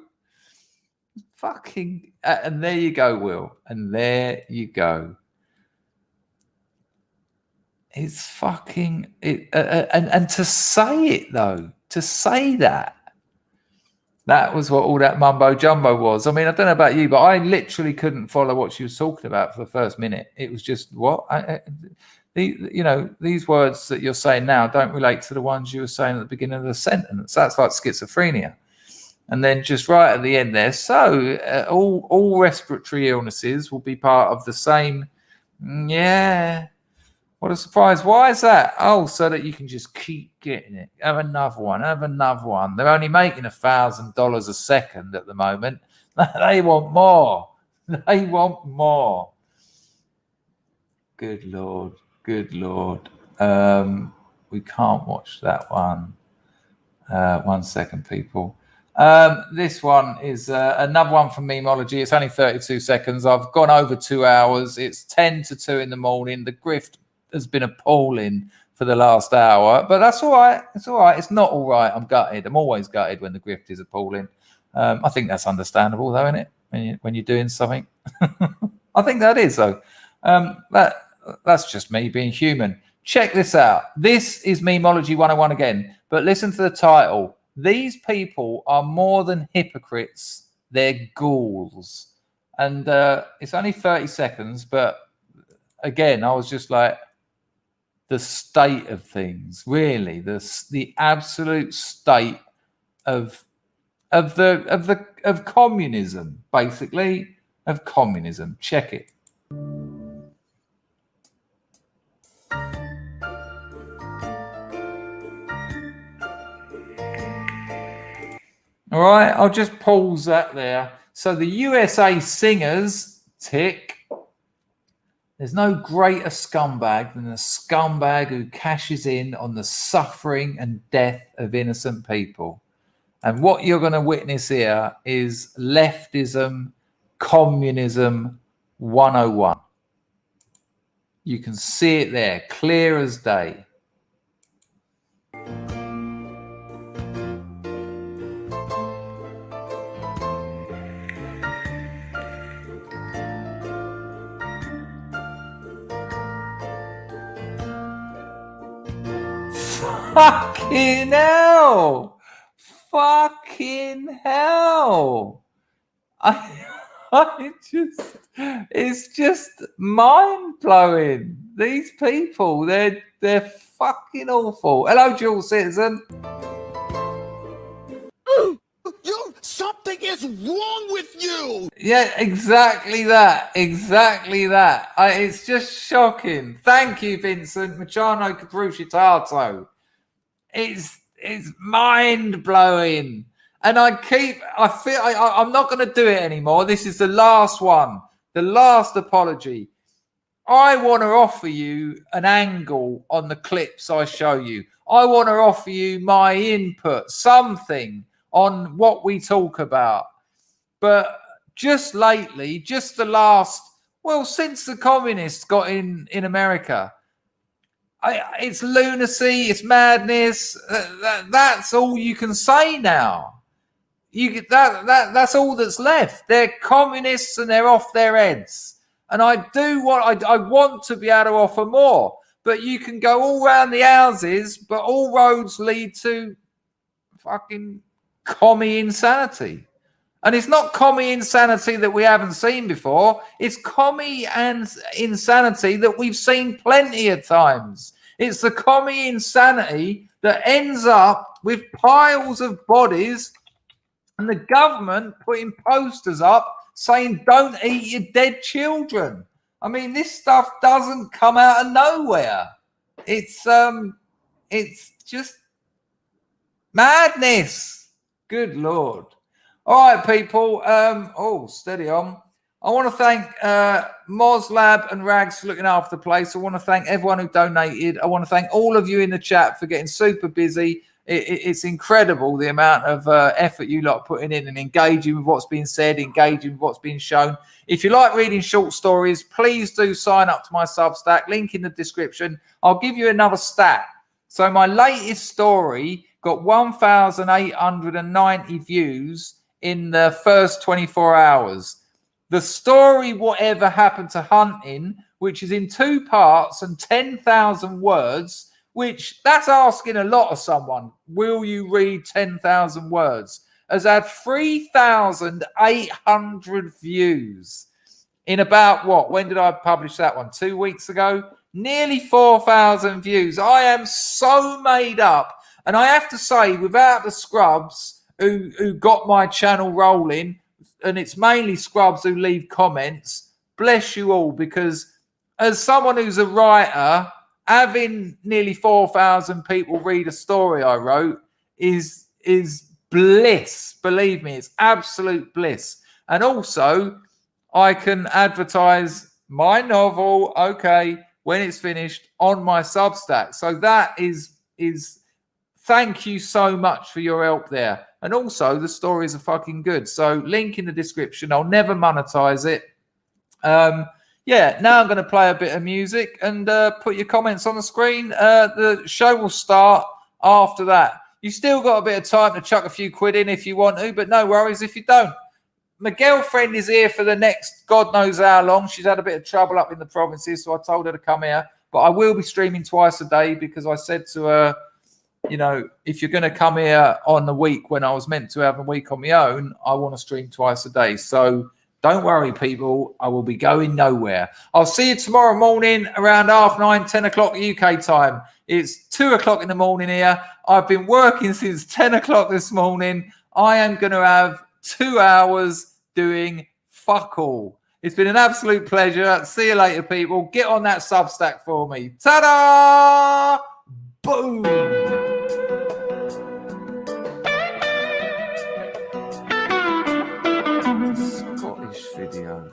Fucking, and there you go, Will. And there you go. It's fucking, and to say it though, to say that was what all that mumbo jumbo was. I mean, I don't know about you, but I literally couldn't follow what she was talking about for the first minute. It was just what? These words that you're saying now don't relate to the ones you were saying at the beginning of the sentence. That's like schizophrenia. And then just right at the end there, so all respiratory illnesses will be part of the same. Yeah. What a surprise. Why is that? Oh, so that you can just keep getting it. Have another one. Have another one. They're only making $1,000 a second at the moment. They want more. They want more. Good Lord. Good Lord. We can't watch that one. 1 second, people. This one is another one from Memology. It's only 32 seconds. I've gone over 2 hours. It's 10 to 2 in the morning. The grift has been appalling for the last hour, but that's all right. It's all right. It's not all right. I'm gutted. I'm always gutted when the grift is appalling. I think that's understandable, though, isn't it? When you're doing something, I think that is though. That's just me being human. Check this out. This is Memology 101 again, but listen to the title. These people are more than hypocrites. They're ghouls, and it's only 30 seconds, but again, I was just like, the state of things, really, the absolute state of communism, basically, of communism. Check it. All right, I'll just pause that there. So the USA singers, tick. There's no greater scumbag than a scumbag who cashes in on the suffering and death of innocent people. And what you're going to witness here is leftism, communism 101. You can see it there, clear as day. Fucking hell! Fucking hell! It's just mind blowing. These people, they're fucking awful. Hello, dual citizen. Something is wrong with you. Yeah, exactly that. Exactly that. It's just shocking. Thank you, Vincent Machano Caprucitato. It's mind blowing, and I'm not going to do it anymore. This is the last one, the last apology. I want to offer you an angle on the clips I show you. I want to offer you my input, something on what we talk about. But just lately, just the last, since the communists got in America, it's lunacy, it's madness. That's all you can say now. That's all that's left. They're communists and they're off their heads. And I want to be able to offer more. But you can go all around the houses, but all roads lead to fucking commie insanity. And it's not commie insanity that we haven't seen before. It's commie and insanity that we've seen plenty of times. It's the commie insanity that ends up with piles of bodies and the government putting posters up saying, don't eat your dead children. I mean, this stuff doesn't come out of nowhere. It's just madness. Good Lord. All right, people. Steady on. I want to thank Moslab and Rags for looking after the place. I want to thank everyone who donated. I want to thank all of you in the chat for getting super busy. It's incredible the amount of effort you lot are putting in and engaging with what's being said, engaging with what's being shown. If you like reading short stories, please do sign up to my Substack. Link in the description. I'll give you another stat. So my latest story got 1,890 views in the first 24 hours. The story, Whatever Happened to Hunting, which is in 2 parts and 10,000 words, which that's asking a lot of someone. Will you read 10,000 words? Has had 3,800 views in about what? When did I publish that one? 2 weeks ago? Nearly 4,000 views. I am so made up. And I have to say, without the scrubs who got my channel rolling, and it's mainly scrubs who leave comments, bless you all, because as someone who's a writer, having nearly 4,000 people read a story I wrote is bliss. Believe me, it's absolute bliss. And also, I can advertise my novel, okay, when it's finished on my Substack. So that is thank you so much for your help there. And also, the stories are fucking good. So link in the description. I'll never monetize it. Yeah, now I'm going to play a bit of music and put your comments on the screen. The show will start after that. You still got a bit of time to chuck a few quid in if you want to, but no worries if you don't. My girlfriend is here for the next God knows how long. She's had a bit of trouble up in the provinces, so I told her to come here. But I will be streaming twice a day because I said to her, you know, if you're going to come here on the week when I was meant to have a week on my own, I want to stream twice a day. So don't worry, people. I will be going nowhere. I'll see you tomorrow morning around 9:30, 10 o'clock UK time. It's 2 o'clock in the morning here. I've been working since 10 o'clock this morning. I am going to have 2 hours doing fuck all. It's been an absolute pleasure. See you later, people. Get on that Substack for me. Ta-da! Boom! Scottish video.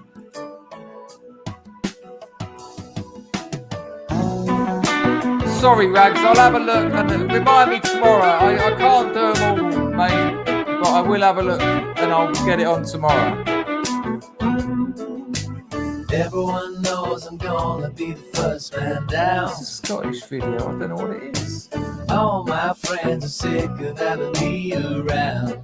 Sorry, Rags. I'll have a look and remind me tomorrow. I can't do them all, mate, but I will have a look and I'll get it on tomorrow. Everyone knows I'm gonna be the first man down. It's a Scottish video. I don't know what it is. All my friends are sick of having me around.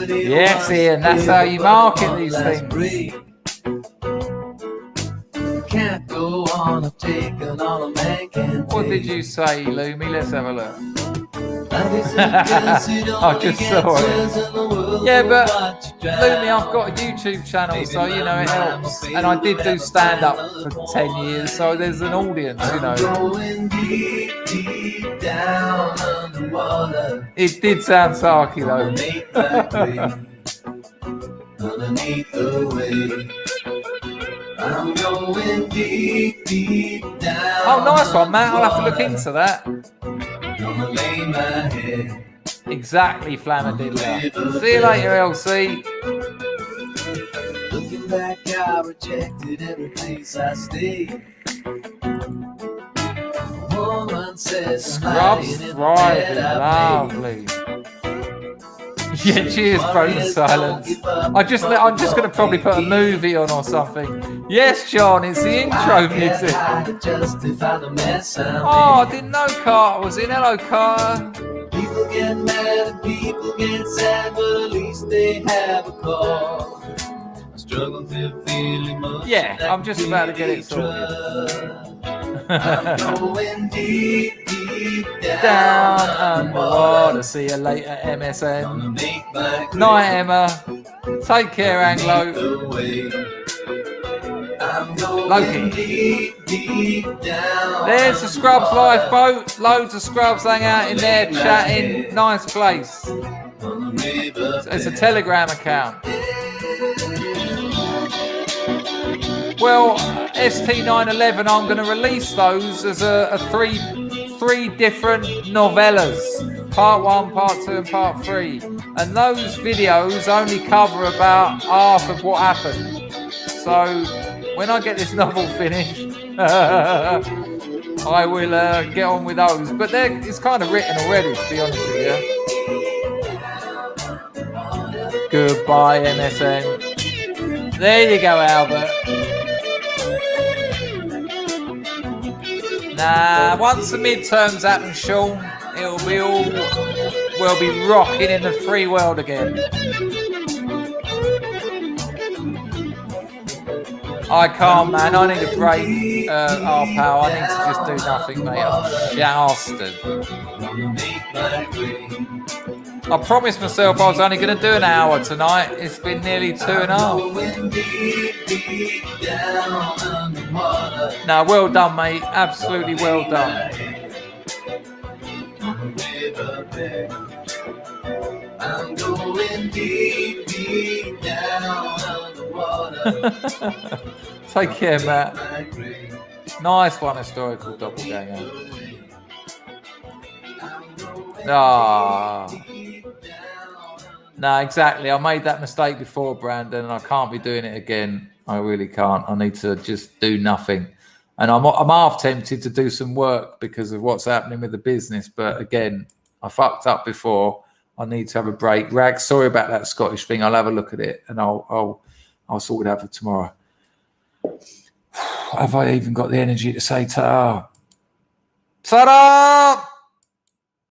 Yes, Ian, that's how you market these things. Can't go on, I've taken all a man can take. What did you say, Lumi? Let's have a look. I just saw it. Yeah, but Lumi, I've got a YouTube channel, so you know it helps. And I did do stand up for 10 years, so there's an audience, you know. Deep down underwater. It did sound sarky though. Underneath the wave. I'm going deep, deep down. Oh, nice one, Matt. I'll have to look into that. Gonna lay my head. Exactly, Flammadiddler. See you later, LC. Looking back, I rejected every place I stayed. Woman says, Scrubs thriving, lovely. Yeah, cheers, Broken Silence. I'm just going to probably put a movie on or something. Yes, John, it's the intro music. Oh, I didn't know Carter was in. Hello, Carter. People get mad and people get sad, but at least they have a cause. I struggle to feel emotion. Yeah, I'm just about to get it sorted. I'm going deep, deep down underwater. See you later, MSN. Night, Emma. Take care, Anglo. Loki. There's the Scrubs lifeboat. Loads of Scrubs hang out in there chatting. Nice place. It's a Telegram account. Well, ST911, I'm going to release those as a three different novellas. Part 1, Part 2 and Part 3. And those videos only cover about half of what happened. So when I get this novel finished, I will get on with those. But it's kind of written already, to be honest with you. Goodbye, MSN. There you go, Albert. Nah, once the midterms happen, Sean, it'll be all, we'll be rocking in the free world again. I can't, man. I need a break. Pal, I need to just do nothing, mate. I'm shasted. I promised myself I was only going to do an hour tonight. It's been nearly 2.5. No, well done, mate. Absolutely well done. I'm going deep, deep down underwater. Take care, Matt. Nice one, historical doppelganger. No, exactly. I made that mistake before, Brandon, and I can't be doing it again. I really can't. I need to just do nothing. And I'm half tempted to do some work because of what's happening with the business. But again, I fucked up before. I need to have a break. Rag, sorry about that Scottish thing. I'll have a look at it and I'll sort it out for tomorrow. Have I even got the energy to say ta-da? Ta-da!